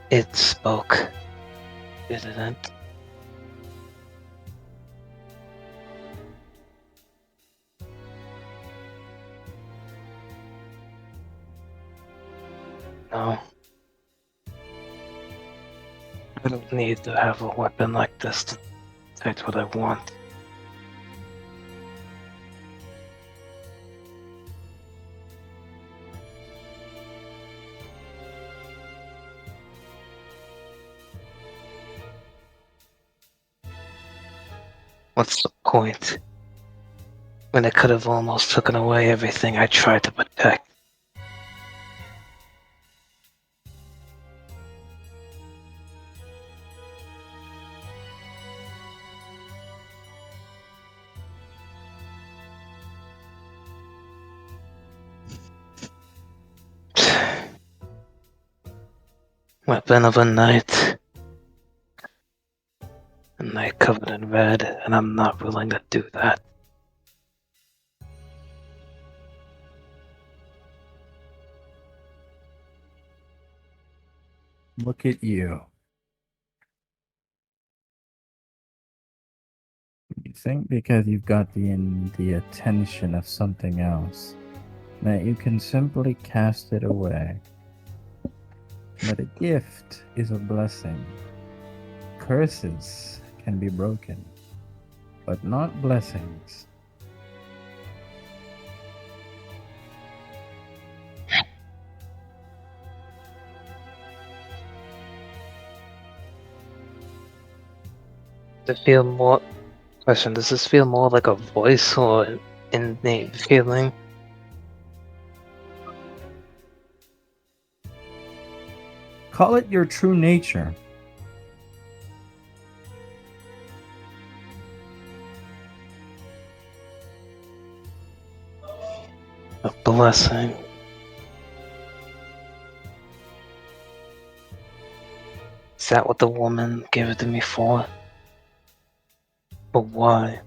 It spoke, didn't it? No. I don't need to have a weapon like this to protect what I want. What's the point? When it could have almost taken away everything I tried to protect. Weapon of a night. A night covered in red, and I'm not willing to do that. Look at you. You think because you've got the attention of something else that you can simply cast it away. But a gift is a blessing. Curses can be broken, but not blessings. To feel more. Question: does this feel more like a voice or an innate feeling? Call it your true nature. A blessing. Is that what the woman gave it to me for? But why?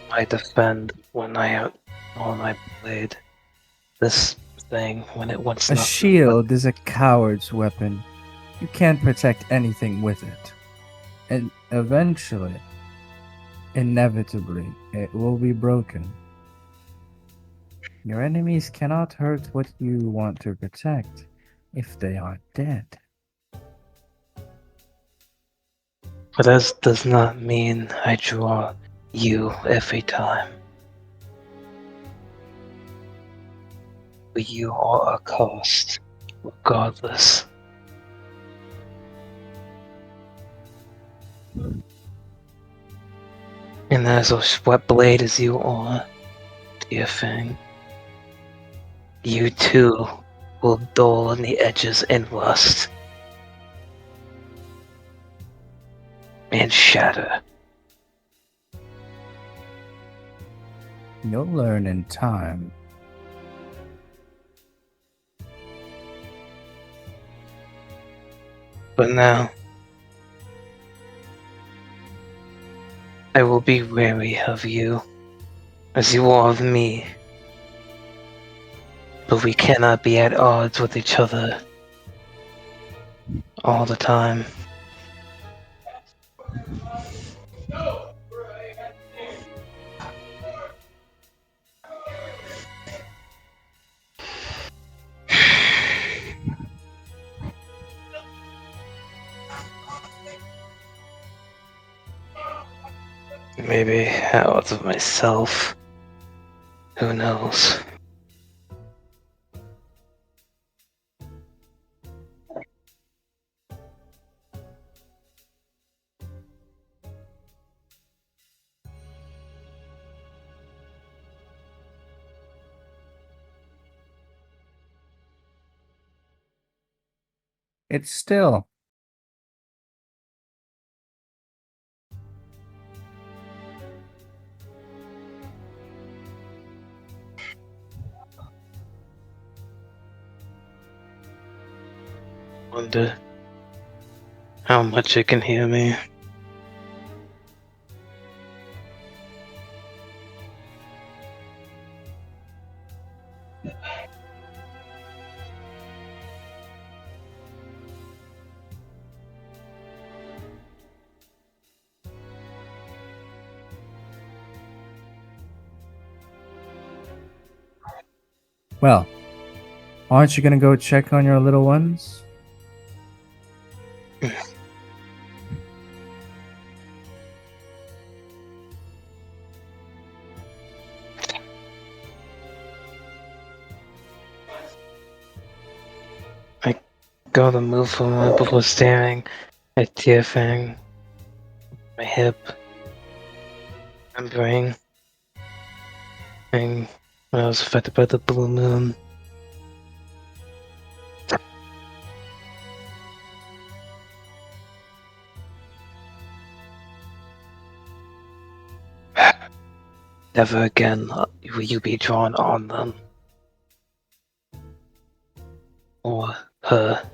I defend when I blade. This thing when it wants A nothing shield is a coward's weapon. You can't protect anything with it. And eventually, inevitably, it will be broken. Your enemies cannot hurt what you want to protect if they are dead. But that does not mean I draw you every time. But you are a cost, regardless. And as a sweat blade as you are, dear Fang, you too will dull on the edges and rust. And shatter. You'll learn in time. But now, I will be wary of you, as you are of me. But we cannot be at odds with each other all the time. Maybe at odds with myself. Who knows? It's still. Wonder how much it can hear me. Well, aren't you gonna go check on your little ones? Go to move for a moment before staring at Tiafang, my hip, remembering when I was affected by the blue moon. Never again will you be drawn on them. Or her.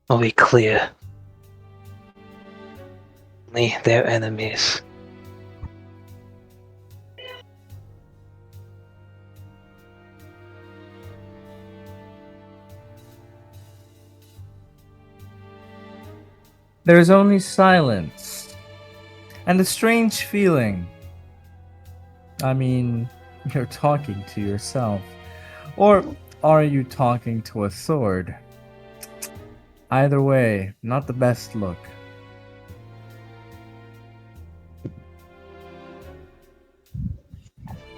I'll be clear. Only their enemies. There's only silence. And a strange feeling. I mean, you're talking to yourself. Or are you talking to a sword? Either way, not the best look.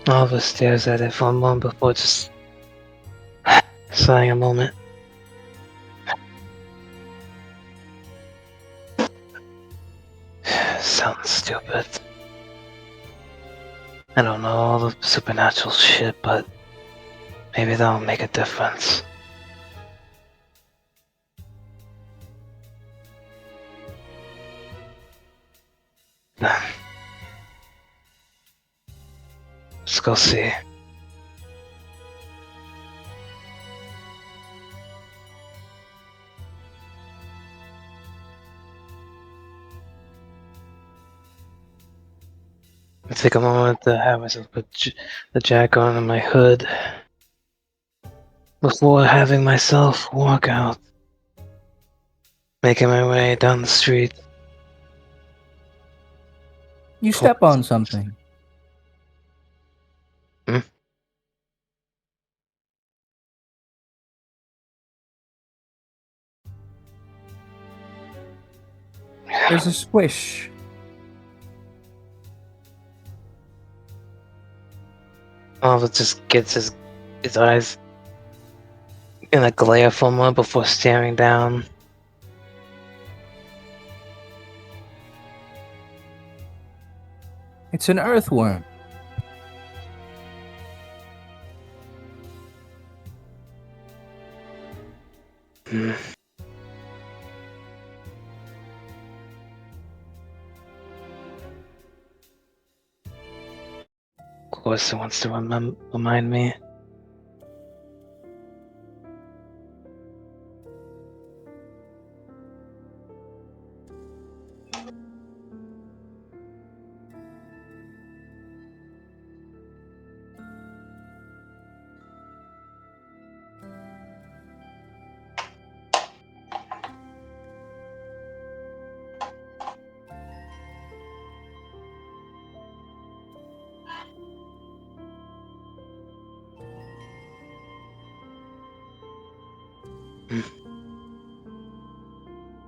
Oliver stares at it for a moment before just sighing a moment. Sounds stupid. I don't know all the supernatural shit, but maybe that'll make a difference. Let's go see. I take a moment to have myself put the jack on and my hood before having myself walk out, making my way down the street. You step on something. Hmm? There's a squish. Oliver just gets his eyes in a glare for a moment before staring down. It's an earthworm. Hmm. Of course, it wants to remind me. You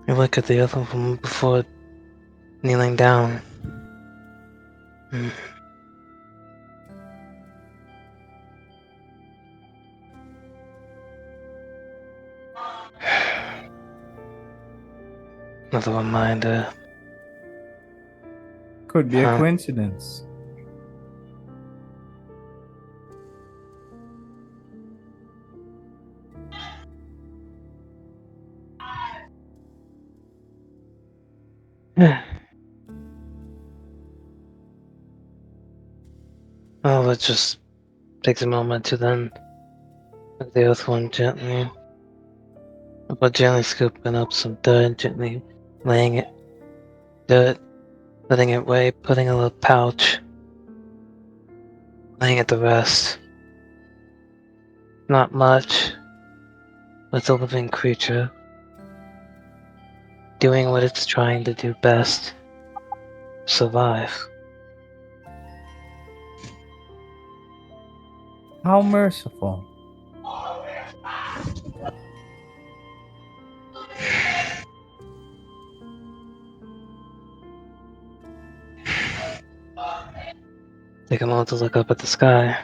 look at the other one before kneeling down. Another reminder. Could be a Huh. coincidence. Well, let's just take a moment to then look the other one gently. But gently scooping up some dirt, gently laying it dirt, letting it weigh, putting a little pouch, laying it to rest. Not much, but it's a living creature, doing what it's trying to do best, survive. How merciful. Take a moment to look up at the sky.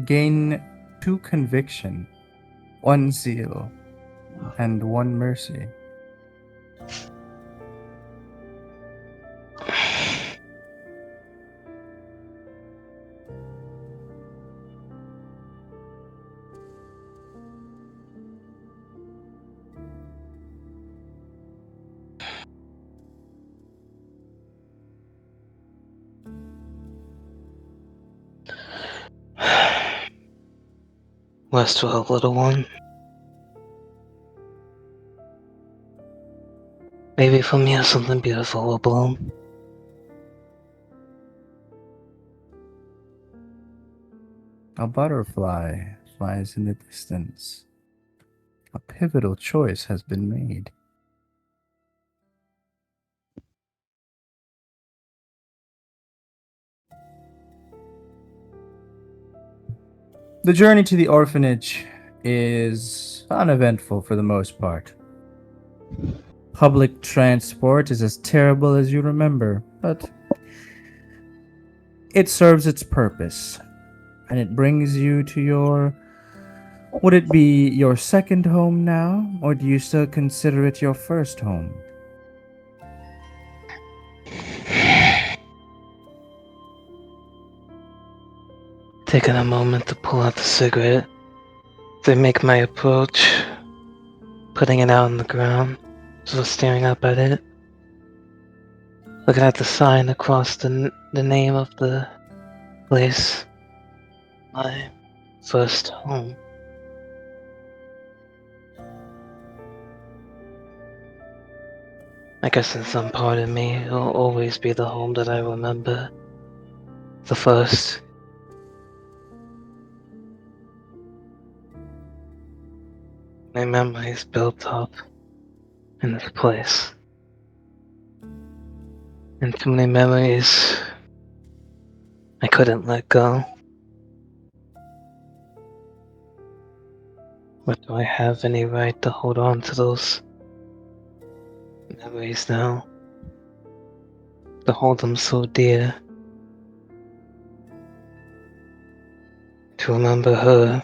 Gain 2 conviction, 1 zeal, and 1 mercy. Rest well, little one. Maybe from here something beautiful will bloom. A butterfly flies in the distance. A pivotal choice has been made. The journey to the orphanage is uneventful for the most part. Public transport is as terrible as you remember, but it serves its purpose, and it brings you to your... Would it be your second home now, or do you still consider it your first home? Taking a moment to pull out the cigarette, they make my approach, putting it out on the ground, sort of staring up at it, looking at the sign across the name of the place, my first home. I guess in some part of me, it'll always be the home that I remember. The first. My memories built up in this place. And too many memories I couldn't let go. But do I have any right to hold on to those memories now? To hold them so dear? To remember her?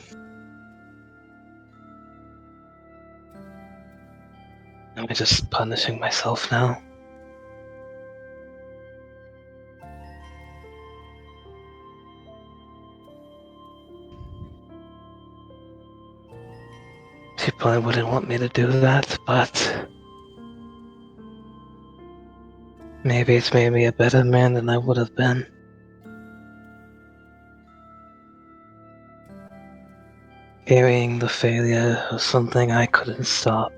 Am I just punishing myself now? She probably wouldn't want me to do that, but maybe it's made me a better man than I would have been. Carrying the failure of something I couldn't stop.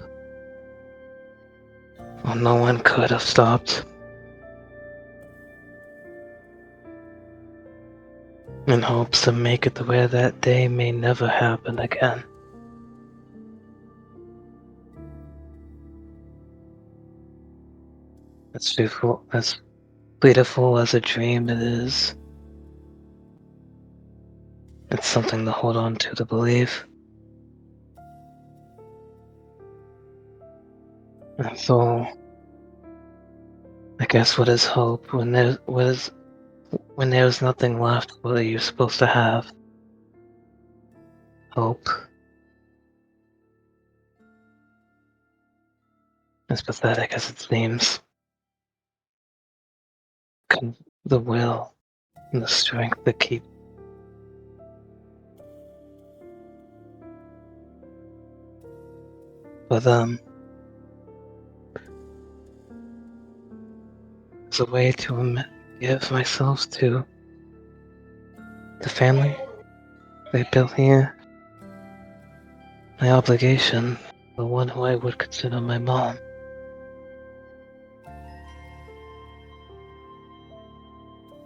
Or no one could have stopped. In hopes to make it to where that day may never happen again. As beautiful as a dream it is, it's something to hold on to believe. That's all. I guess what is hope when there's nothing left? What are you supposed to have? Hope. As pathetic as it seems. The will and the strength to keep. But as a way to give myself to the family they built here, my obligation, the one who I would consider my mom.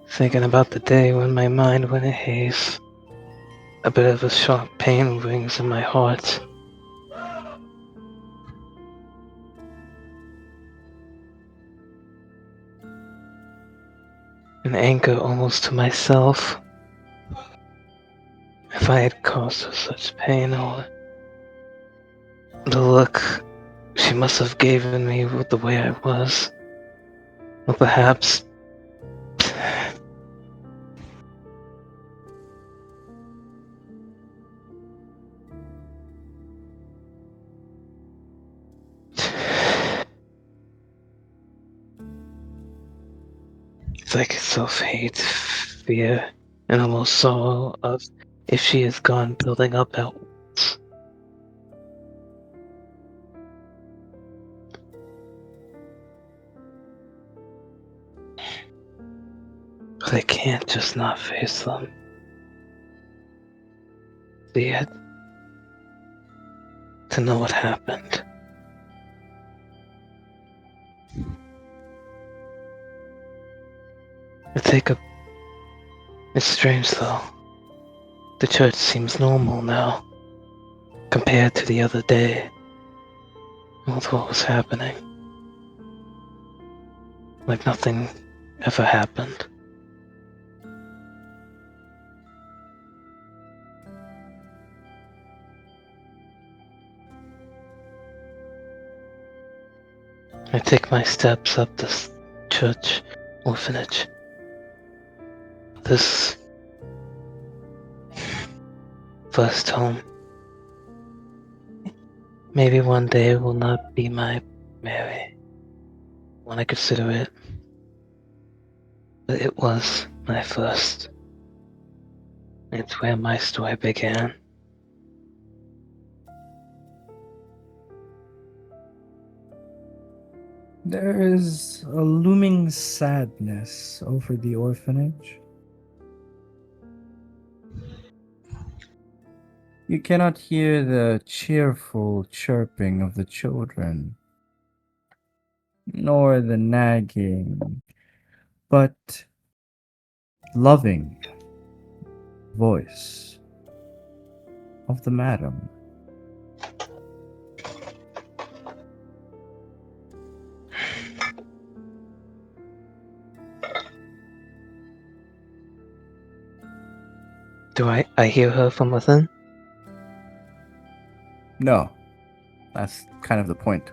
Thinking about the day when my mind went a haze, a bit of a sharp pain rings in my heart. An anger almost to myself. If I had caused her such pain, or the look she must have given me with the way I was, or perhaps it's like self-hate, fear, and almost sorrow of if she is gone building up outwards. But I can't just not face them. See it? To know what happened. It's strange though. The church seems normal now, compared to the other day, with what was happening. Like nothing ever happened. I take my steps up this church orphanage. This first home. Maybe one day it will not be my Mary when I consider it, but it was my first. It's where my story began. There is a looming sadness over the orphanage. You cannot hear the cheerful chirping of the children, nor the nagging, but loving voice of the madam. Do I hear her from within? No, that's kind of the point.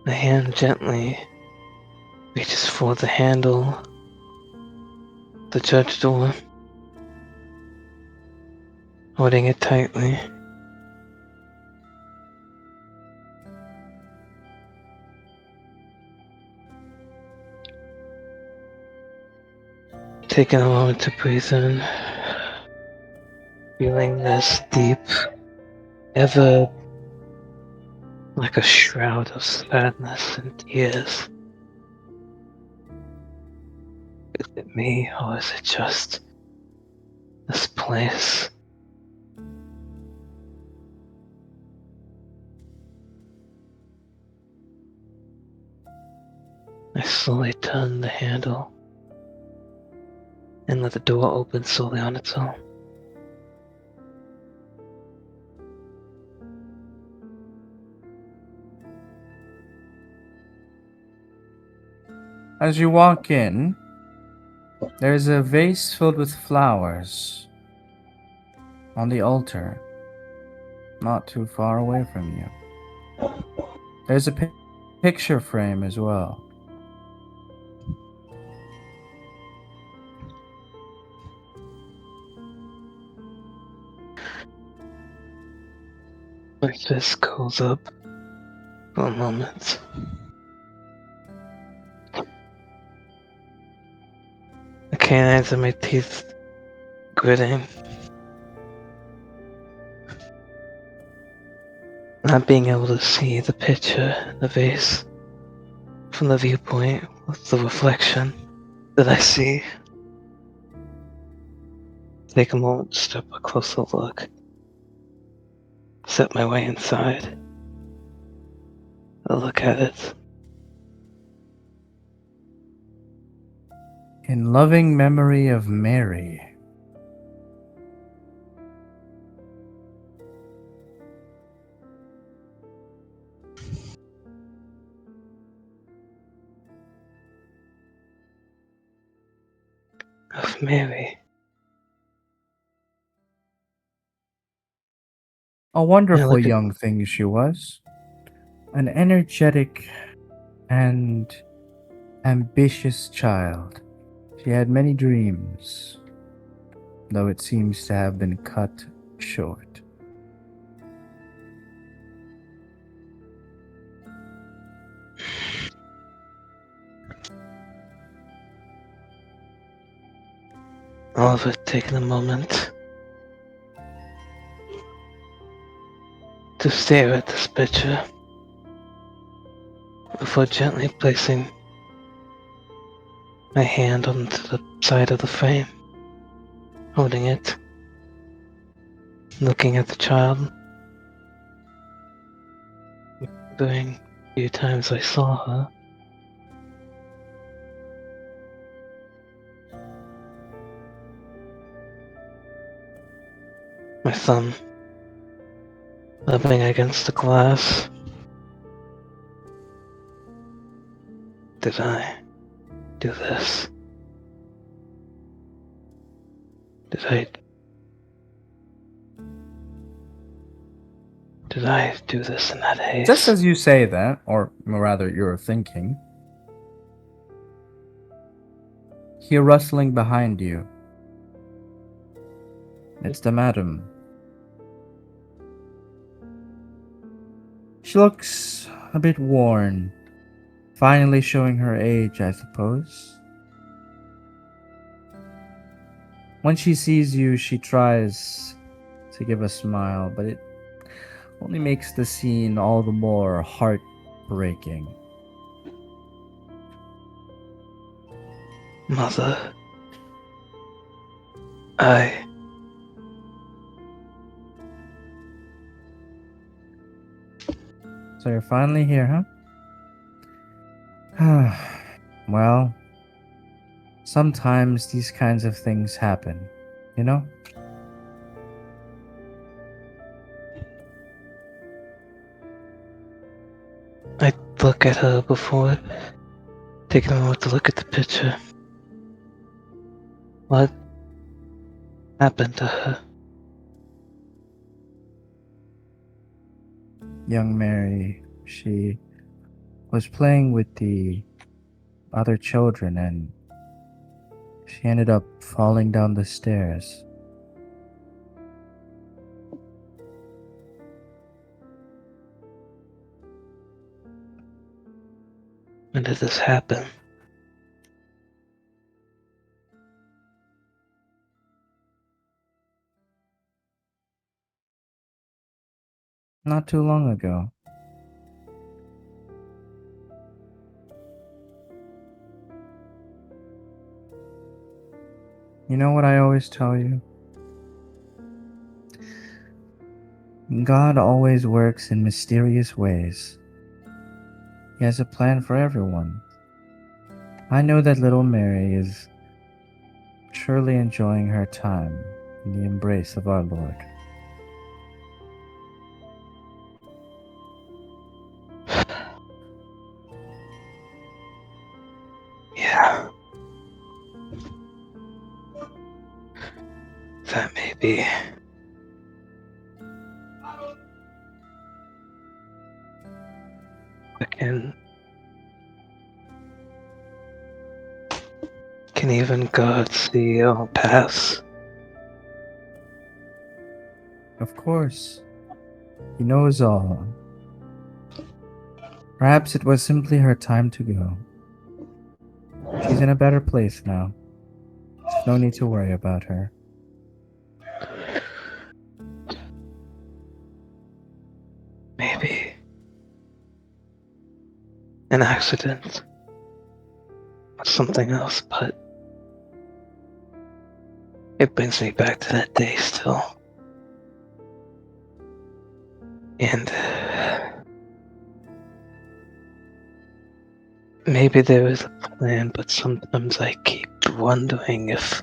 The hand gently reaches for the handle, the church door, holding it tightly. Taking a moment to breathe in, feeling this deep, ever like a shroud of sadness and tears. Is it me, or is it just this place? I slowly turn the handle and let the door open slowly on its own. As you walk in, there's a vase filled with flowers On the altar, not too far away from you. There's a picture frame as well. My fist goes up for a moment. The canines in my teeth gritting. Not being able to see the picture, the vase, from the viewpoint with the reflection that I see. Take a moment to step a closer look. Set my way inside. I look at it. In loving memory of Mary. Of Mary. A wonderful look at- young thing she was. An energetic and ambitious child. She had many dreams, though it seems to have been cut short. All of it taking a moment to stare at this picture before gently placing my hand onto the side of the frame, holding it, looking at the child, remembering a few times I saw her. My thumb rubbing against the glass. Did I do this? Did I do this in that haste? Just as you say that, or rather you're thinking, hear rustling behind you. It's the madam. She looks a bit worn, finally showing her age, I suppose. When she sees you, she tries to give a smile, but it only makes the scene all the more heartbreaking. Mother, So you're finally here, huh? Well, sometimes these kinds of things happen, you know? I look at her before taking a moment to look at the picture. What happened to her? Young Mary, she was playing with the other children and she ended up falling down the stairs. When did this happen? Not too long ago. You know what I always tell you? God always works in mysterious ways. He has a plan for everyone. I know that little Mary is surely enjoying her time in the embrace of our Lord. Yeah. That may be. Can even God see our paths? Of course. He knows all. Perhaps it was simply her time to go. She's in a better place now. There's no need to worry about her. Maybe an accident or something else, but it brings me back to that day still. And maybe there is a plan, but sometimes I keep wondering if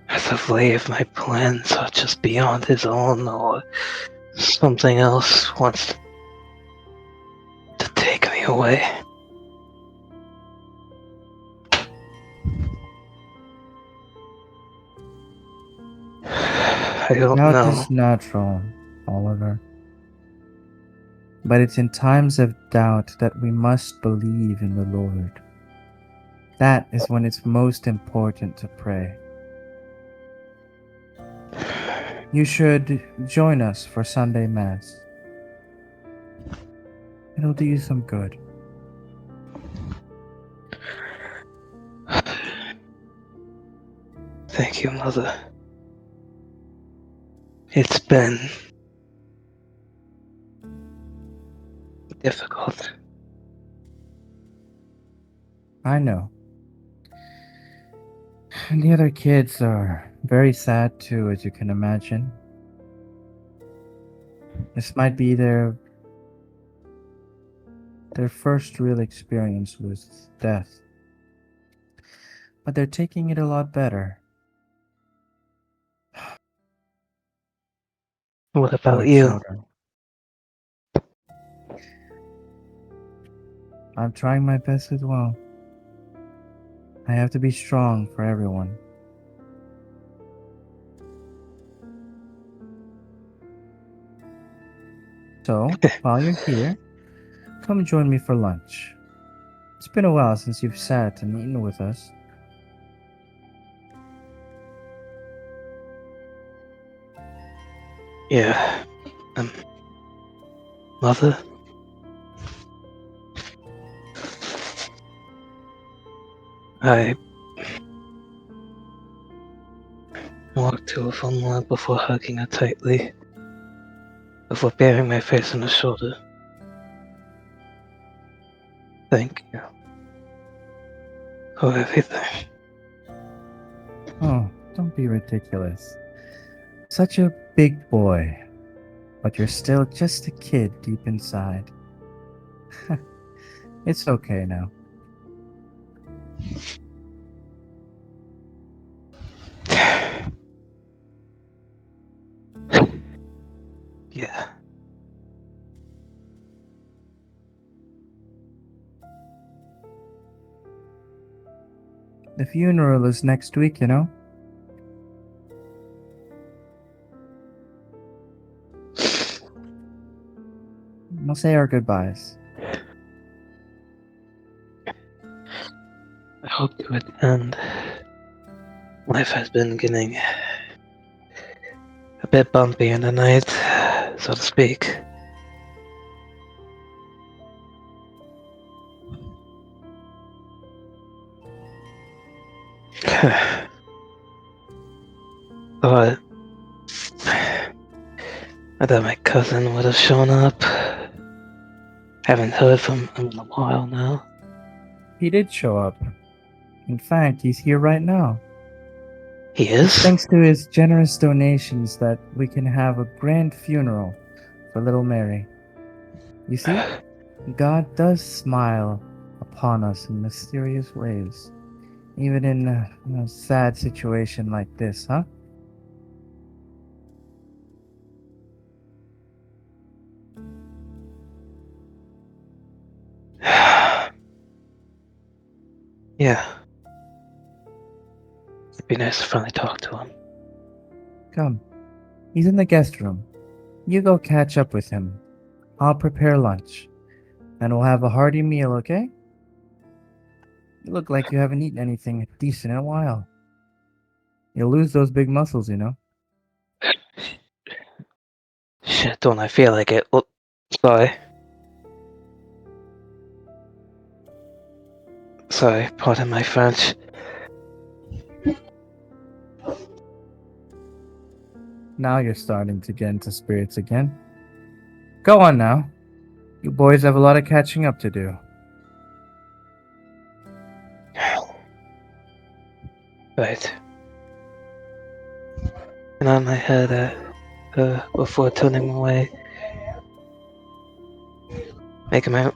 as of late my plans are just beyond his own, or something else wants to take me away. I don't Doubt know. is natural, Oliver. But it's in times of doubt that we must believe in the Lord. That is when it's most important to pray. You should join us for Sunday Mass. It'll do you some good. Thank you, Mother. It's been difficult. I know. And the other kids are very sad too, as you can imagine. This might be their first real experience with death. But they're taking it a lot better. What Poor about you? children. I'm trying my best as well. I have to be strong for everyone. So, while you're here, come join me for lunch. It's been a while since you've sat and eaten with us. Yeah. Mother? I walked to her from lap before hugging her tightly, before burying my face on her shoulder. Thank you for everything. Oh, don't be ridiculous. Such a big boy, but you're still just a kid deep inside. It's okay now. Yeah. The funeral is next week, you know? We'll say our goodbyes. I hope to attend. Life has been getting a bit bumpy in the night, so to speak. But I thought my cousin would have shown up. Haven't heard from him in a while now. He did show up. In fact, he's here right now. He It's is? thanks to his generous donations that we can have a grand funeral for little Mary. You see, God does smile upon us in mysterious ways, even in a sad situation like this, huh? Yeah. It'd be nice to finally talk to him. Come. He's in the guest room. You go catch up with him. I'll prepare lunch. and we'll have a hearty meal, okay? You look like you haven't eaten anything decent in a while. You'll lose those big muscles, you know? Shit, don't I feel like it? Oh, sorry. Sorry, pardon my French. Now you're starting to get into spirits again. Go on now. You boys have a lot of catching up to do. Right. And on my head before turning away. Making my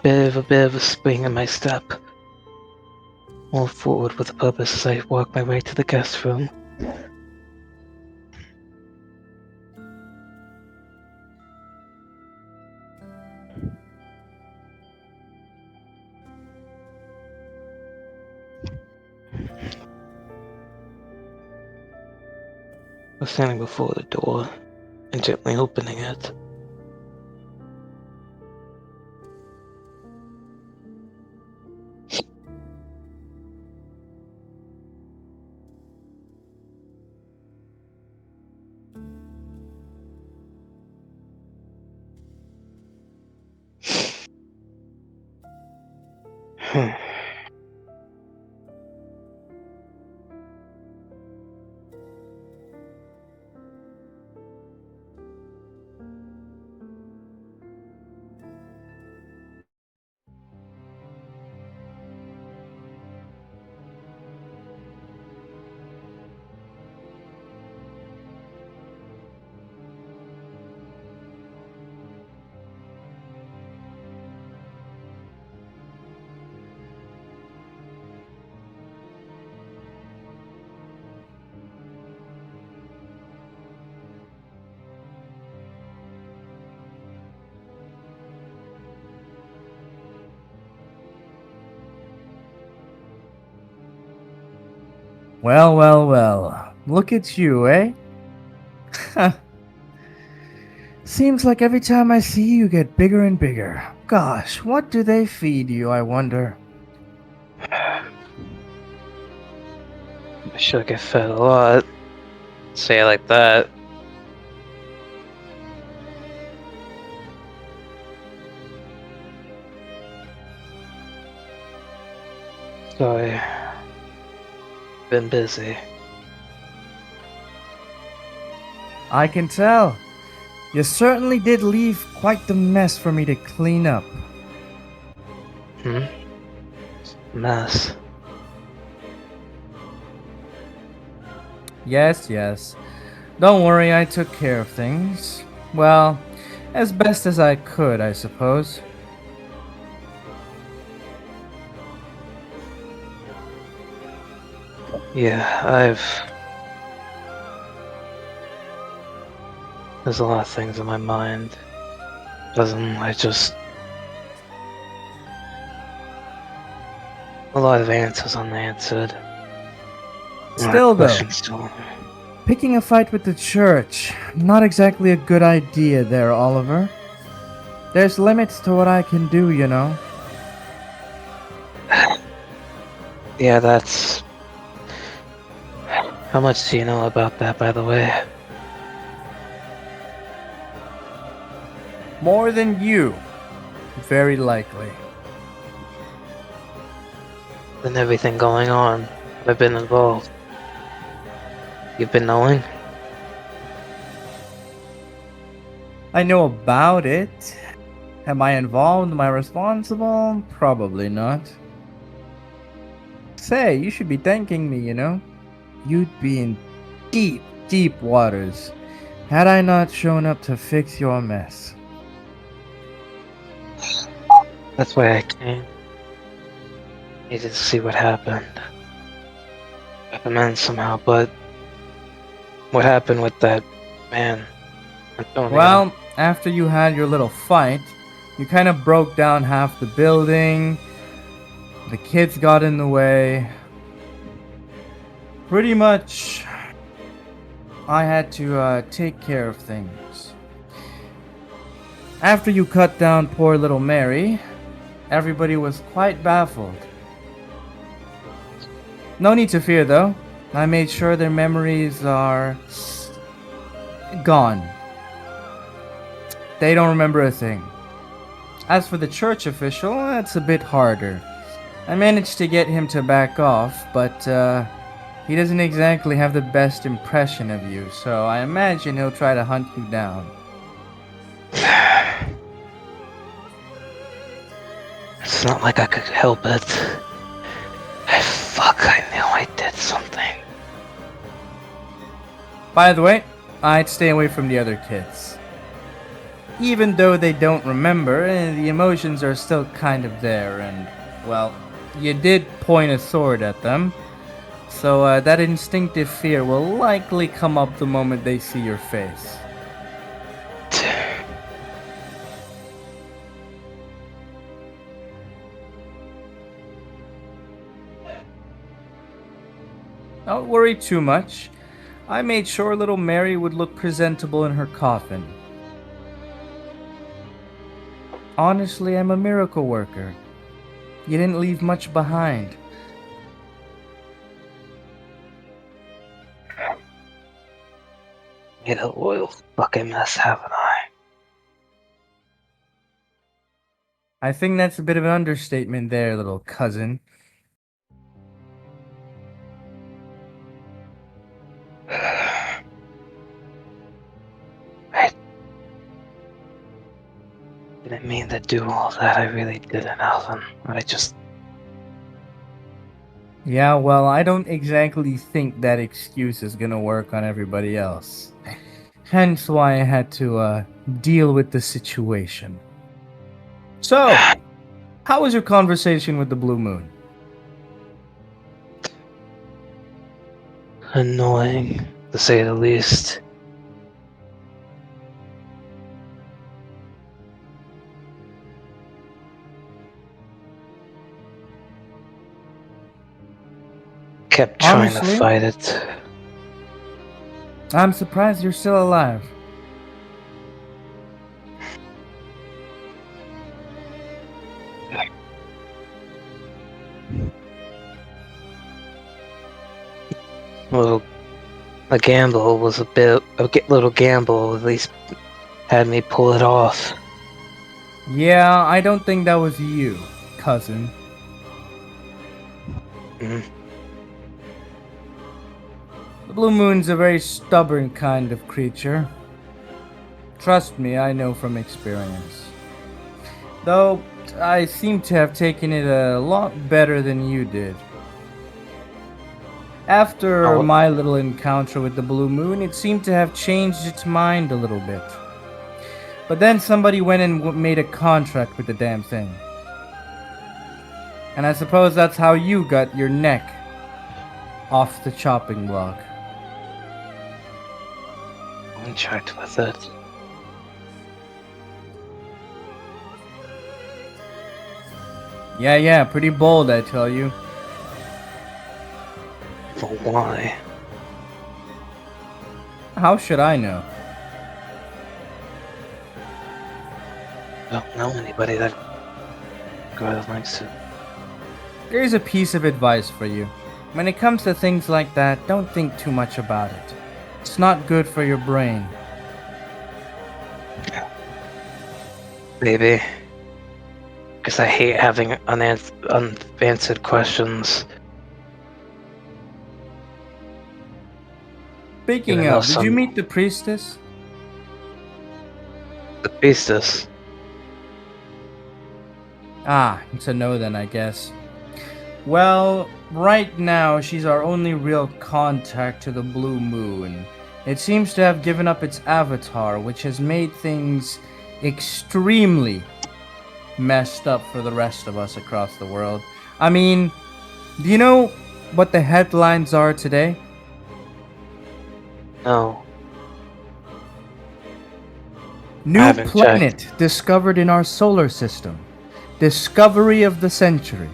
bit of a spring in my step. Move forward with a purpose as I walk my way to the guest room. I was standing before the door and gently opening it. Well, well, well. Look at you, eh? Seems like every time I see you, you get bigger and bigger. Gosh, what do they feed you, I wonder? I should get fed a lot. Say it like that. Sorry. Been busy. I can tell. You certainly did leave quite the mess for me to clean up. Mess. Yes, yes. Don't worry, I took care of things. Well, as best as I could, I suppose. Yeah, there's a lot of things in my mind. A lot of answers unanswered. Still, though, Questions still. picking a fight with the church, not exactly a good idea there, Oliver. There's limits to what I can do, you know. Yeah, that's... How much do you know about that, by the way? More than you. Very likely. Than everything going on. I've been involved. You've been knowing? I know about it. Am I involved? Am I responsible? Probably not. Say, you should be thanking me, you know? You'd be in deep, deep waters had I not shown up to fix your mess. That's why I came. Needed to see what happened. Recommend somehow, but... What happened with that man? Antonio? Well, after you had your little fight, you kind of broke down half the building. The kids got in the way. Pretty much, I had to take care of things. After you cut down poor little Mary, everybody was quite baffled. No need to fear, though. I made sure their memories are gone. They don't remember a thing. As for the church official, that's a bit harder. I managed to get him to back off, but he doesn't exactly have the best impression of you, so I imagine he'll try to hunt you down. It's not like I could help it. Fuck, I knew I did something. By the way, I'd stay away from the other kids. Even though they don't remember, the emotions are still kind of there, and, well, you did point a sword at them, so that instinctive fear will likely come up the moment they see your face. Don't worry too much. I made sure little Mary would look presentable in her coffin. Honestly, I'm a miracle worker. You didn't leave much behind. Made a royal fucking mess, haven't I? I think that's a bit of an understatement there, little cousin. I didn't mean to do all that, I really didn't, Alvin. I just... Yeah, well, I don't exactly think that excuse is gonna work on everybody else. Hence why I had to, deal with the situation. So, how was your conversation with the Blue Moon? annoying, to say the least. Kept trying Honestly? to fight it. I'm surprised you're still alive. A gamble was a little gamble, at least had me pull it off. Yeah, I don't think that was you, cousin. Mm. The Blue Moon's a very stubborn kind of creature. Trust me, I know from experience. Though, I seem to have taken it a lot better than you did. After Oh. my little encounter with the Blue Moon, it seemed to have changed its mind a little bit. But then somebody went and made a contract with the damn thing. And I suppose that's how you got your neck off the chopping block. I checked with it. Yeah, pretty bold, I tell you. But why? How should I know? I don't know anybody that God likes it. Here's a piece of advice for you. When it comes to things like that, don't think too much about it. It's not good for your brain. Maybe. Because I hate having unanswered questions. Speaking Even though of, did you some- meet the priestess? The priestess. Ah, it's a no then, I guess. Well, right now she's our only real contact to the Blue Moon. It seems to have given up its avatar, which has made things extremely messed up for the rest of us across the world. I mean, do you know what the headlines are today? No. New haven't planet discovered in our solar system. Discovery of the century.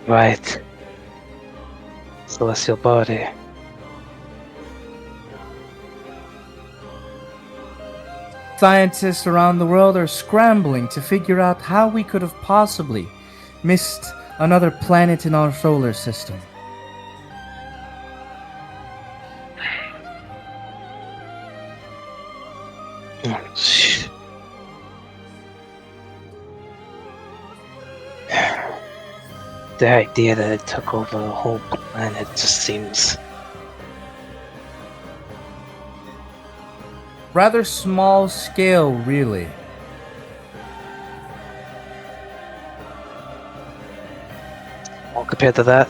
Right. Celestial body. Scientists around the world are scrambling to figure out how we could have possibly missed another planet in our solar system. The idea that it took over the whole planet just seems... Rather small scale, really. Well, compared to that,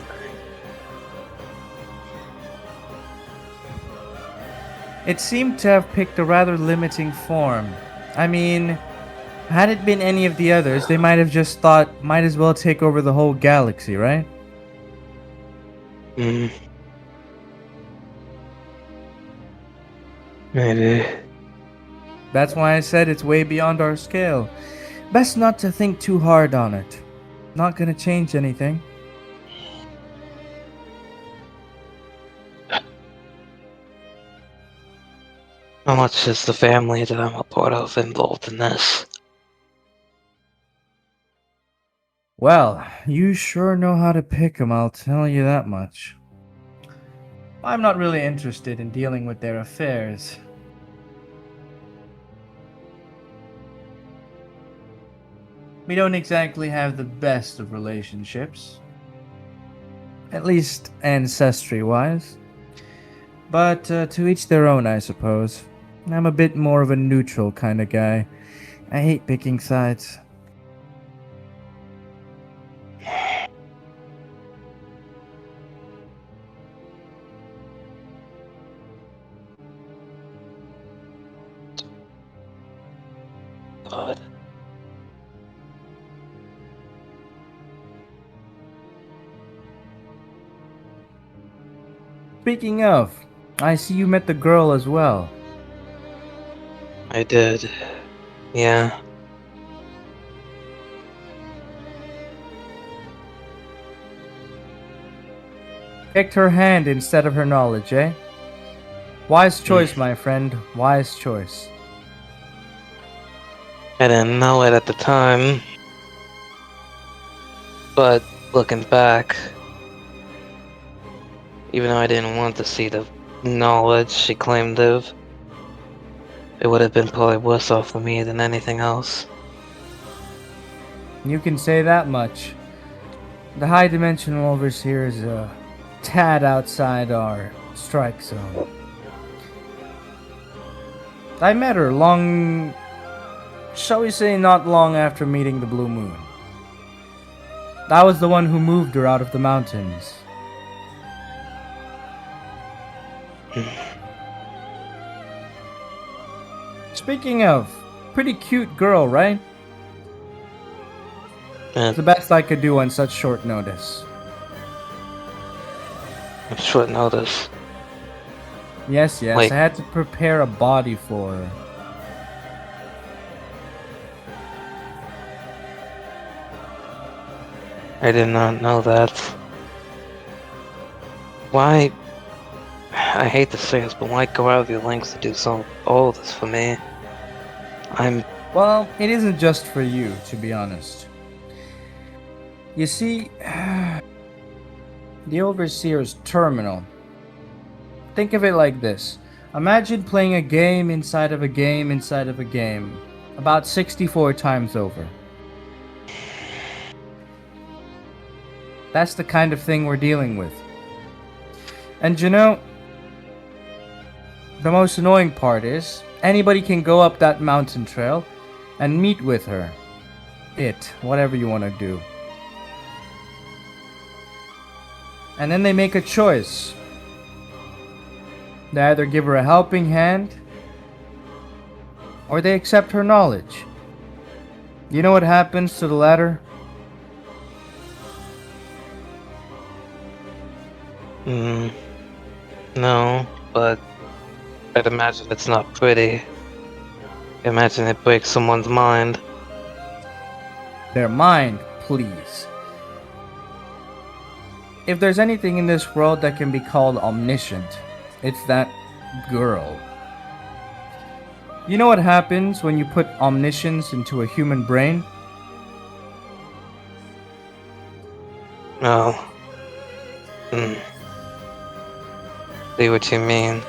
It seemed to have picked a rather limiting form. I mean, had it been any of the others, they might have just thought, might as well take over the whole galaxy, right? maybe. That's why I said it's way beyond our scale. Best not to think too hard on it. Not gonna change anything. How much is the family that I'm a part of involved in this? Well, you sure know how to pick 'em, I'll tell you that much. I'm not really interested in dealing with their affairs. We don't exactly have the best of relationships. At least ancestry-wise. But to each their own, I suppose. I'm a bit more of a neutral kind of guy. I hate picking sides. God. Speaking of, I see you met the girl as well. I did. Yeah. Picked her hand instead of her knowledge, eh? Wise choice, my friend. Wise choice. I didn't know it at the time. But looking back, even though I didn't want to see the knowledge she claimed of, it would have been probably worse off for me than anything else. You can say that much. The high dimensional overseer is a tad outside our strike zone. I met her shall we say, not long after meeting the Blue Moon. I was the one who moved her out of the mountains. Speaking of, pretty cute girl, right? And It's the best I could do on such short notice. short notice. Yes, Wait. I had to prepare a body for her. I did not know that. Why? I hate to say this, but why go out of your lengths to do all this for me? Well, it isn't just for you, to be honest. You see, the Overseer's terminal. Think of it like this. Imagine playing a game inside of a game inside of a game, about 64 times over. That's the kind of thing we're dealing with. And you know, the most annoying part is, anybody can go up that mountain trail and meet with her. Whatever you want to do. And then they make a choice. They either give her a helping hand, or they accept her knowledge. You know what happens to the latter? No, but I'd imagine it's not pretty. I imagine it breaks someone's mind. Their mind, please. If there's anything in this world that can be called omniscient, it's that girl. You know what happens when you put omniscience into a human brain? No. See what you mean.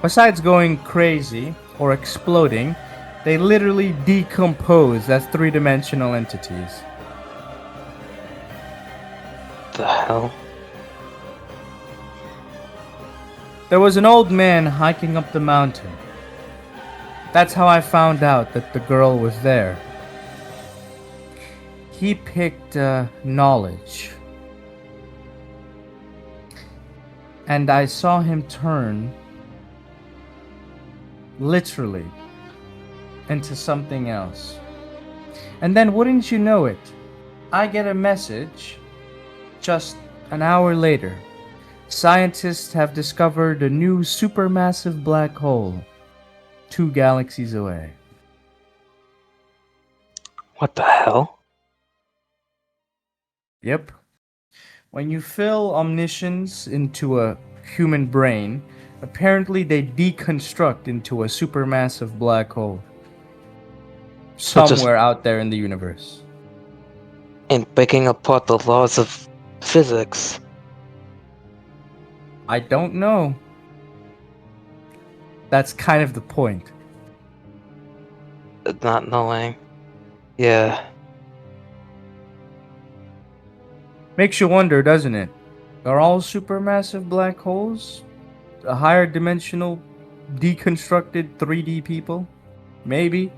Besides going crazy or exploding, they literally decompose as three-dimensional entities. The hell? There was an old man hiking up the mountain. That's how I found out that the girl was there. He picked knowledge. And I saw him turn, literally, into something else. And then, wouldn't you know it, I get a message just an hour later. Scientists have discovered a new supermassive black hole 2 galaxies away. What the hell? Yep. When you fill omniscience into a human brain, apparently they deconstruct into a supermassive black hole. So just- Somewhere out there in the universe. In breaking apart the laws of physics. I don't know. That's kind of the point. Not knowing. Yeah. Makes you wonder, doesn't it? Are all supermassive black holes a higher dimensional, deconstructed 3D people? Maybe.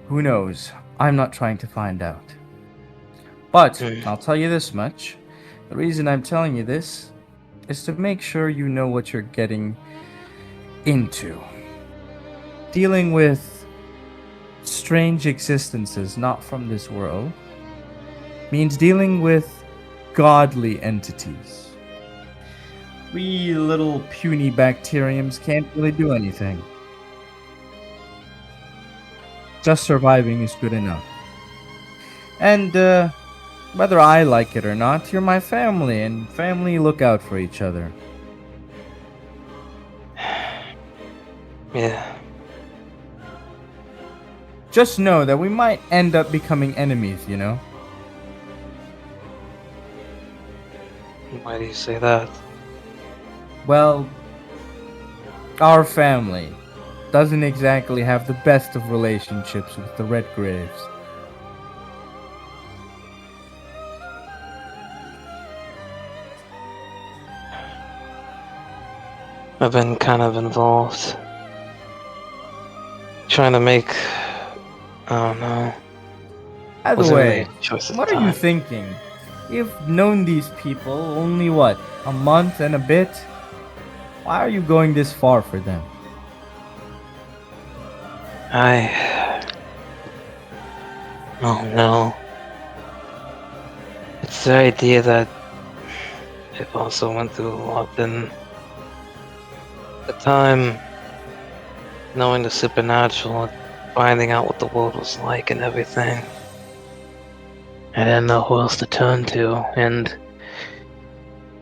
Who knows? I'm not trying to find out. But I'll tell you this much. The reason I'm telling you this is to make sure you know what you're getting into. Dealing with strange existences not from this world means dealing with godly entities. We little puny bacteriums can't really do anything. Just surviving is good enough. And whether I like it or not, you're my family, and family look out for each other. Yeah. Just know that we might end up becoming enemies, you know? Why do you say that? Well, our family doesn't exactly have the best of relationships with the Redgraves. I've been kind of involved. Trying to make... I don't know. By the Wasn't really way, a choice at what the are you time. thinking? You've known these people only what, a month and a bit? Why are you going this far for them? Oh no. It's the idea that I've also went through a lot and the time knowing the supernatural, finding out what the world was like and everything. I didn't know who else to turn to, and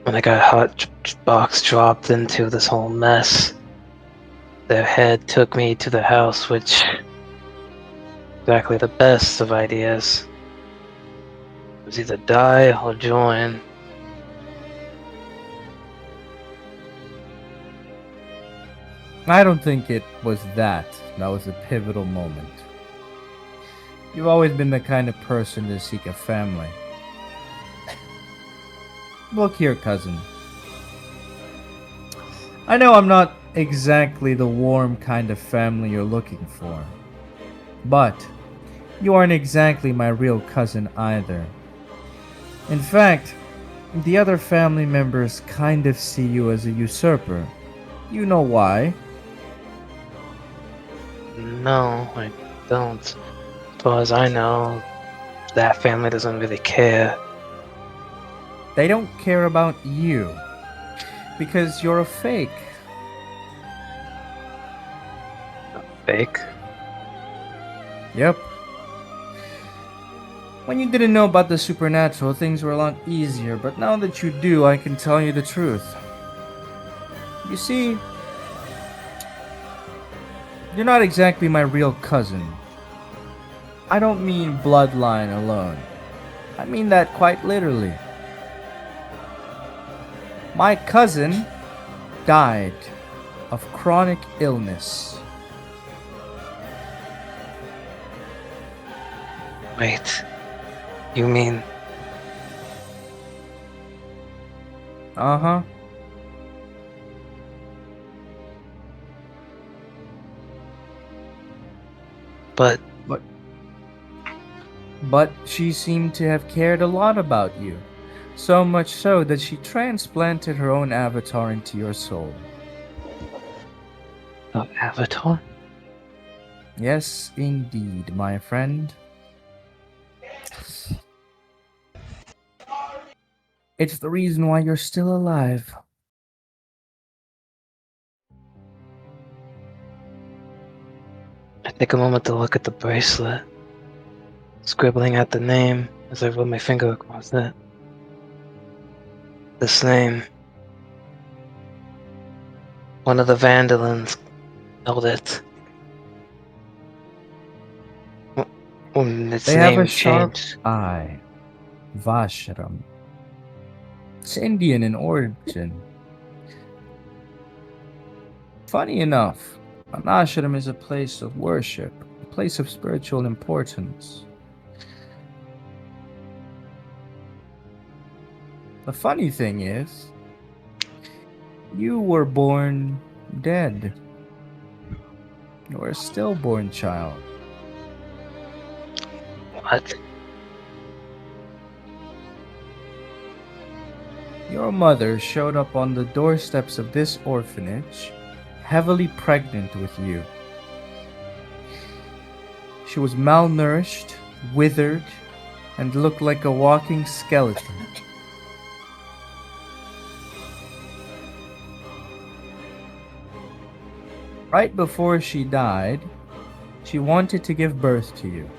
when I got hot box dropped into this whole mess, their head took me to the house, which exactly the best of ideas. It was either die or join. I don't think it was that was a pivotal moment. You've always been the kind of person to seek a family. Look here, cousin. I know I'm not exactly the warm kind of family you're looking for, but you aren't exactly my real cousin either. In fact, the other family members kind of see you as a usurper. You know why? No, I don't. As far as I know, that family doesn't really care. They don't care about you because you're a fake. Fake? Yep. When you didn't know about the supernatural, things were a lot easier, but now that you do, I can tell you the truth. You see, You're not exactly my real cousin. I don't mean bloodline alone. I mean that quite literally. My cousin died of chronic illness. Wait. You mean Uh-huh. but But she seemed to have cared a lot about you. So much so that she transplanted her own avatar into your soul. the Avatar? Yes, indeed, my friend. It's the reason why you're still alive. I take a moment to look at the bracelet, scribbling out the name as I rub my finger across it. This name. One of the Vandalins held it. When its They have a name sharp changed. eye. Vashram. It's Indian in origin. Funny enough, an ashram is a place of worship, a place of spiritual importance. The funny thing is, you were born dead. You were a stillborn child. What? Your mother showed up on the doorsteps of this orphanage, heavily pregnant with you. She was malnourished, withered, and looked like a walking skeleton. Right before she died, she wanted to give birth to you.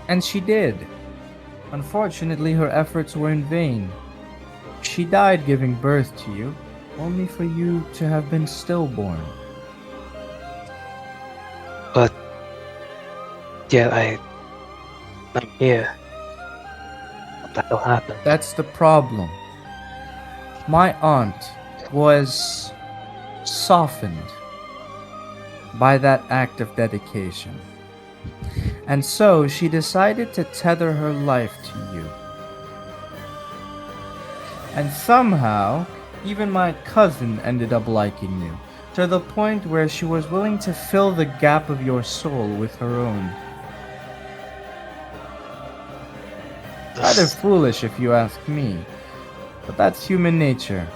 And she did. Unfortunately, her efforts were in vain. She died giving birth to you, only for you to have been stillborn. But yet I'm here. What the hell happened? That's the problem. My aunt was softened by that act of dedication. And so she decided to tether her life to you. And somehow, even my cousin ended up liking you, to the point where she was willing to fill the gap of your soul with her own. Rather foolish if you ask me, but that's human nature.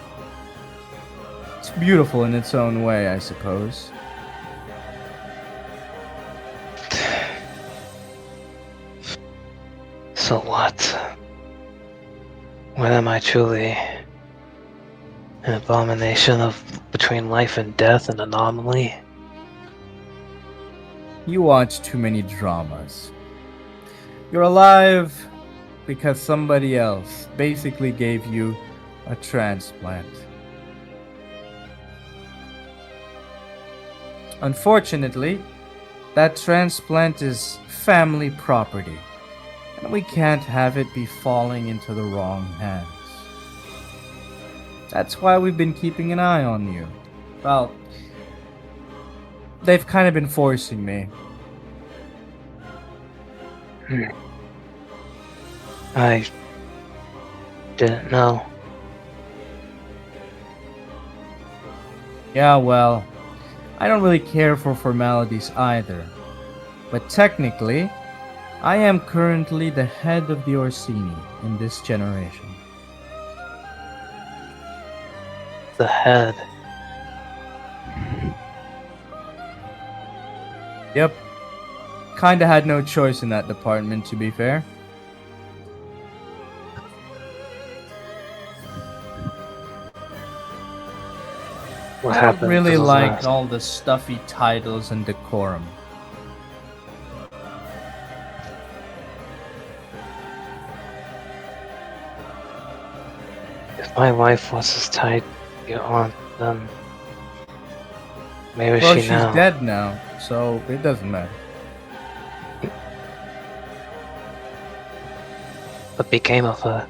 It's beautiful in its own way, I suppose. So what? When am I truly an abomination of between life and death, an anomaly? You watch too many dramas. You're alive because somebody else basically gave you a transplant. Unfortunately, that transplant is family property, and we can't have it be falling into the wrong hands. That's why we've been keeping an eye on you. Well, they've kind of been forcing me. I didn't know. Yeah, well, I don't really care for formalities either. But technically, I am currently the head of the Orsini in this generation. The head. Yep. Kinda had no choice in that department, to be fair. What I happened? don't really to the like last? all the stuffy titles and decorum. If my life was as tight your aunt, then where is Well, she she's now? dead now, so it doesn't matter. What became of her?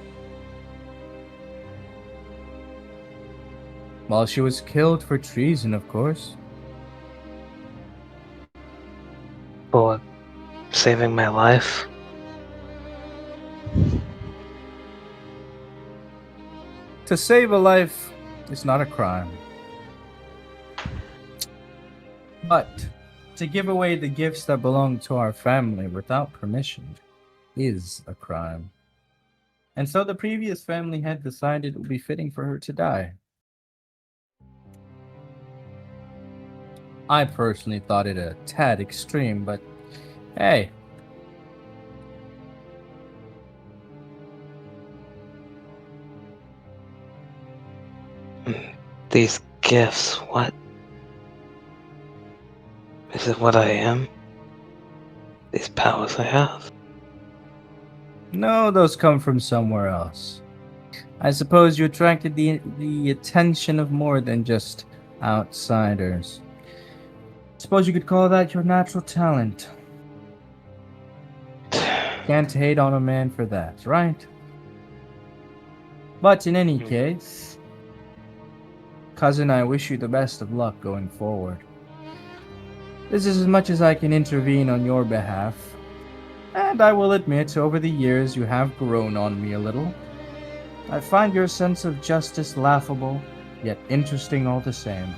Well, she was killed for treason, of course. For saving my life? To save a life is not a crime. But to give away the gifts that belong to our family without permission is a crime. And so the previous family had decided it would be fitting for her to die. I personally thought it a tad extreme, but hey. These gifts, what? Is it what I am? These powers I have? No, those come from somewhere else. I suppose you attracted the attention of more than just outsiders. Suppose you could call that your natural talent. Can't hate on a man for that, right? But in any case, cousin, I wish you the best of luck going forward. This is as much as I can intervene on your behalf. And I will admit, over the years you have grown on me a little. I find your sense of justice laughable, yet interesting all the same.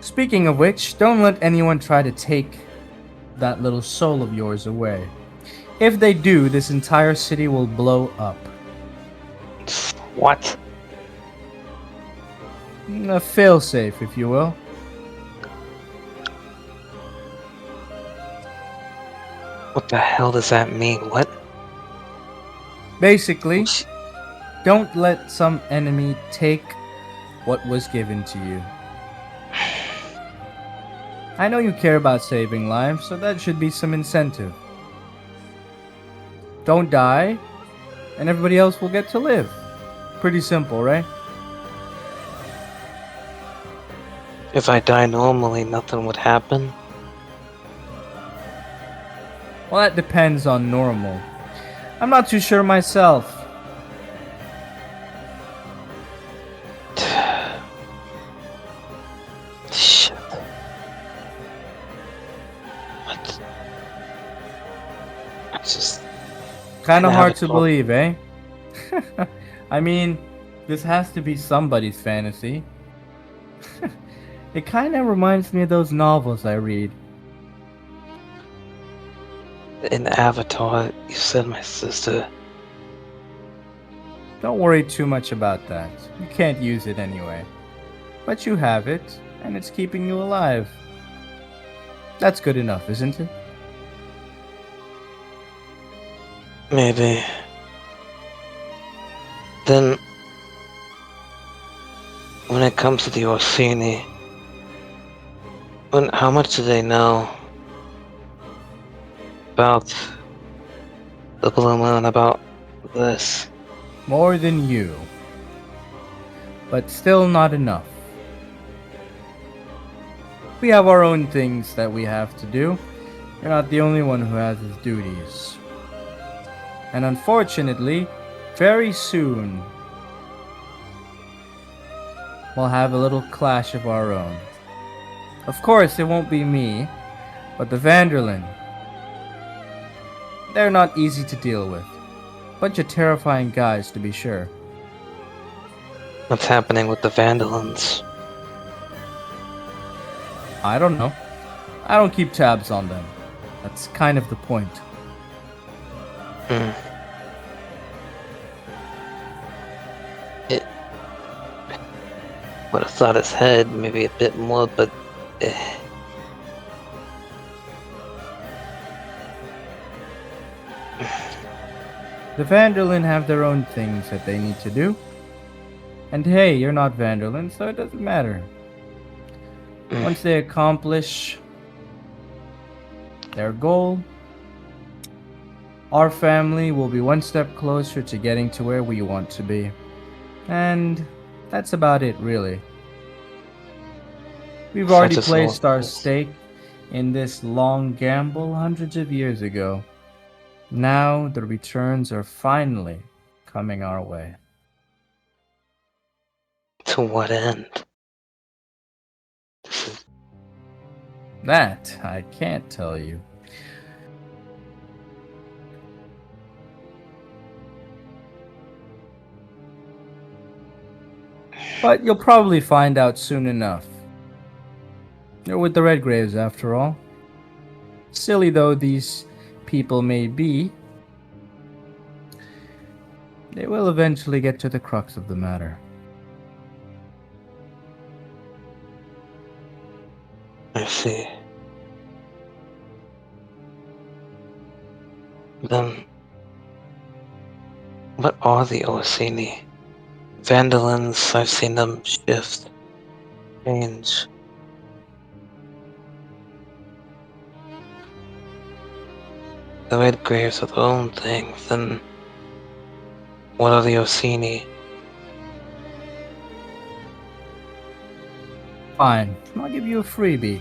Speaking of which, don't let anyone try to take that little soul of yours away. If they do, this entire city will blow up. What? A failsafe, if you will. What the hell does that mean? What? Basically, don't let some enemy take what was given to you. I know you care about saving lives, so that should be some incentive. Don't die, and everybody else will get to live. Pretty simple, right? If I die normally, nothing would happen. Well, that depends on normal. I'm not too sure myself. Shit. What? I just... Kind of I hard haven't to thought- believe, eh? I mean, this has to be somebody's fantasy. It kind of reminds me of those novels I read. In Avatar, you said my sister... Don't worry too much about that. You can't use it anyway. But you have it, and it's keeping you alive. That's good enough, isn't it? Maybe. Then, when it comes to the Orsini, how much do they know about the Blue Moon, about this? More than you. But still not enough. We have our own things that we have to do. You're not the only one who has his duties. And unfortunately, very soon, we'll have a little clash of our own. Of course, it won't be me, but the Vanderlyn. They're not easy to deal with. Bunch of terrifying guys, to be sure. What's happening with the Vandalins? I don't know. I don't keep tabs on them. That's kind of the point. It would have thought his head, maybe a bit more, but The Vanderlyn have their own things that they need to do. And hey, you're not Vanderlyn, so it doesn't matter. Once they accomplish their goal, our family will be one step closer to getting to where we want to be. And that's about it, really. We've already Such a small placed our place. stake in this long gamble hundreds of years ago. Now the returns are finally coming our way. To what end? This is That I can't tell you. But you'll probably find out soon enough. You're with the Redgraves, after all. Silly though these people may be, they will eventually get to the crux of the matter. I see. Then, what are the Orsini? Vandalins, I've seen them shift, change. The Redgraves are their own thing, then what are the Orsini? Fine, I'll give you a freebie.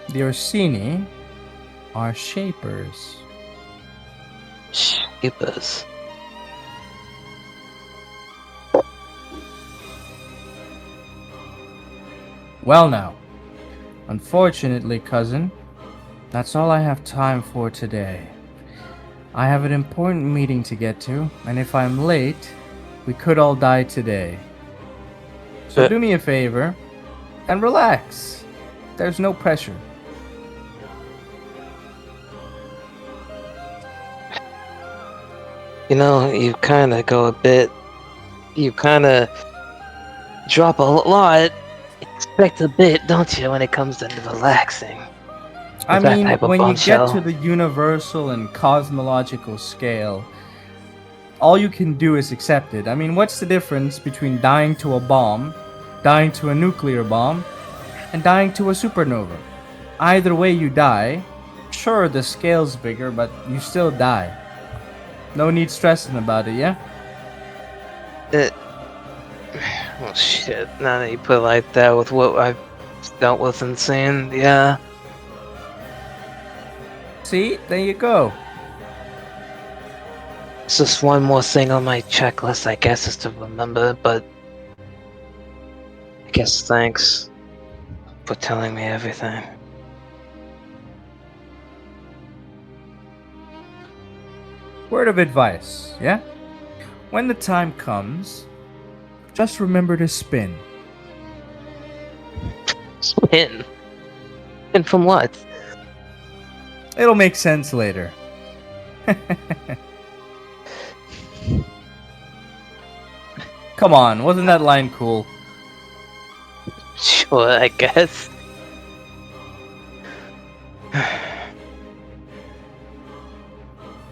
The Orsini are shapers. Shapers. Well now, unfortunately, cousin, that's all I have time for today. I have an important meeting to get to, and if I'm late, we could all die today. So do me a favor and relax. There's no pressure. You know, you kinda go a bit. You kinda drop a lot. Expect a bit, don't you, when it comes to relaxing? I With that mean, type of when you get bombshell. to the universal and cosmological scale, all you can do is accept it. I mean, what's the difference between dying to a bomb, dying to a nuclear bomb, and dying to a supernova? Either way you die, sure, the scale's bigger, but you still die. No need stressing about it, yeah? Oh shit, now that you put it like that, with what I've dealt with insane, yeah. See, there you go. It's just one more thing on my checklist, I guess, is to remember, but I guess thanks for telling me everything. Word of advice, yeah? When the time comes, just remember to spin. Spin? And from what? It'll make sense later. Come on, wasn't that line cool? Sure, I guess.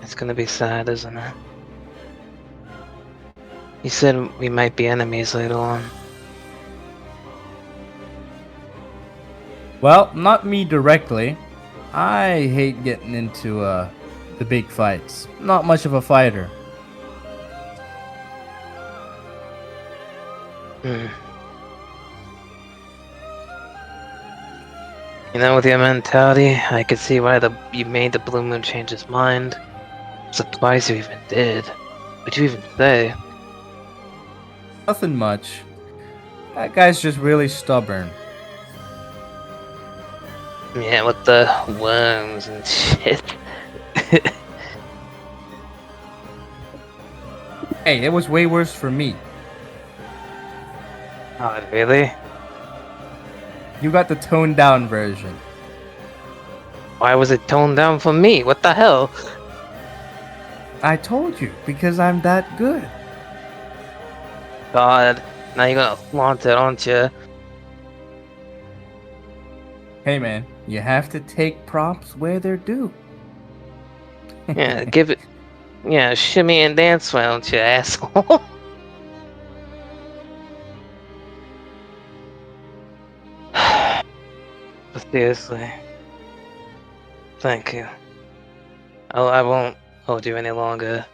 It's gonna be sad, isn't it? You said we might be enemies later on. Well, not me directly. I hate getting into the big fights. Not much of a fighter. Hmm. You know, with your mentality, I could see why you made the Blue Moon change his mind. I'm surprised you even did. What'd you even say? Nothing much. That guy's just really stubborn. Yeah, with the worms and shit. Hey, it was way worse for me. Oh, really? You got the toned down version. Why was it toned down for me? What the hell? I told you, because I'm that good. God, now you're gonna flaunt it, aren't you? Hey man, you have to take props where they're due. Yeah, give it. Yeah, shimmy and dance, why don't you, asshole? Seriously. Thank you. I won't hold you any longer.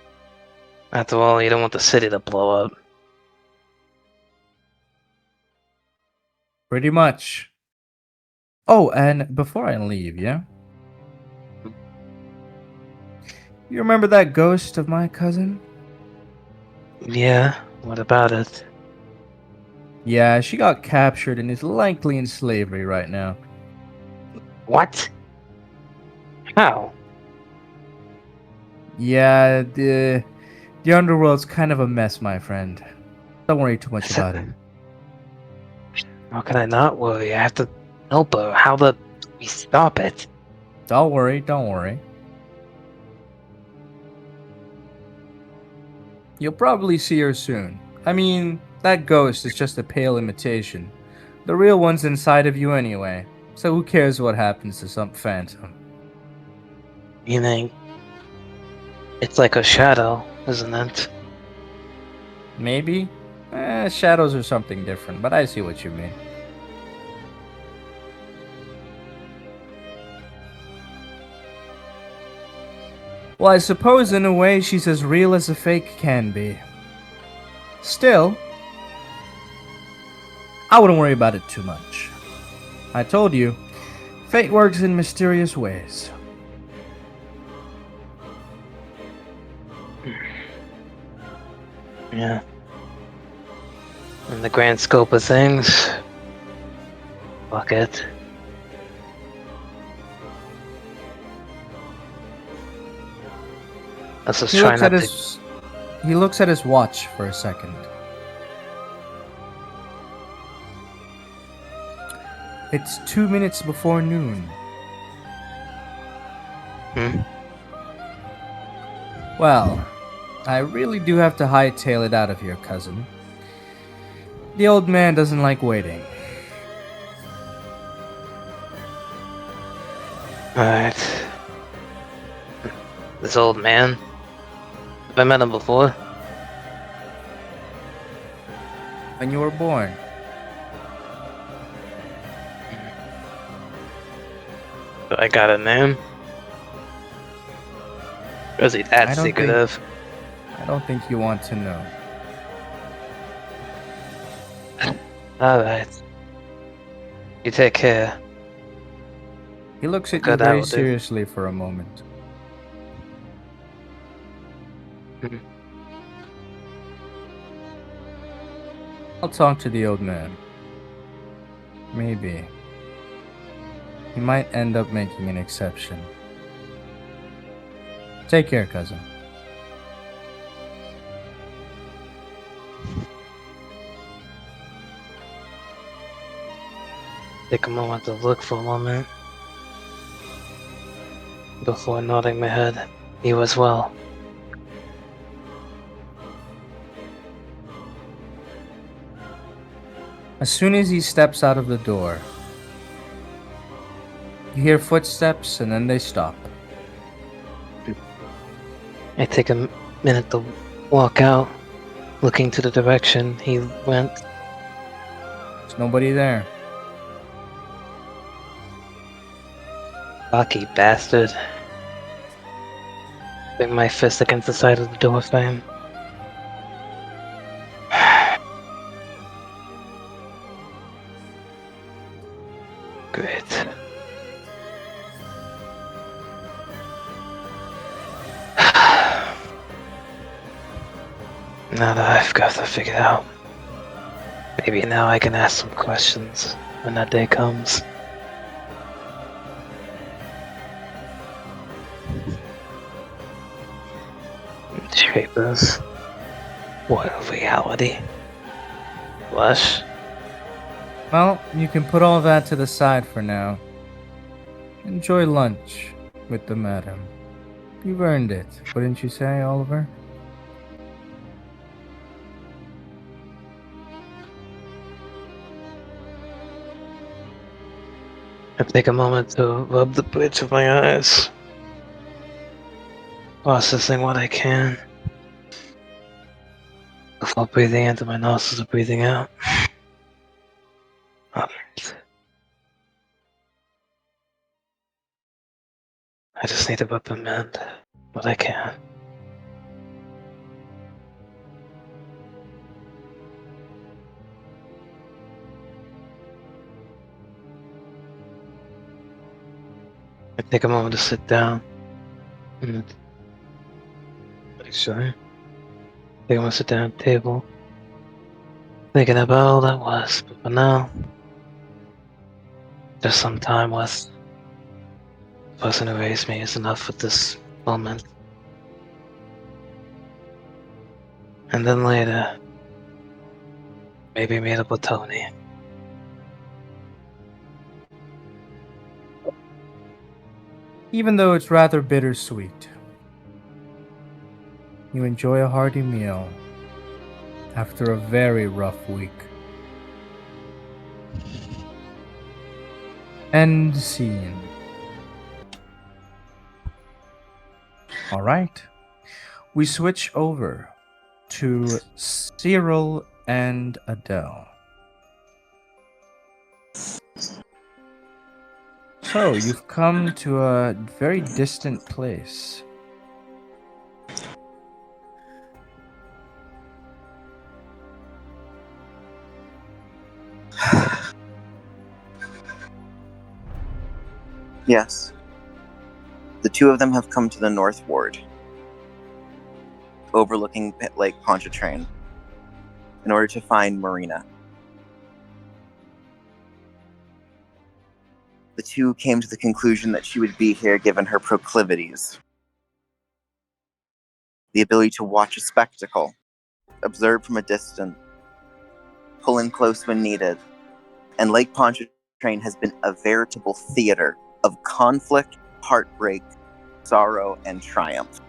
After all, you don't want the city to blow up. Pretty much. Oh, and before I leave, yeah? You remember that ghost of my cousin? Yeah, what about it? Yeah, she got captured and is likely in slavery right now. What? How? Yeah, the underworld's kind of a mess, my friend. Don't worry too much about it. How can I not worry? I have to help her. How do we stop it? Don't worry, don't worry. You'll probably see her soon. I mean, that ghost is just a pale imitation. The real one's inside of you anyway, so who cares what happens to some phantom? Meaning, it's like a shadow, isn't it? Maybe? Shadows are something different, but I see what you mean. Well, I suppose in a way she's as real as a fake can be. Still, I wouldn't worry about it too much. I told you, fate works in mysterious ways. Yeah. In the grand scope of things, fuck it. Let's just He try looks not at to. he looks at his watch for a second. It's 2 minutes before noon. Hmm? Well, I really do have to hightail it out of here, cousin. The old man doesn't like waiting. Alright. This old man. Have I met him before? When you were born. Do I got a name? Or is he that I don't think- secretive? I don't think you want to know. Alright. You take care. He looks at you Good, I very will do. seriously for a moment. Mhm. I'll talk to the old man. Maybe. He might end up making an exception. Take care, cousin. Take a moment to look for a moment. Before nodding my head. You as well. As soon as he steps out of the door, you hear footsteps and then they stop. I take a minute to walk out, looking to the direction he went. There's nobody there. Lucky bastard. Bang my fist against the side of the door frame. Great. Now that I've got that figured out, maybe now I can ask some questions when that day comes. Shapers. What a reality. Flesh. Well, you can put all that to the side for now. Enjoy lunch with the madam. You've earned it, wouldn't you say, Oliver? I take a moment to rub the bridge of my eyes. Processing what I can. Before breathing into my nostrils and breathing out. Alright. I just need a weapon mend, but I can. I take a moment to sit down and make sure. Take a moment to sit down at the table, thinking about all that was, but for now, just some time with the person who raised me is enough at this moment. And then later, maybe meet up with Tony. Even though it's rather bittersweet, you enjoy a hearty meal after a very rough week. End scene. Alright. We switch over to Cyril and Adele. So, you've come to a very distant place. Yes. The two of them have come to the North Ward, overlooking Lake Pontchartrain, in order to find Marina. The two came to the conclusion that she would be here given her proclivities. The ability to watch a spectacle, observe from a distance, pull in close when needed, and Lake Pontchartrain has been a veritable theater of conflict, heartbreak, sorrow, and triumph.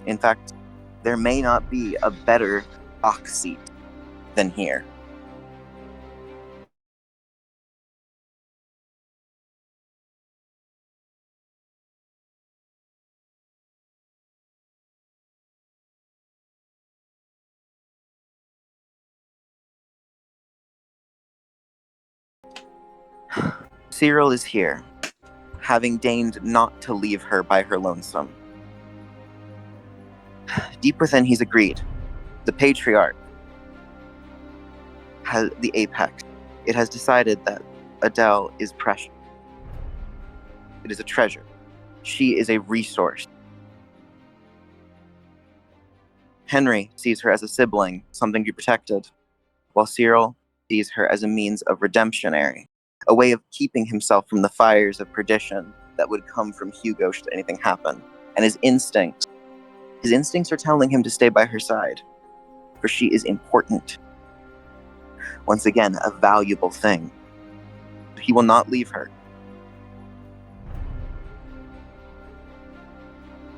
In fact, there may not be a better dock seat than here. Cyril is here, having deigned not to leave her by her lonesome. Deep within, he's agreed. The patriarch has the apex. It has decided that Adele is precious. It is a treasure. She is a resource. Henry sees her as a sibling, something to be protected, while Cyril sees her as a means of redemptionary, a way of keeping himself from the fires of perdition that would come from Hugo should anything happen. And his instincts are telling him to stay by her side, for she is important. Once again, a valuable thing. He will not leave her.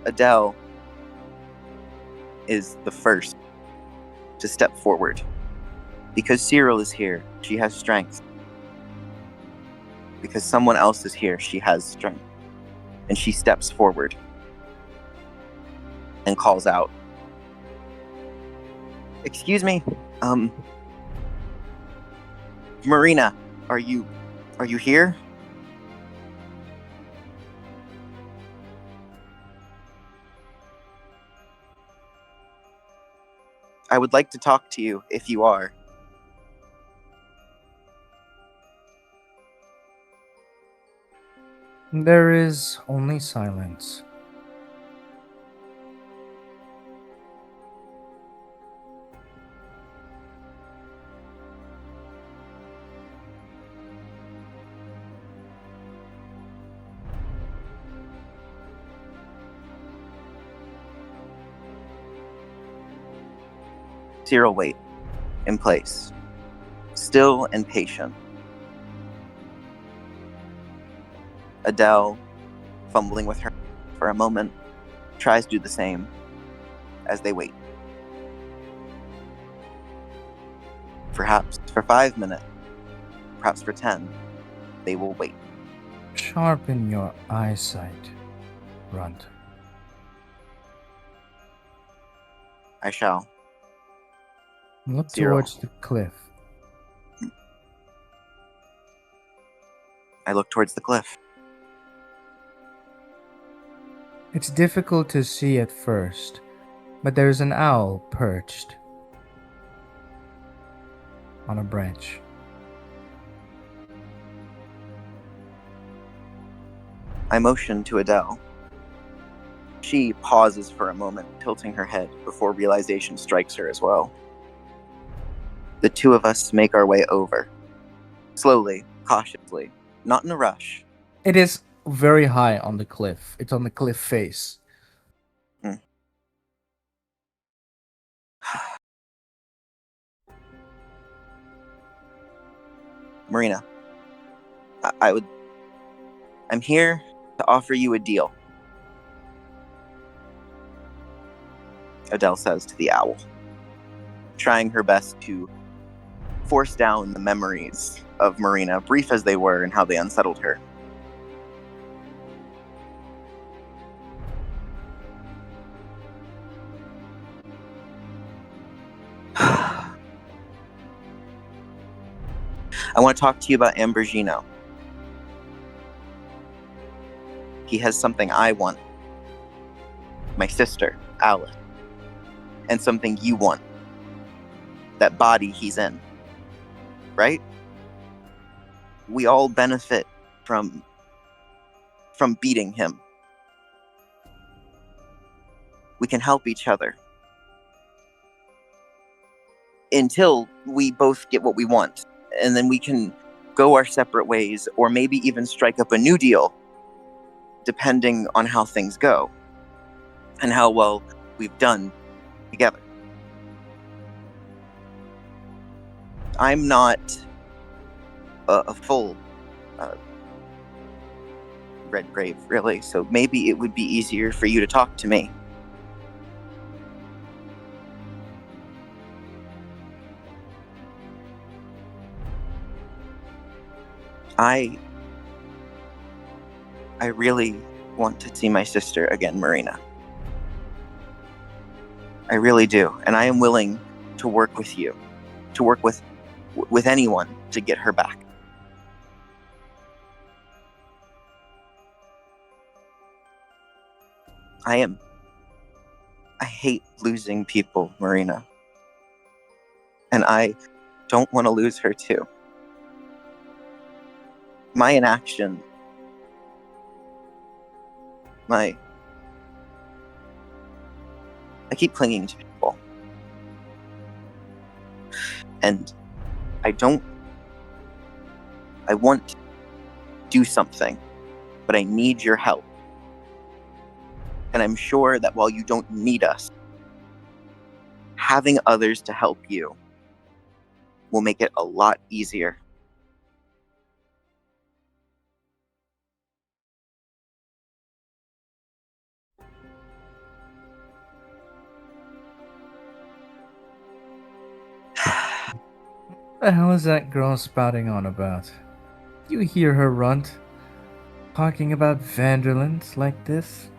Adele is the first to step forward. Because Cyril is here, she has strength. Because someone else is here, she has strength. And she steps forward and calls out, "Excuse me, Marina, are you here?" "I would like to talk to you if you are." There is only silence. Cyril waits in place, still and patient. Adele, fumbling with her for a moment, tries to do the same as they wait. Perhaps for 5 minutes, perhaps for 10, they will wait. Sharpen your eyesight, Runt. I shall. Look Cyril. towards the cliff. I look towards the cliff. It's difficult to see at first, but there's an owl perched on a branch. I motion to Adele. She pauses for a moment, tilting her head before realization strikes her as well. The two of us make our way over. Slowly, cautiously, not in a rush. It is very high on the cliff. It's on the cliff face. Marina, I'm here to offer you a deal. Adele says to the owl, trying her best to force down the memories of Marina, brief as they were and how they unsettled her. I want to talk to you about Ambergino. He has something I want. My sister, Alice. And something you want. That body he's in. Right? We all benefit from beating him. We can help each other. Until we both get what we want. And then we can go our separate ways, or maybe even strike up a new deal, depending on how things go and how well we've done together. I'm not a full Redgrave, really, so maybe it would be easier for you to talk to me. I really want to see my sister again, Marina. I really do, and I am willing to work with you, to work with anyone to get her back. I hate losing people, Marina. And I don't want to lose her too. My inaction, I keep clinging to people. And I want to do something, but I need your help. And I'm sure that while you don't need us, having others to help you will make it a lot easier. What the hell is that girl spouting on about? You hear her runt? Talking about Vanderlands like this?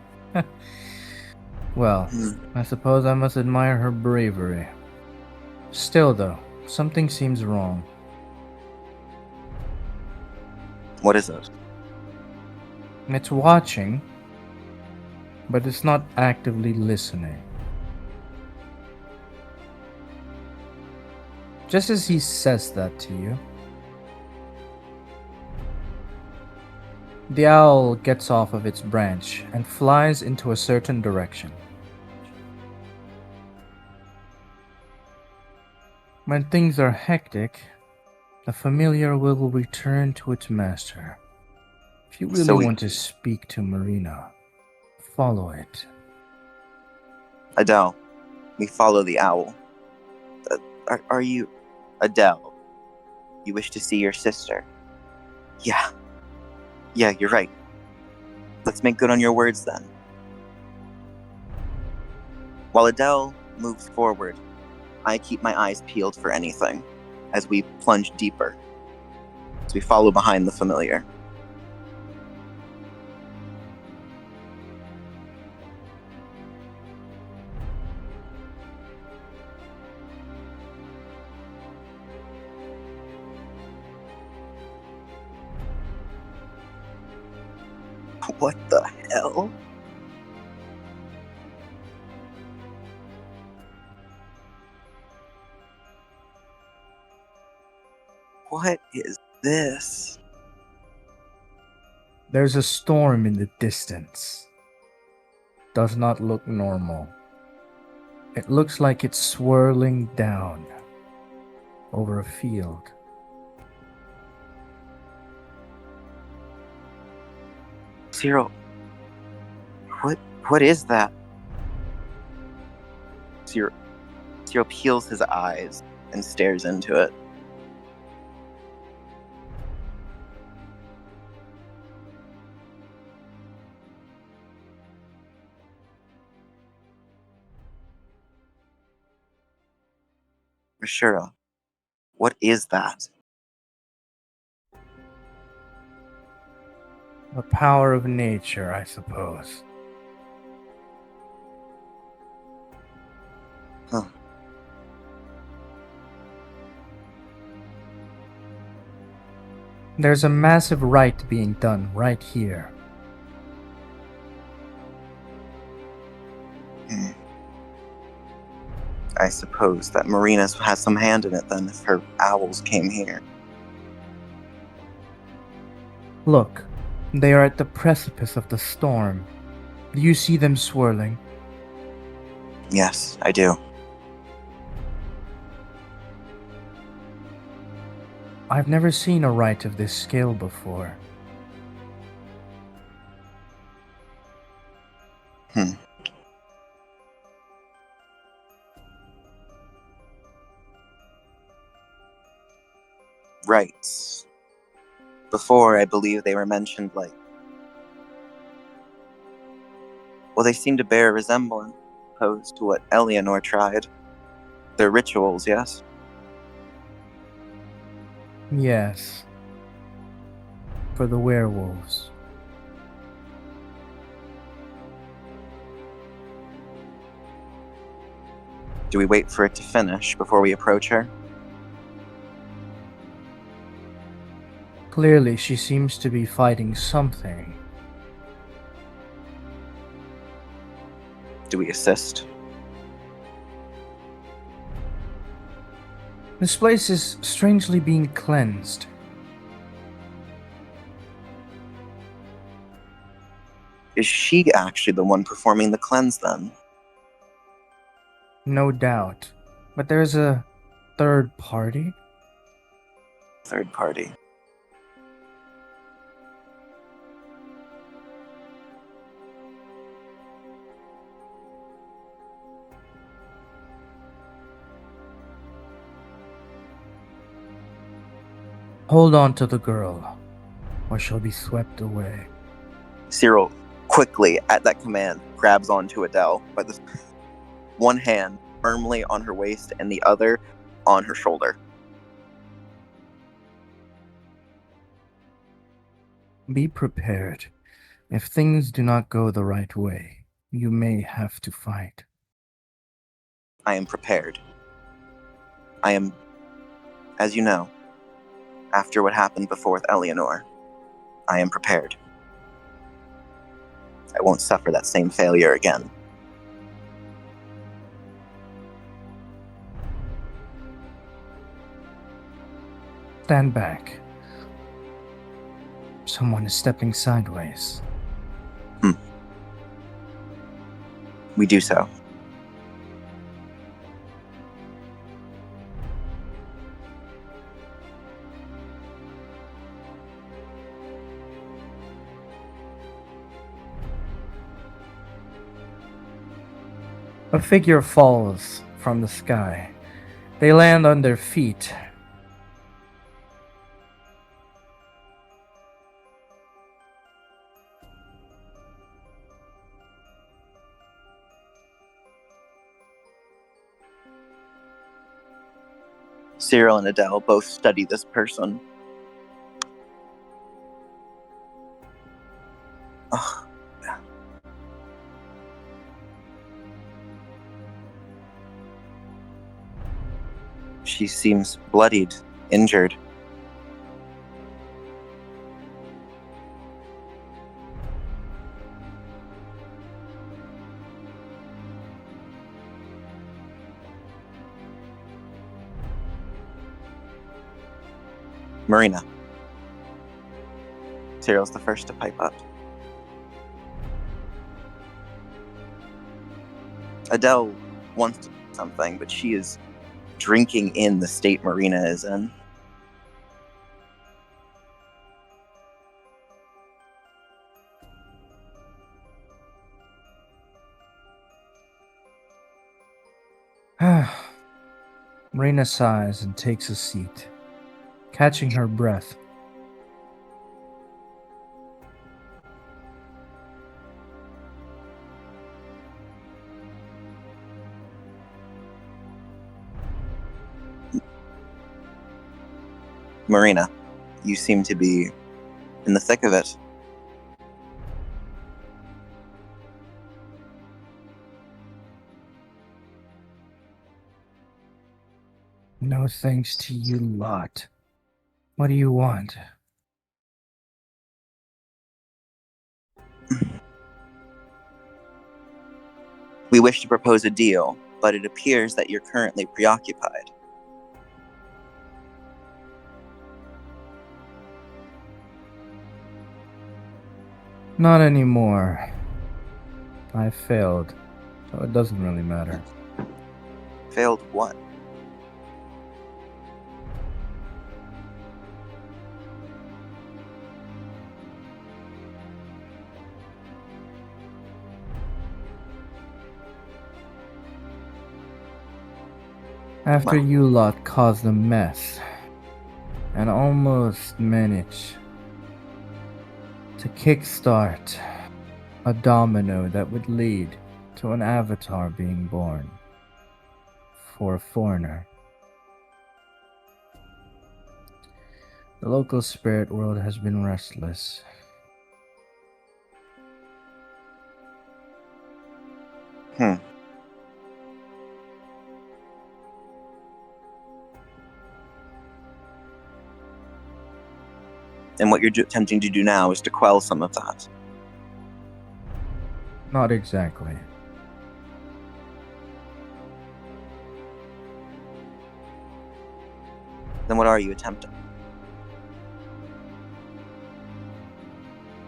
Well, I suppose I must admire her bravery. Still though, something seems wrong. What is it? It's watching, but it's not actively listening. Just as he says that to you, the owl gets off of its branch and flies into a certain direction. When things are hectic, the familiar will return to its master. If you really want to speak to Marina, follow it. Adele, we follow the owl. Are you... Adele, you wish to see your sister? Yeah, you're right. Let's make good on your words then. While Adele moves forward, I keep my eyes peeled for anything as we plunge deeper, as we follow behind the familiar. What the hell? What is this? There's a storm in the distance. Does not look normal. It looks like it's swirling down over a field. Cyril, what is that? Cyril peels his eyes and stares into it. Ashura, what is that? The power of nature, I suppose. Huh. There's a massive rite being done right here. I suppose that Marina's has some hand in it then if her owls came here. Look, they are at the precipice of the storm. Do you see them swirling? Yes, I do. I've never seen a rite of this scale before. Rights. Before, I believe they were mentioned like... Well, they seem to bear a resemblance, opposed to what Eleanor tried. They're rituals, yes? Yes. For the werewolves. Do we wait for it to finish before we approach her? Clearly, she seems to be fighting something. Do we assist? This place is strangely being cleansed. Is she actually the one performing the cleanse then? No doubt. But there's a third party? Third party. Hold on to the girl, or she'll be swept away. Cyril, quickly, at that command, grabs onto Adele by the one hand firmly on her waist and the other on her shoulder. Be prepared. If things do not go the right way, you may have to fight. I am prepared. I am, as you know, after what happened before with Eleanor, I am prepared. I won't suffer that same failure again. Stand back. Someone is stepping sideways. We do so. A figure falls from the sky. They land on their feet. Cyril and Adele both study this person. Ugh. She seems bloodied, injured. Marina. Cyril's the first to pipe up. Adele wants to do something, but she is drinking in the state Marina is in. Marina sighs and takes a seat, catching her breath. Marina, you seem to be in the thick of it. No thanks to you lot. What do you want? We wish to propose a deal, but it appears that you're currently preoccupied. Not anymore. I failed, so it doesn't really matter. Failed what? After Wow. you lot caused a mess, and almost managed to kickstart a domino that would lead to an avatar being born for a foreigner. The local spirit world has been restless. And what you're attempting to do now is to quell some of that. Not exactly. Then what are you attempting?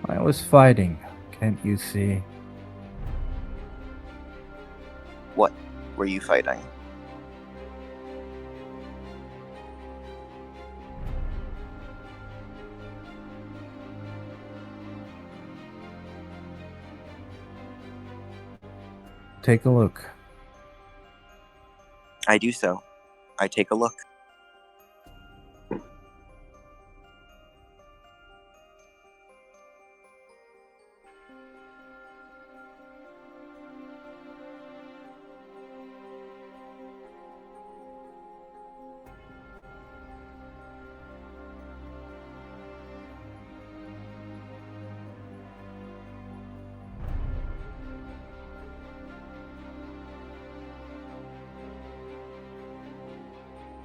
I was fighting, can't you see? What were you fighting? Take a look. I do so. I take a look.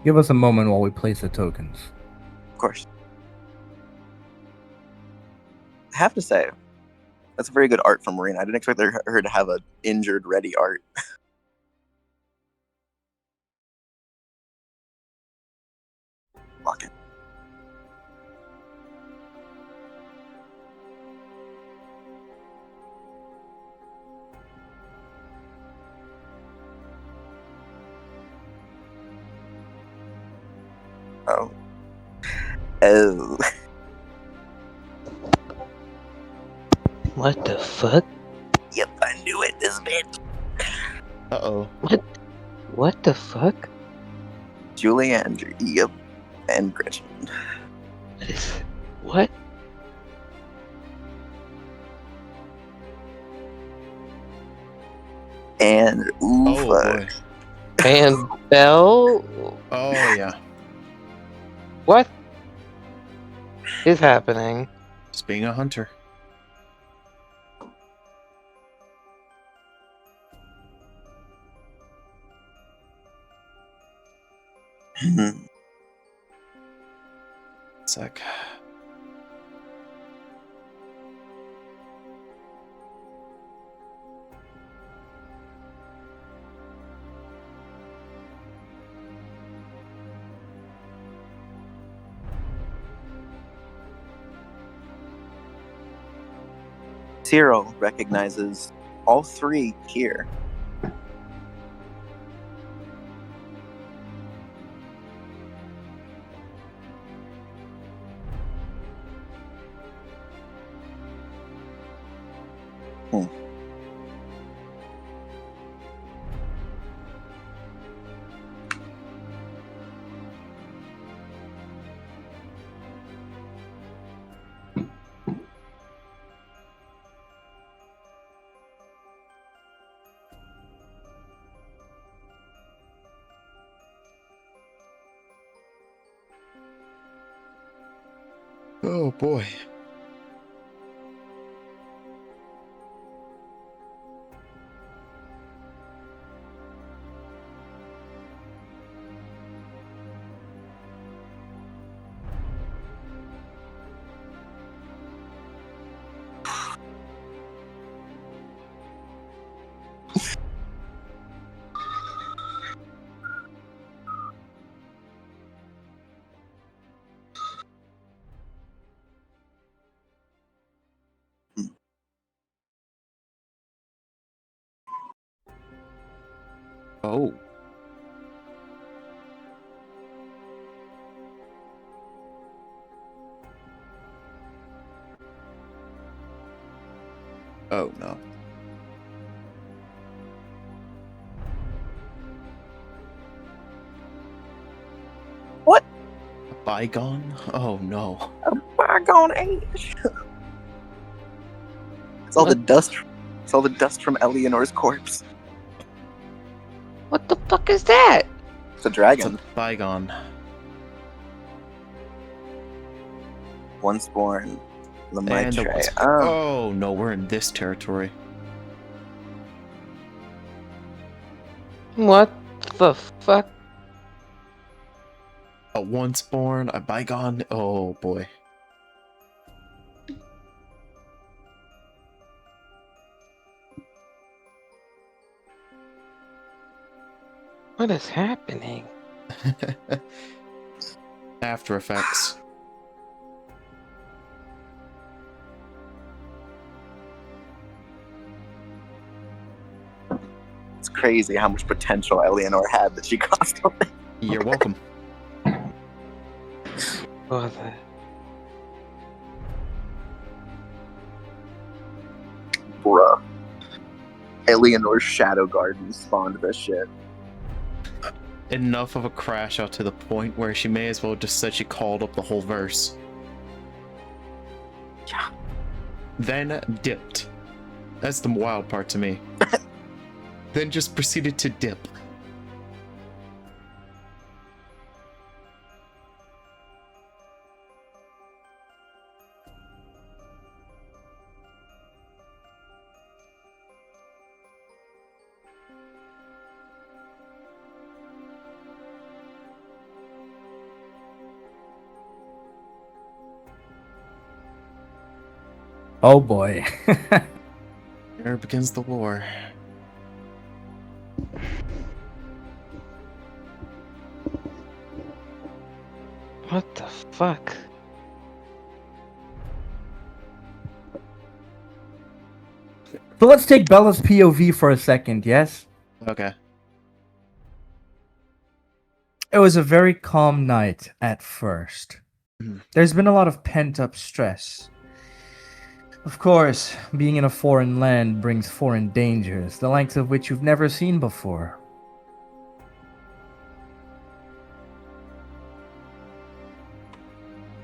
Give us a moment while we place the tokens. Of course. I have to say, that's very good art from Marina. I didn't expect her to have an injured ready art. Lock it. Oh. Oh. What the fuck? Yep, I knew it, this bitch. Uh-oh. What the fuck? Julie, Andrew, yep, and Gretchen. What is... What? And Oh, Ufa. boy. And Belle? Oh, yeah. What is happening? Just being a hunter. Sec. Cyril recognizes all three here. Oh boy. Oh. Oh no. What? A bygone? Oh no. A bygone age. It's all the dust. It's all the dust from Eleanor's corpse. What the fuck is that? It's a It's dragon. a bygone. Once born. And a Lemaitre. once- oh no, we're in this territory. What the fuck? A once born, a bygone. Oh boy. What is happening? After Effects. It's crazy how much potential Eleanor had that she cost away. You're welcome. What the... Bruh. Eleanor's Shadow Garden spawned this shit. Enough of a crash out to the point where she may as well just said she called up the whole verse. Yeah. Then dipped. That's the wild part to me. Then just proceeded to dip. Oh boy. Here begins the war. What the fuck? So let's take Bella's POV for a second, yes? Okay. It was a very calm night at first. Mhm. There's been a lot of pent-up stress. Of course, being in a foreign land brings foreign dangers, the likes of which you've never seen before.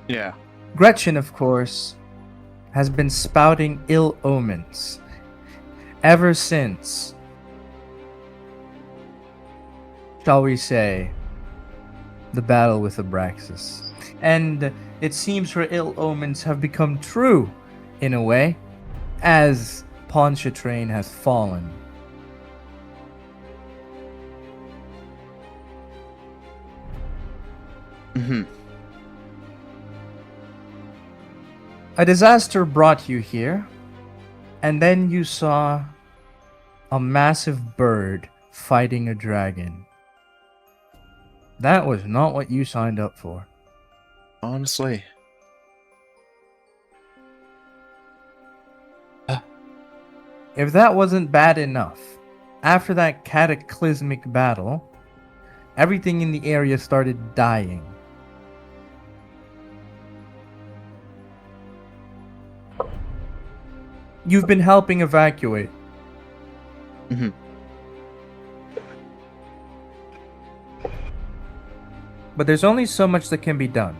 Yeah. Gretchen, of course, has been spouting ill omens ever since, shall we say, the battle with Abraxas. And it seems her ill omens have become true, in a way, as Pontchartrain has fallen. Mm-hmm. A disaster brought you here, and then you saw a massive bird fighting a dragon. That was not what you signed up for. Honestly. If that wasn't bad enough, after that cataclysmic battle, everything in the area started dying. You've been helping evacuate. Mm-hmm. But there's only so much that can be done.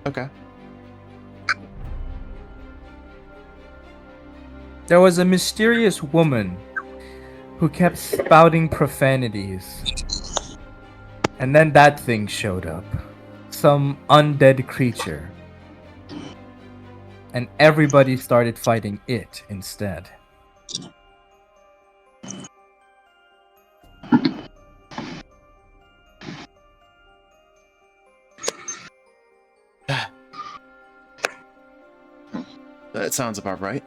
Okay. There was a mysterious woman who kept spouting profanities. And then that thing showed up. Some undead creature. And everybody started fighting it instead. That sounds about right.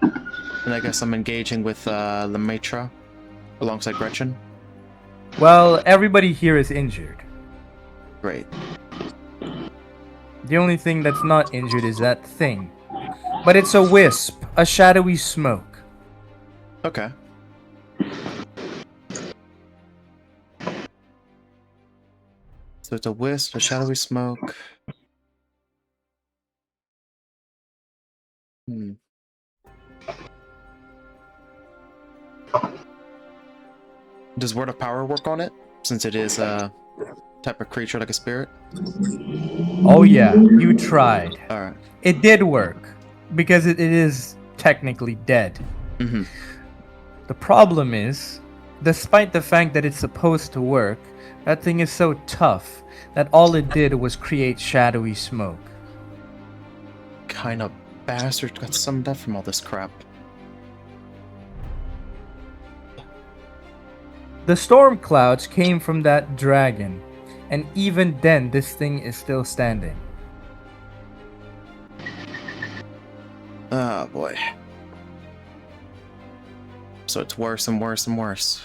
And I guess I'm engaging with Lemaitre alongside Gretchen. Well, everybody here is injured. Great. The only thing that's not injured is that thing. But it's a wisp, a shadowy smoke. Okay. So it's a wisp, a shadowy smoke. Hmm. Does Word of Power work on it? Since it is a type of creature like a spirit? Oh yeah, you tried. Alright. It did work. Because it is technically dead. Mm-hmm. The problem is, despite the fact that it's supposed to work, that thing is so tough that all it did was create shadowy smoke. Kind of bastard got summoned up from all this crap. The storm clouds came from that dragon, and even then this thing is still standing. Oh boy. So it's worse and worse and worse.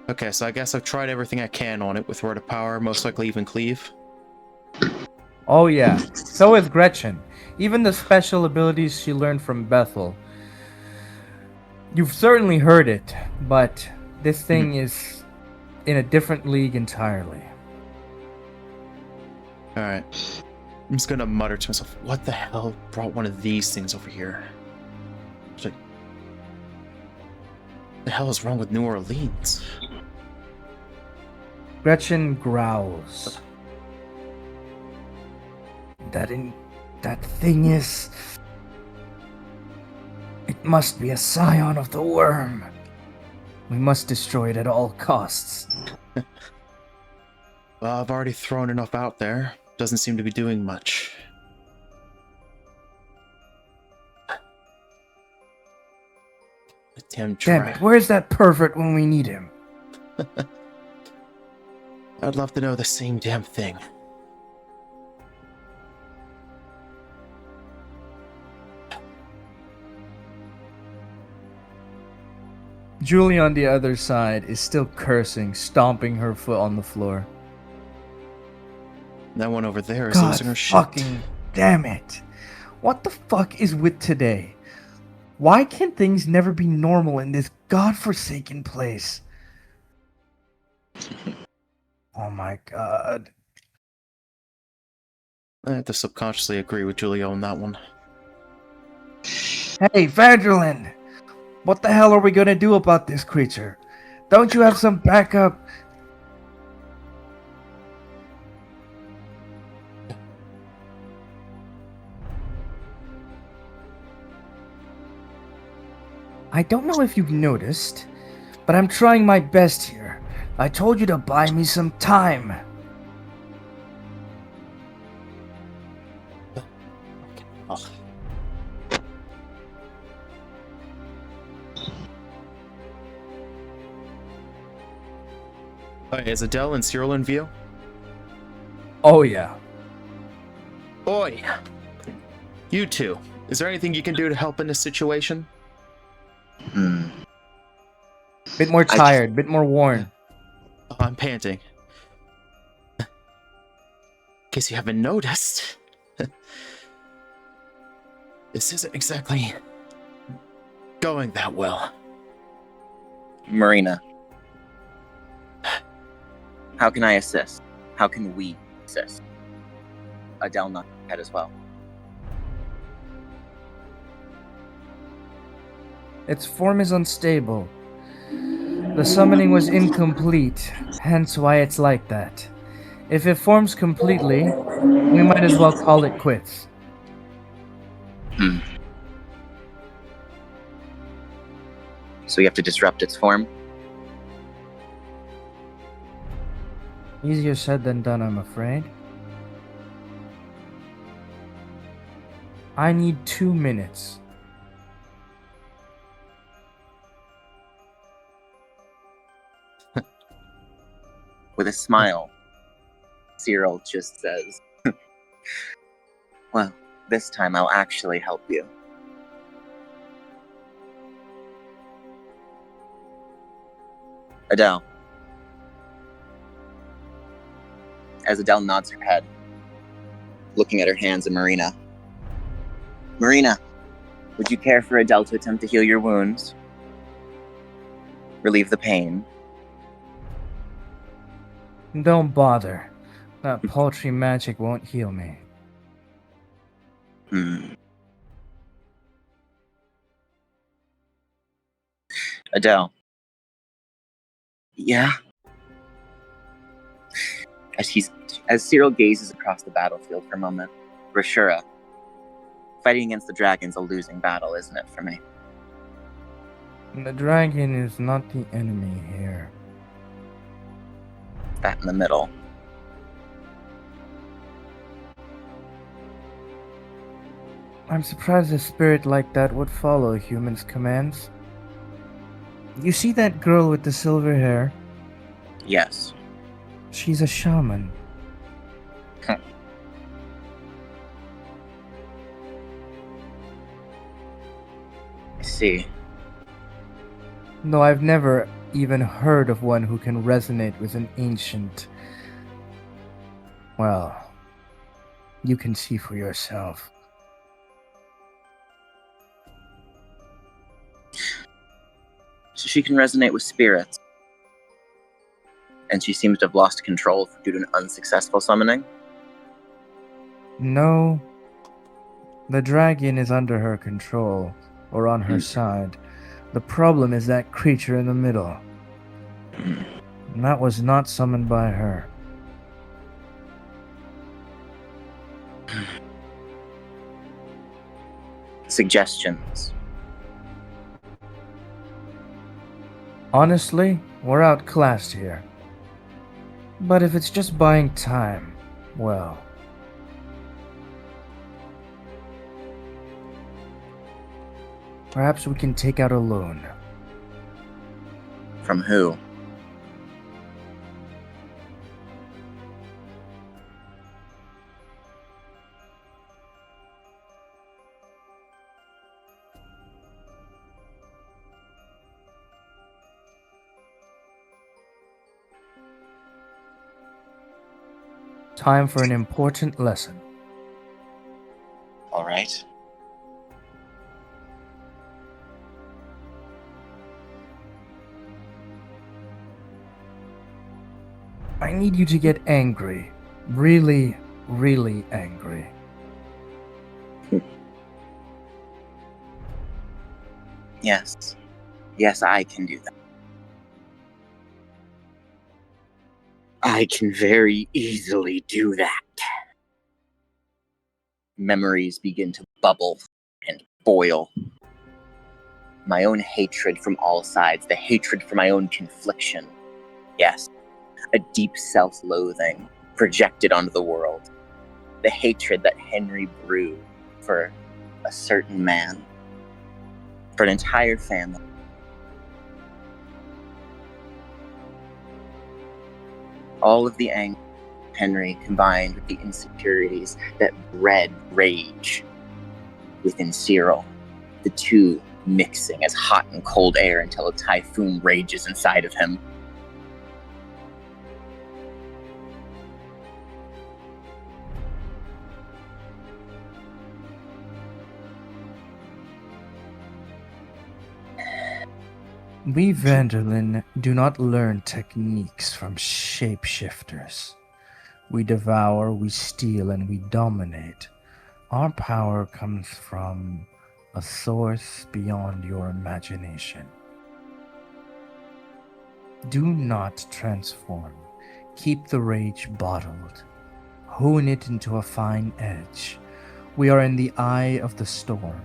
Okay, so I guess I've tried everything I can on it with Word of Power, most likely even Cleave. Oh yeah, so is Gretchen. Even the special abilities she learned from Bethel. You've certainly heard it, but this thing is in a different league entirely. Alright. I'm just gonna mutter to myself, what the hell brought one of these things over here? It's like, what the hell is wrong with New Orleans? Gretchen growls. That thing is... It must be a scion of the worm. We must destroy it at all costs. Well, I've already thrown enough out there. Doesn't seem to be doing much. Damn it, where's that pervert when we need him? I'd love to know the same damn thing. Julie on the other side is still cursing, stomping her foot on the floor. That one over there is God losing her shit. fucking damn it. What the fuck is with today? Why can things never be normal in this godforsaken place? Oh my god. I have to subconsciously agree with Julio on that one. Hey, Vanderlyn! What the hell are we gonna do about this creature? Don't you have some backup? I don't know if you've noticed, but I'm trying my best here. I told you to buy me some time. Oh. Alright, is Adele and Cyril in view? Oh yeah. Oi! You two, is there anything you can do to help in this situation? Bit more tired, bit more worn. Oh, I'm panting. In case you haven't noticed, this isn't exactly going that well. Marina, how can I assist? How can we assist? Adele knocked her head as well. Its form is unstable. The summoning was incomplete, hence why it's like that. If it forms completely, we might as well call it quits. So we have to disrupt its form? Easier said than done, I'm afraid. I need 2 minutes. With a smile, Cyril just says, well, this time I'll actually help you. Adele. As Adele nods her head, looking at her hands and Marina. Marina, would you care for Adele to attempt to heal your wounds? Relieve the pain? Don't bother. That paltry magic won't heal me. Adele. Yeah? As Cyril gazes across the battlefield for a moment, Rashura, fighting against the dragon's a losing battle, isn't it, for me? The dragon is not the enemy here. That in the middle. I'm surprised a spirit like that would follow a human's commands. You see that girl with the silver hair? Yes. She's a shaman. I see. Though I've never even heard of one who can resonate with an ancient. Well, you can see for yourself. So she can resonate with spirits. And she seems to have lost control due to an unsuccessful summoning? No. The dragon is under her control, or on her side. The problem is that creature in the middle. And that was not summoned by her. Suggestions? Honestly, we're outclassed here. But if it's just buying time, well. Perhaps we can take out a loan. From who? Time for an important lesson. All right. I need you to get angry. Really, really angry. Yes. Yes, I can do that. I can very easily do that. Memories begin to bubble and boil. My own hatred from all sides, the hatred for my own confliction. Yes, a deep self-loathing projected onto the world. The hatred that Henry brewed for a certain man, for an entire family. All of the anger, Henry, combined with the insecurities that bred rage within Cyril, the two mixing as hot and cold air until a typhoon rages inside of him. We Vanderlyn do not learn techniques from shapeshifters. We devour, we steal, and we dominate. Our power comes from a source beyond your imagination. Do not transform. Keep the rage bottled. Hone it into a fine edge. We are in the eye of the storm.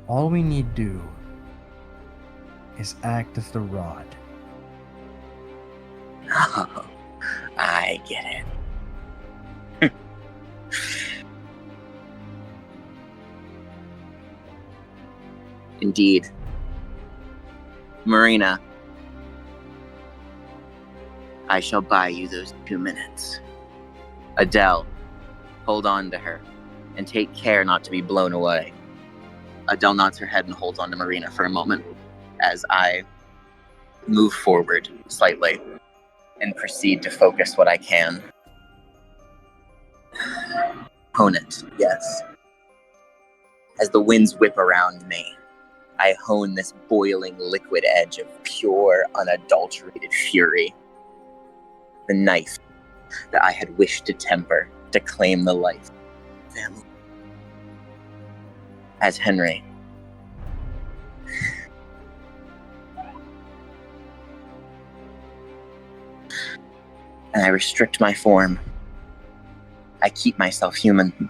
All we need do is act as the rod. Oh, I get it. Indeed. Marina, I shall buy you those 2 minutes. Adele, hold on to her, and take care not to be blown away. Adele nods her head and holds on to Marina for a moment as I move forward slightly and proceed to focus what I can. Hone it, yes. As the winds whip around me, I hone this boiling liquid edge of pure, unadulterated fury. The knife that I had wished to temper, to claim the life of family. As Henry, and I restrict my form. I keep myself human.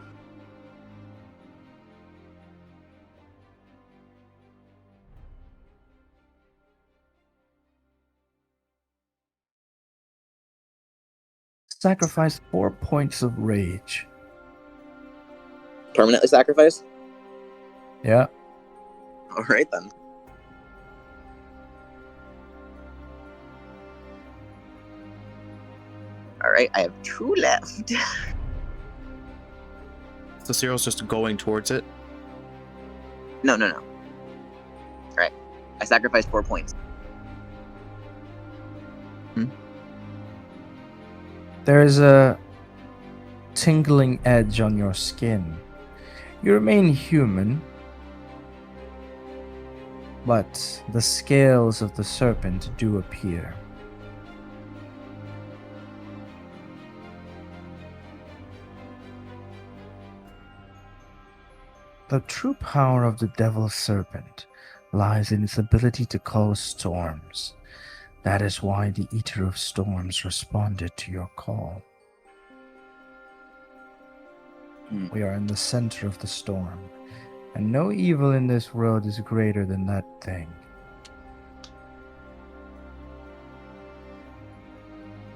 Sacrifice 4 points of rage. Permanently sacrifice? Yeah. All right then. All right, I have 2 left. So Cyril's just going towards it. No. All right, I sacrificed 4 points. There is a tingling edge on your skin. You remain human, but the scales of the serpent do appear. The true power of the devil's serpent lies in its ability to cause storms. That is why the Eater of Storms responded to your call. We are in the center of the storm, and no evil in this world is greater than that thing.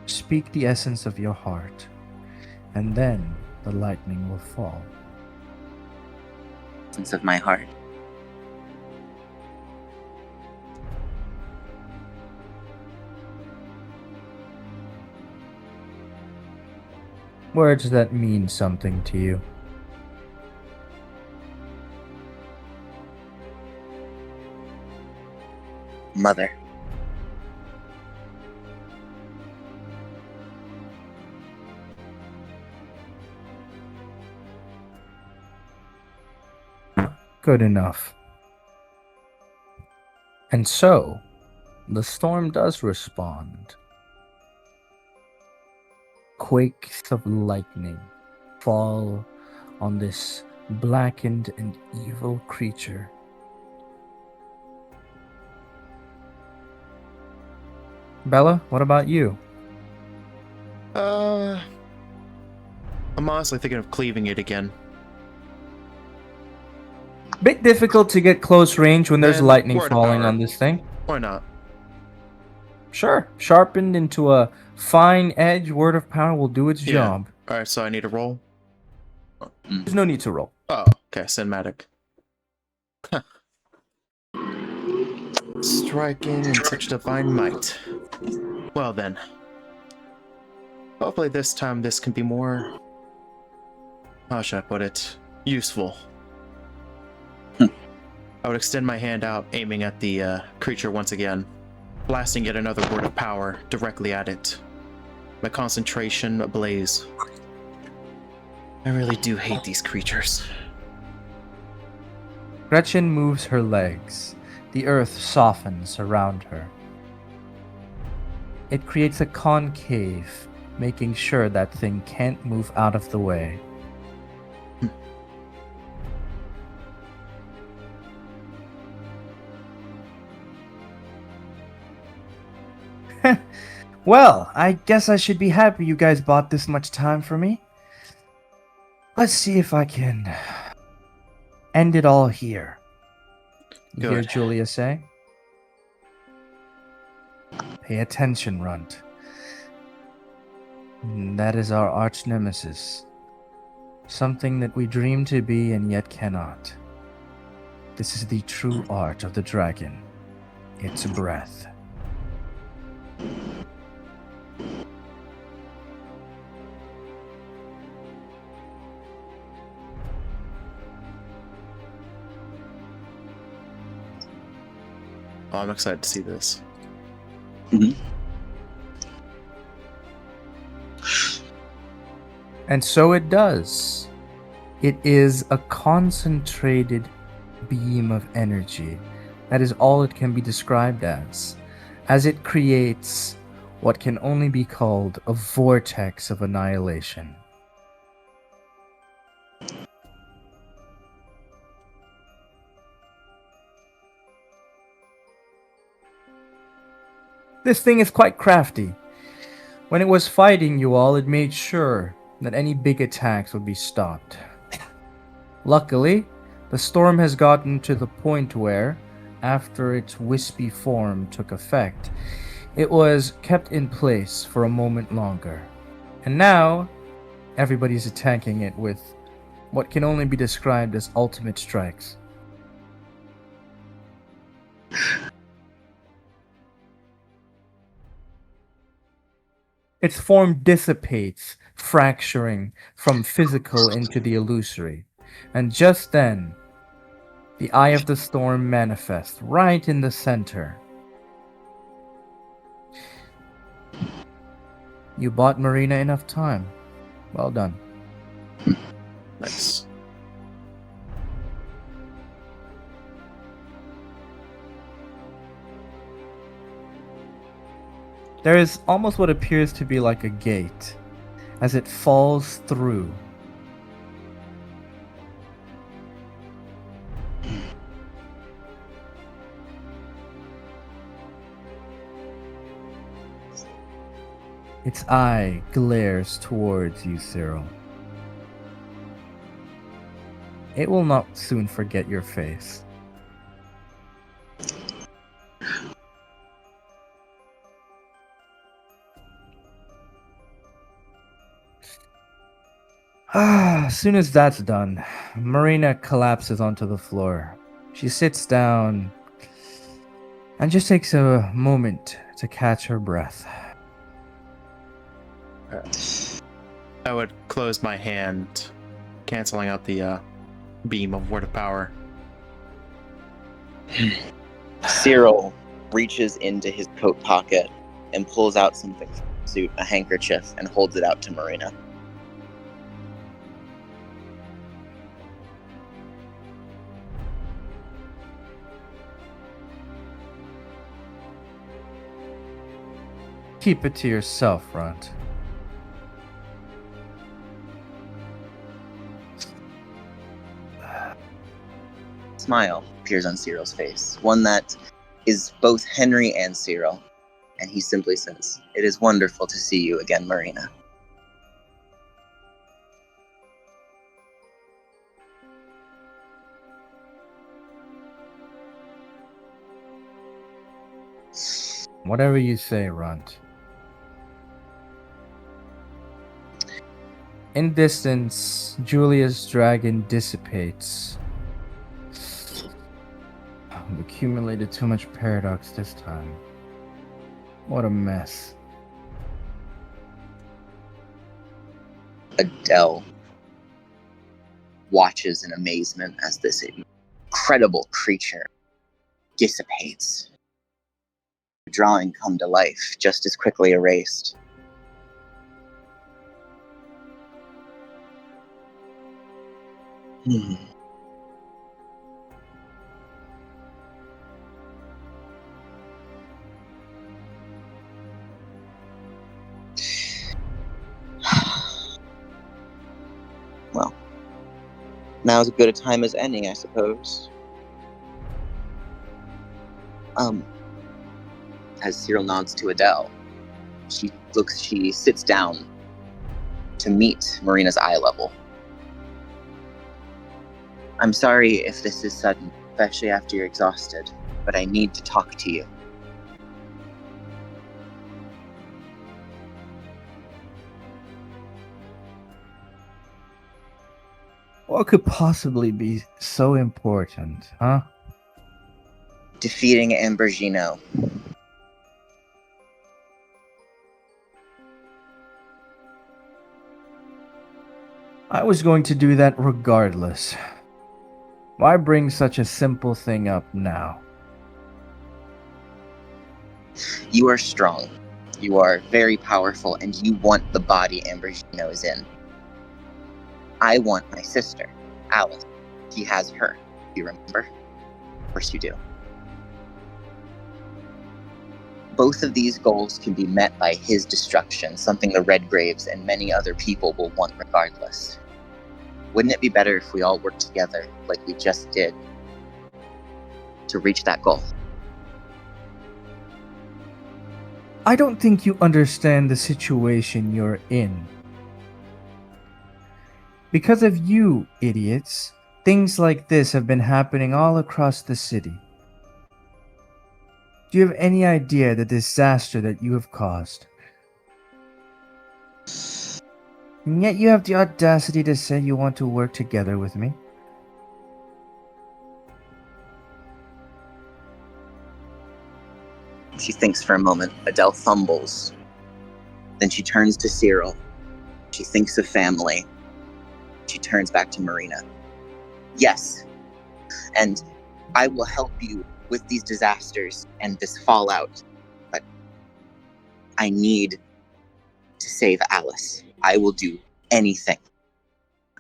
Speak the essence of your heart, and then the lightning will fall. Essence of my heart. Words that mean something to you. Mother. Good enough. And so, the storm does respond. Quakes of lightning fall on this blackened and evil creature. Bella, what about you? I'm honestly thinking of cleaving it again. Bit difficult to get close range when there's Then lightning word of falling power. on this thing. Why not? Sure, sharpened into a fine edge, word of power will do its Yeah. job. Alright, so I need a roll. There's no need to roll. Oh, okay, cinematic. Striking in such divine might. Well then. Hopefully this time this can be more... How should I put it? Useful. I would extend my hand out, aiming at the creature once again, blasting yet another word of power directly at it. My concentration ablaze. I really do hate these creatures. Gretchen moves her legs. The earth softens around her. It creates a concave, making sure that thing can't move out of the way. Well, I guess I should be happy you guys bought this much time for me. Let's see if I can end it all here. You hear Good. Julia say? Pay attention, Runt. That is our arch nemesis. Something that we dream to be and yet cannot. This is the true art of the dragon. Its breath. Oh, I'm excited to see this. And so it does. It is a concentrated beam of energy. That is all it can be described as it creates what can only be called a vortex of annihilation. This thing is quite crafty. When it was fighting you all, it made sure that any big attacks would be stopped. Luckily, the storm has gotten to the point where, after its wispy form took effect, it was kept in place for a moment longer. And now, everybody's attacking it with what can only be described as ultimate strikes. Its form dissipates, fracturing from physical into the illusory. And just then, the eye of the storm manifests right in the center. You bought Marina enough time. Well done. Nice. There is almost what appears to be like a gate as it falls through. Its eye glares towards you, Cyril. It will not soon forget your face. As soon as that's done, Marina collapses onto the floor. She sits down and just takes a moment to catch her breath. I would close my hand, canceling out the beam of word of power. Cyril reaches into his coat pocket and pulls out something from his suit, a handkerchief, and holds it out to Marina. Keep it to yourself, Runt. Smile appears on Cyril's face, one that is both Henry and Cyril, and he simply says, "It is wonderful to see you again, Marina." Whatever you say, Runt. In distance, Julia's dragon dissipates. I've accumulated too much paradox this time. What a mess. Adele watches in amazement as this incredible creature dissipates. The drawing come to life, just as quickly erased. Well, now's as good a time as any, I suppose. As Cyril nods to Adele, she sits down to meet Marina's eye level. I'm sorry if this is sudden, especially after you're exhausted, but I need to talk to you. What could possibly be so important, huh? Defeating Ambergino. I was going to do that regardless. Why bring such a simple thing up now? You are strong. You are very powerful, and you want the body Ambergino is in. I want my sister, Alice. He has her. Do you remember? Of course you do. Both of these goals can be met by his destruction, something the Redgraves and many other people will want regardless. Wouldn't it be better if we all worked together, like we just did, to reach that goal? I don't think you understand the situation you're in. Because of you, idiots, things like this have been happening all across the city. Do you have any idea the disaster that you have caused? And yet you have the audacity to say you want to work together with me? She thinks for a moment. Adele fumbles. Then she turns to Cyril. She thinks of family. She turns back to Marina. Yes, and I will help you with these disasters and this fallout, but I need to save Alice. I will do anything.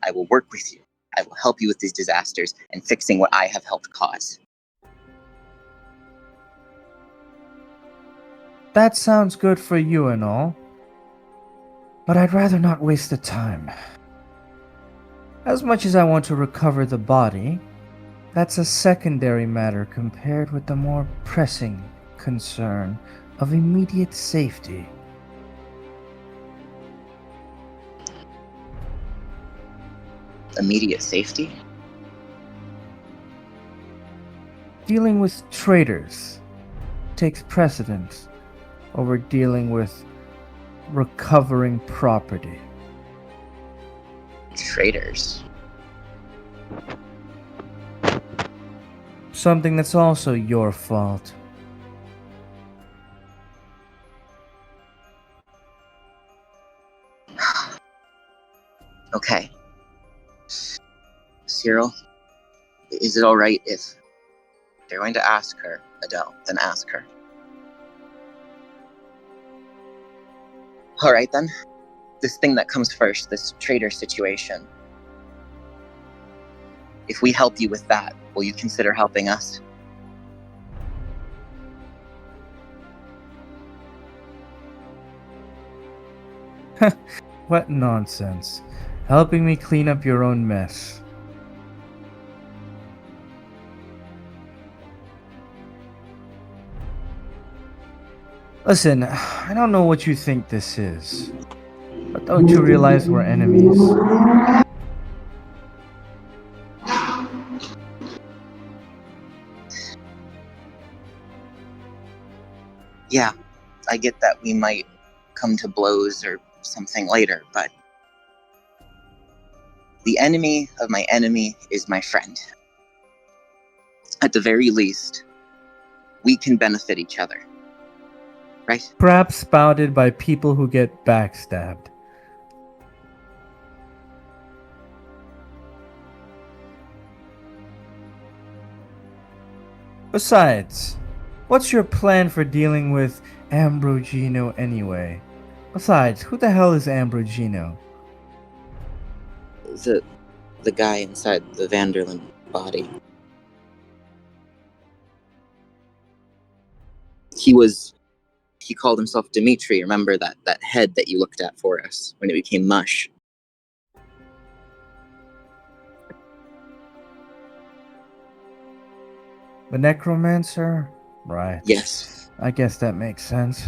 I will work with you. I will help you with these disasters and fixing what I have helped cause. That sounds good for you and all, but I'd rather not waste the time. As much as I want to recover the body, that's a secondary matter compared with the more pressing concern of immediate safety. Immediate safety? Dealing with traitors takes precedence over dealing with recovering property. Traitors? Something that's also your fault. Okay. Cyril, is it alright if they're going to ask her, Adele, then ask her? Alright then. This thing that comes first, this traitor situation. If we help you with that, will you consider helping us? What nonsense. Helping me clean up your own mess. Listen, I don't know what you think this is, but don't you realize we're enemies? Yeah, I get that we might come to blows or something later, but the enemy of my enemy is my friend. At the very least, we can benefit each other. Right? Perhaps spouted by people who get backstabbed. Besides, what's your plan for dealing with Ambrogino anyway? Besides, who the hell is Ambrogino? The guy inside the Vanderlyn body. He called himself Dimitri. Remember that head that you looked at for us when it became mush? The necromancer? Right. Yes. I guess that makes sense.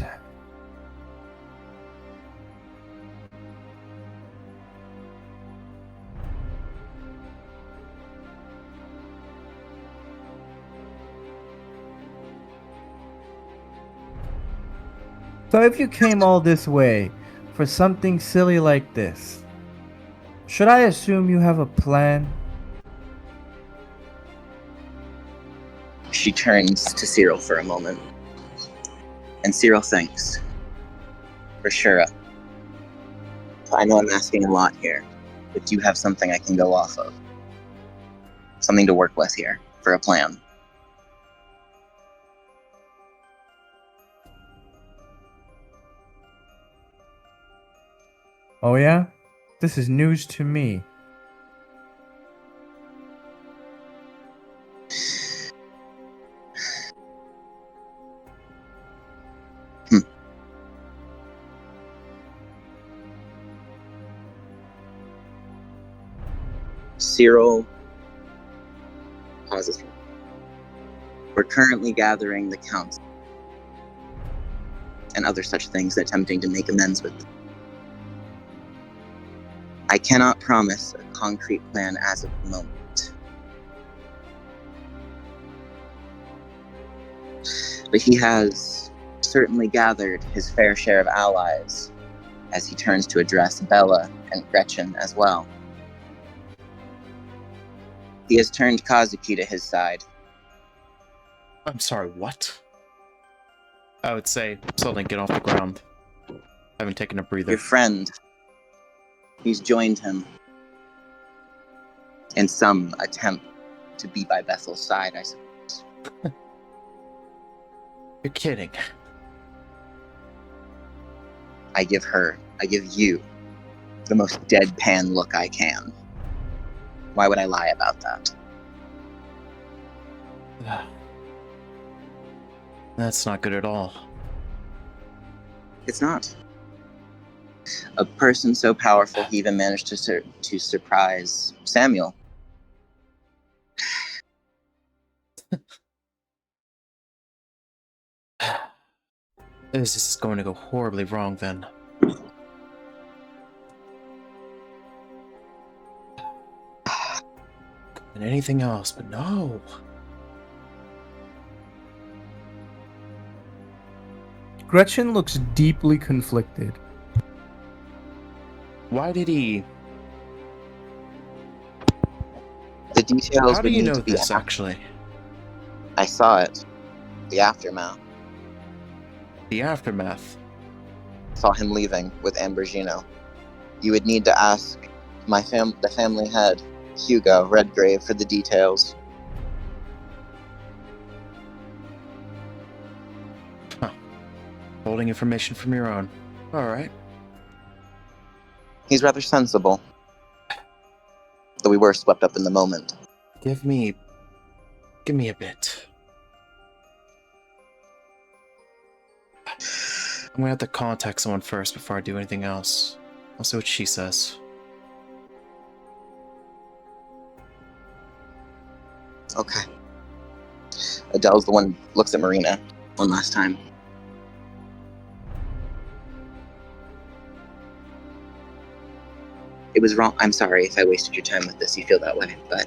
So if you came all this way for something silly like this, should I assume you have a plan? She turns to Cyril for a moment. And Cyril thinks, for sure. I know I'm asking a lot here, but do you have something I can go off of? Something to work with here for a plan. Oh yeah? This is news to me. Cyril pauses. We're currently gathering the council and other such things, attempting to make amends with them. I cannot promise a concrete plan as of the moment. But he has certainly gathered his fair share of allies as he turns to address Bella and Gretchen as well. He has turned Kazuki to his side. I'm sorry, what? I would say, something get off the ground. I haven't taken a breather. Your friend, he's joined him in some attempt to be by Bethel's side, I suppose. You're kidding. I give you the most deadpan look I can. Why would I lie about that? That's not good at all. It's not. A person so powerful, he even managed to surprise Samuel. This is going to go horribly wrong then. And anything else, but no. Gretchen looks deeply conflicted. Why did he... The details How do would you need know to be this, actually? I saw it. The aftermath. The aftermath. Saw him leaving with Ambrogino. You would need to ask the family head, Hugo Redgrave, for the details. Huh. Holding information from your own. Alright. He's rather sensible. Though we were swept up in the moment. Give me a bit. I'm gonna have to contact someone first before I do anything else. I'll see what she says. Okay. Adele's the one who looks at Marina one last time. It was wrong. I'm sorry if I wasted your time with this. You feel that way, but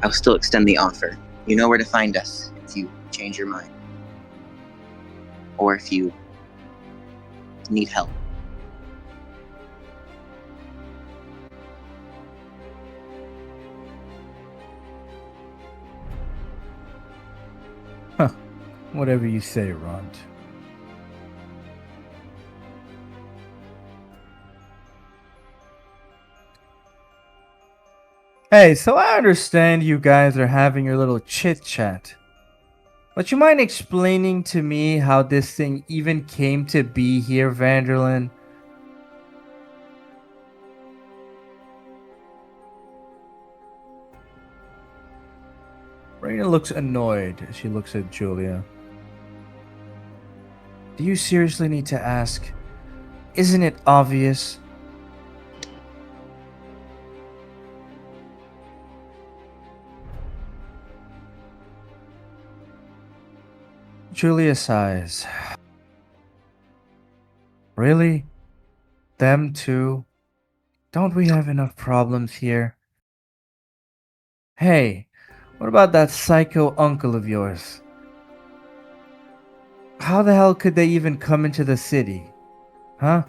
I'll still extend the offer. You know where to find us if you change your mind. Or if you need help. Whatever you say, Rond. Hey, so I understand you guys are having your little chit-chat. Would you mind explaining to me how this thing even came to be here, Vanderlyn? Raina looks annoyed as she looks at Julia. Do you seriously need to ask? Isn't it obvious? Julia sighs. Really? Them too? Don't we have enough problems here? Hey, what about that psycho uncle of yours? How the hell could they even come into the city? Huh?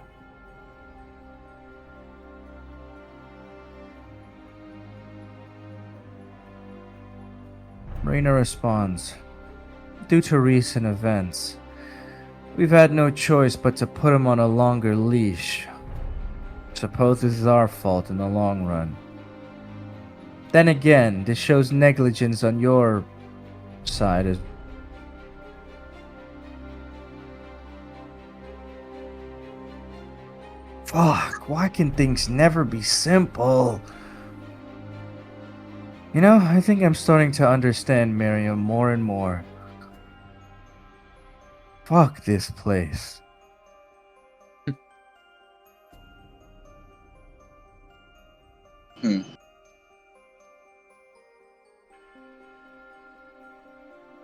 Marina responds. Due to recent events, we've had no choice but to put him on a longer leash. Suppose this is our fault in the long run. Then again, this shows negligence on your side as fuck, why can things never be simple? You know, I think I'm starting to understand Miriam more and more. Fuck this place.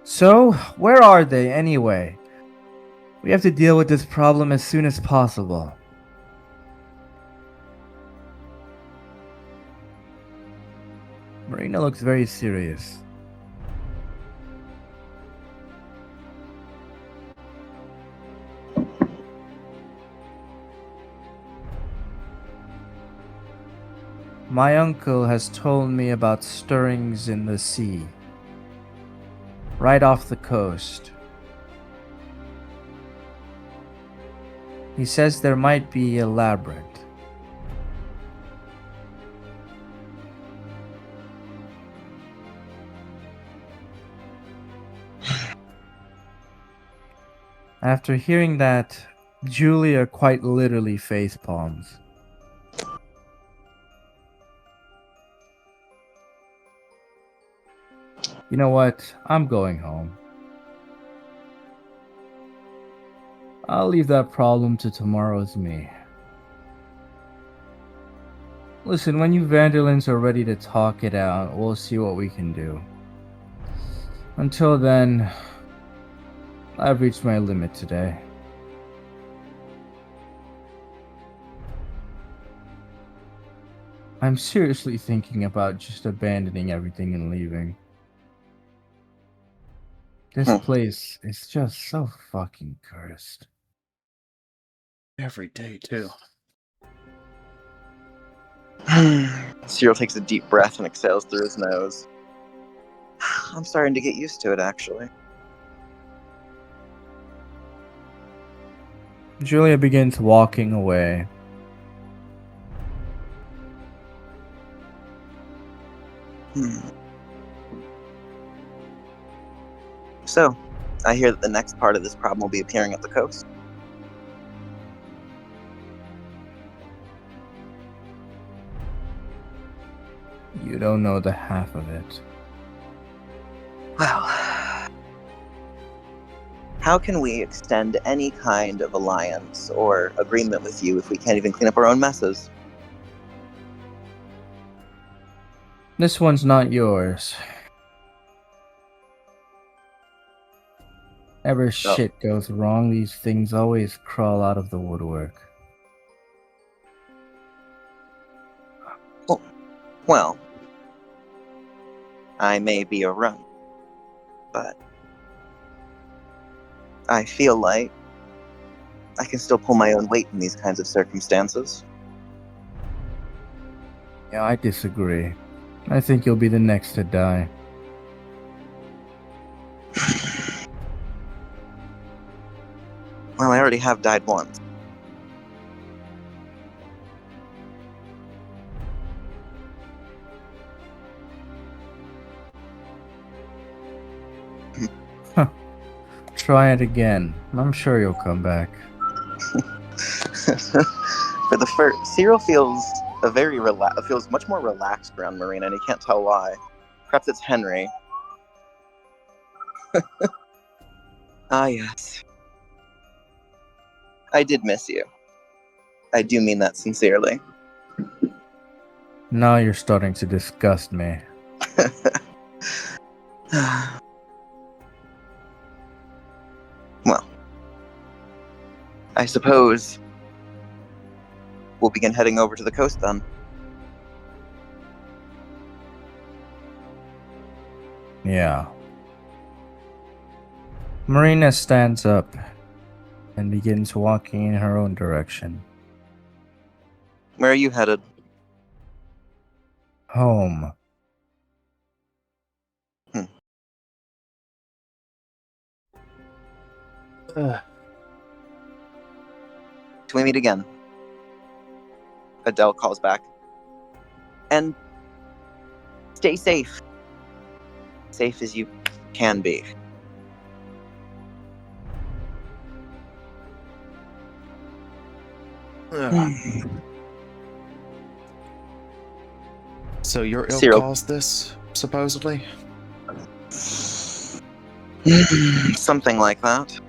So, where are they anyway? We have to deal with this problem as soon as possible. Marina looks very serious. My uncle has told me about stirrings in the sea, right off the coast. He says there might be a labyrinth. After hearing that, Julia quite literally facepalms. You know what? I'm going home. I'll leave that problem to tomorrow's me. Listen, when you Vanderlins are ready to talk it out, we'll see what we can do. Until then, I've reached my limit today. I'm seriously thinking about just abandoning everything and leaving. This place is just so fucking cursed. Every day, too. Cyril takes a deep breath and exhales through his nose. I'm starting to get used to it, actually. Julia begins walking away. So, I hear that the next part of this problem will be appearing at the coast. You don't know the half of it. Well, how can we extend any kind of alliance or agreement with you if we can't even clean up our own messes? This one's not yours. Ever shit goes wrong, these things always crawl out of the woodwork. Well, I may be a runt, but I feel like I can still pull my own weight in these kinds of circumstances. Yeah, I disagree. I think you'll be the next to die. Well, I already have died once. try it again. I'm sure you'll come back. For the first, Cyril feels feels much more relaxed around Marina, and he can't tell why. Perhaps it's Henry. Ah, yes. I did miss you. I do mean that sincerely. Now you're starting to disgust me. Well, I suppose we'll begin heading over to the coast then. Yeah. Marina stands up and begins walking in her own direction. Where are you headed? Home. Till we meet again. Adele calls back. And stay safe. Safe as you can be. So your ilk Cyril. caused this, supposedly? Something like that.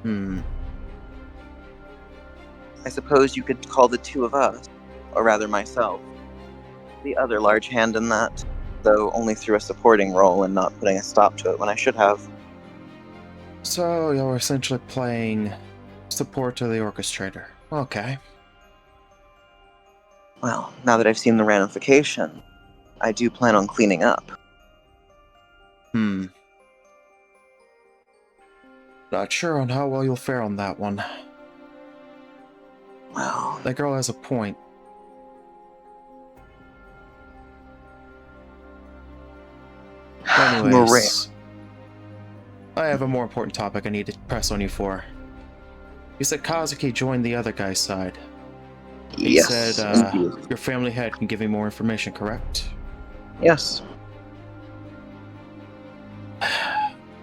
I suppose you could call the two of us, or rather myself, the other large hand in that, though only through a supporting role and not putting a stop to it when I should have. So you're essentially playing support to the orchestrator. Okay. Well, now that I've seen the ramification, I do plan on cleaning up. Not sure on how well you'll fare on that one. Well, That girl has a point. Anyways, I have a more important topic I need to press on you for. You said Kazuki joined the other guy's side. He yes, said indeed. your family head can give me more information, correct? Yes.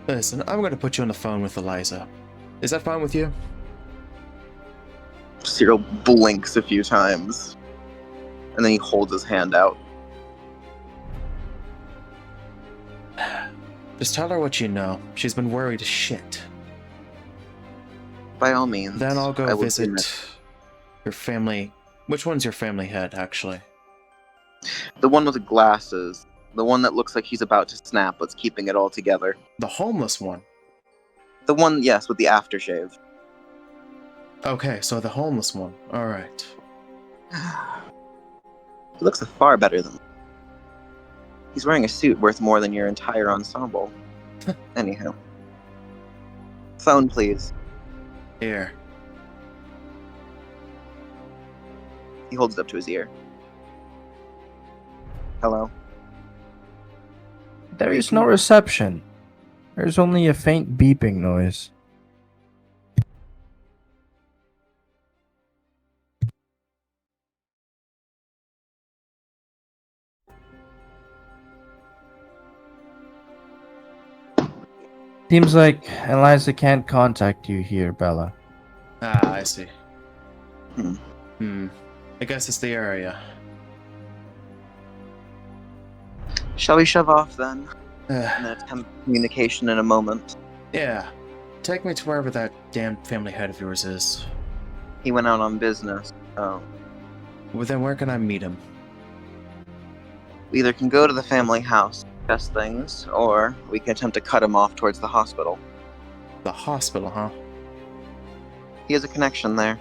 Listen, I'm going to put you on the phone with Eliza. Is that fine with you? Cyril blinks a few times, and then he holds his hand out. Just tell her what you know. She's been worried as shit. By all means. Then I'll I go will do visit that. your family. Which one's your family head, actually? The one with the glasses. The one that looks like he's about to snap but's keeping it all together. The homeless one. The one, yes, with the aftershave. Okay, so the homeless one. Alright. He looks far better than... He's wearing a suit worth more than your entire ensemble. Anyhow. Phone, please. Here. He holds it up to his ear. Hello? There is no reception. There's only a faint beeping noise. Seems like Eliza can't contact you here, Bella. Ah, I see. Hmm. I guess it's the area. Shall we shove off then? Uh, And then attempt communication in a moment. yeah. Take me to wherever that damn family head of yours is. He went out on business. Oh. Well, then where can I meet him? We either can go to the family house, discuss things, or we can attempt to cut him off towards the hospital. The hospital, huh? He has a connection there.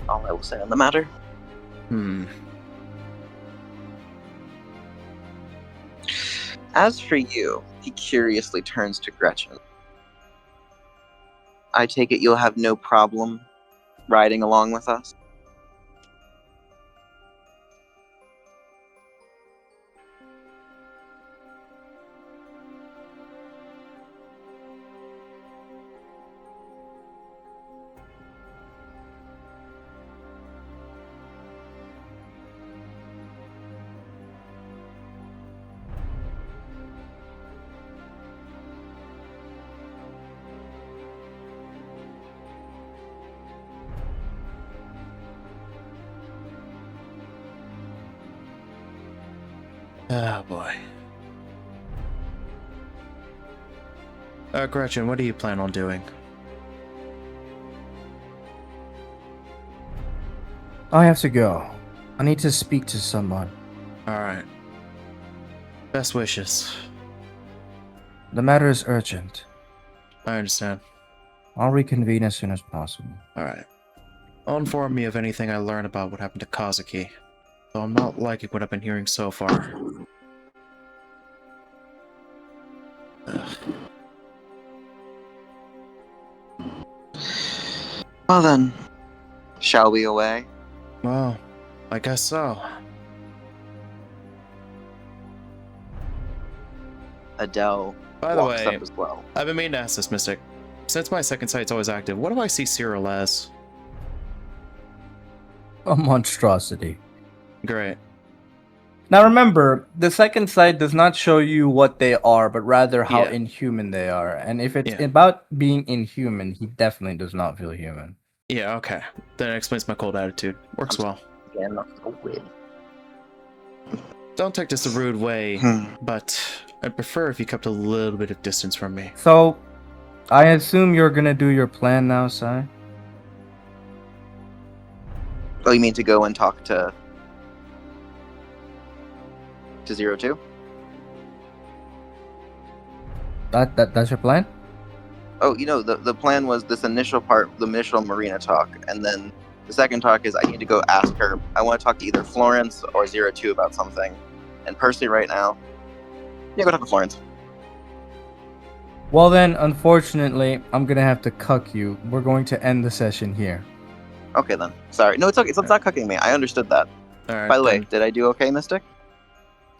All I will say on the matter. As for you, he curiously turns to Gretchen. I take it you'll have no problem riding along with us? Oh boy. Gretchen, what do you plan on doing? I have to go. I need to speak to someone. Alright. Best wishes. The matter is urgent. I understand. I'll reconvene as soon as possible. Alright. I'll inform me of anything I learn about what happened to Kazuki. Though I'm not liking what I've been hearing so far. Ugh. Well then, shall we away? Well, I guess so. Adele By the walks way, up as well. I've been meaning to ask this, Mystic. Since my second sight's always active, what do I see Cyril as? A monstrosity. Great. Now remember, the second sight does not show you what they are, but rather how Yeah. inhuman they are. And if it's Yeah. about being inhuman, he definitely does not feel human. Yeah, okay. That explains my cold attitude. Works well. Again, so weird. Don't take this a rude way, but I'd prefer if you kept a little bit of distance from me. So, I assume you're gonna do your plan now, Sai? Oh, you mean to go and talk to Zero Two? That's your plan? Oh, the plan was this initial part, the initial Marina talk, and then the second talk is I need to go ask her. I want to talk to either Florence or Zero Two about something. And personally, right now, yeah, go talk to Florence. Well then, unfortunately, I'm gonna have to cuck you. We're going to end the session here. Okay then. Sorry. No, it's okay. It's not cucking me. I understood that. Alright. By the way, did I do okay, Mystic?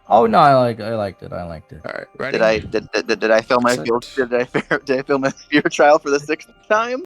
Oh no, I liked it. Alright, ready? Did I fail my Excellent. field? Did I fail my fear trial for the 6th time?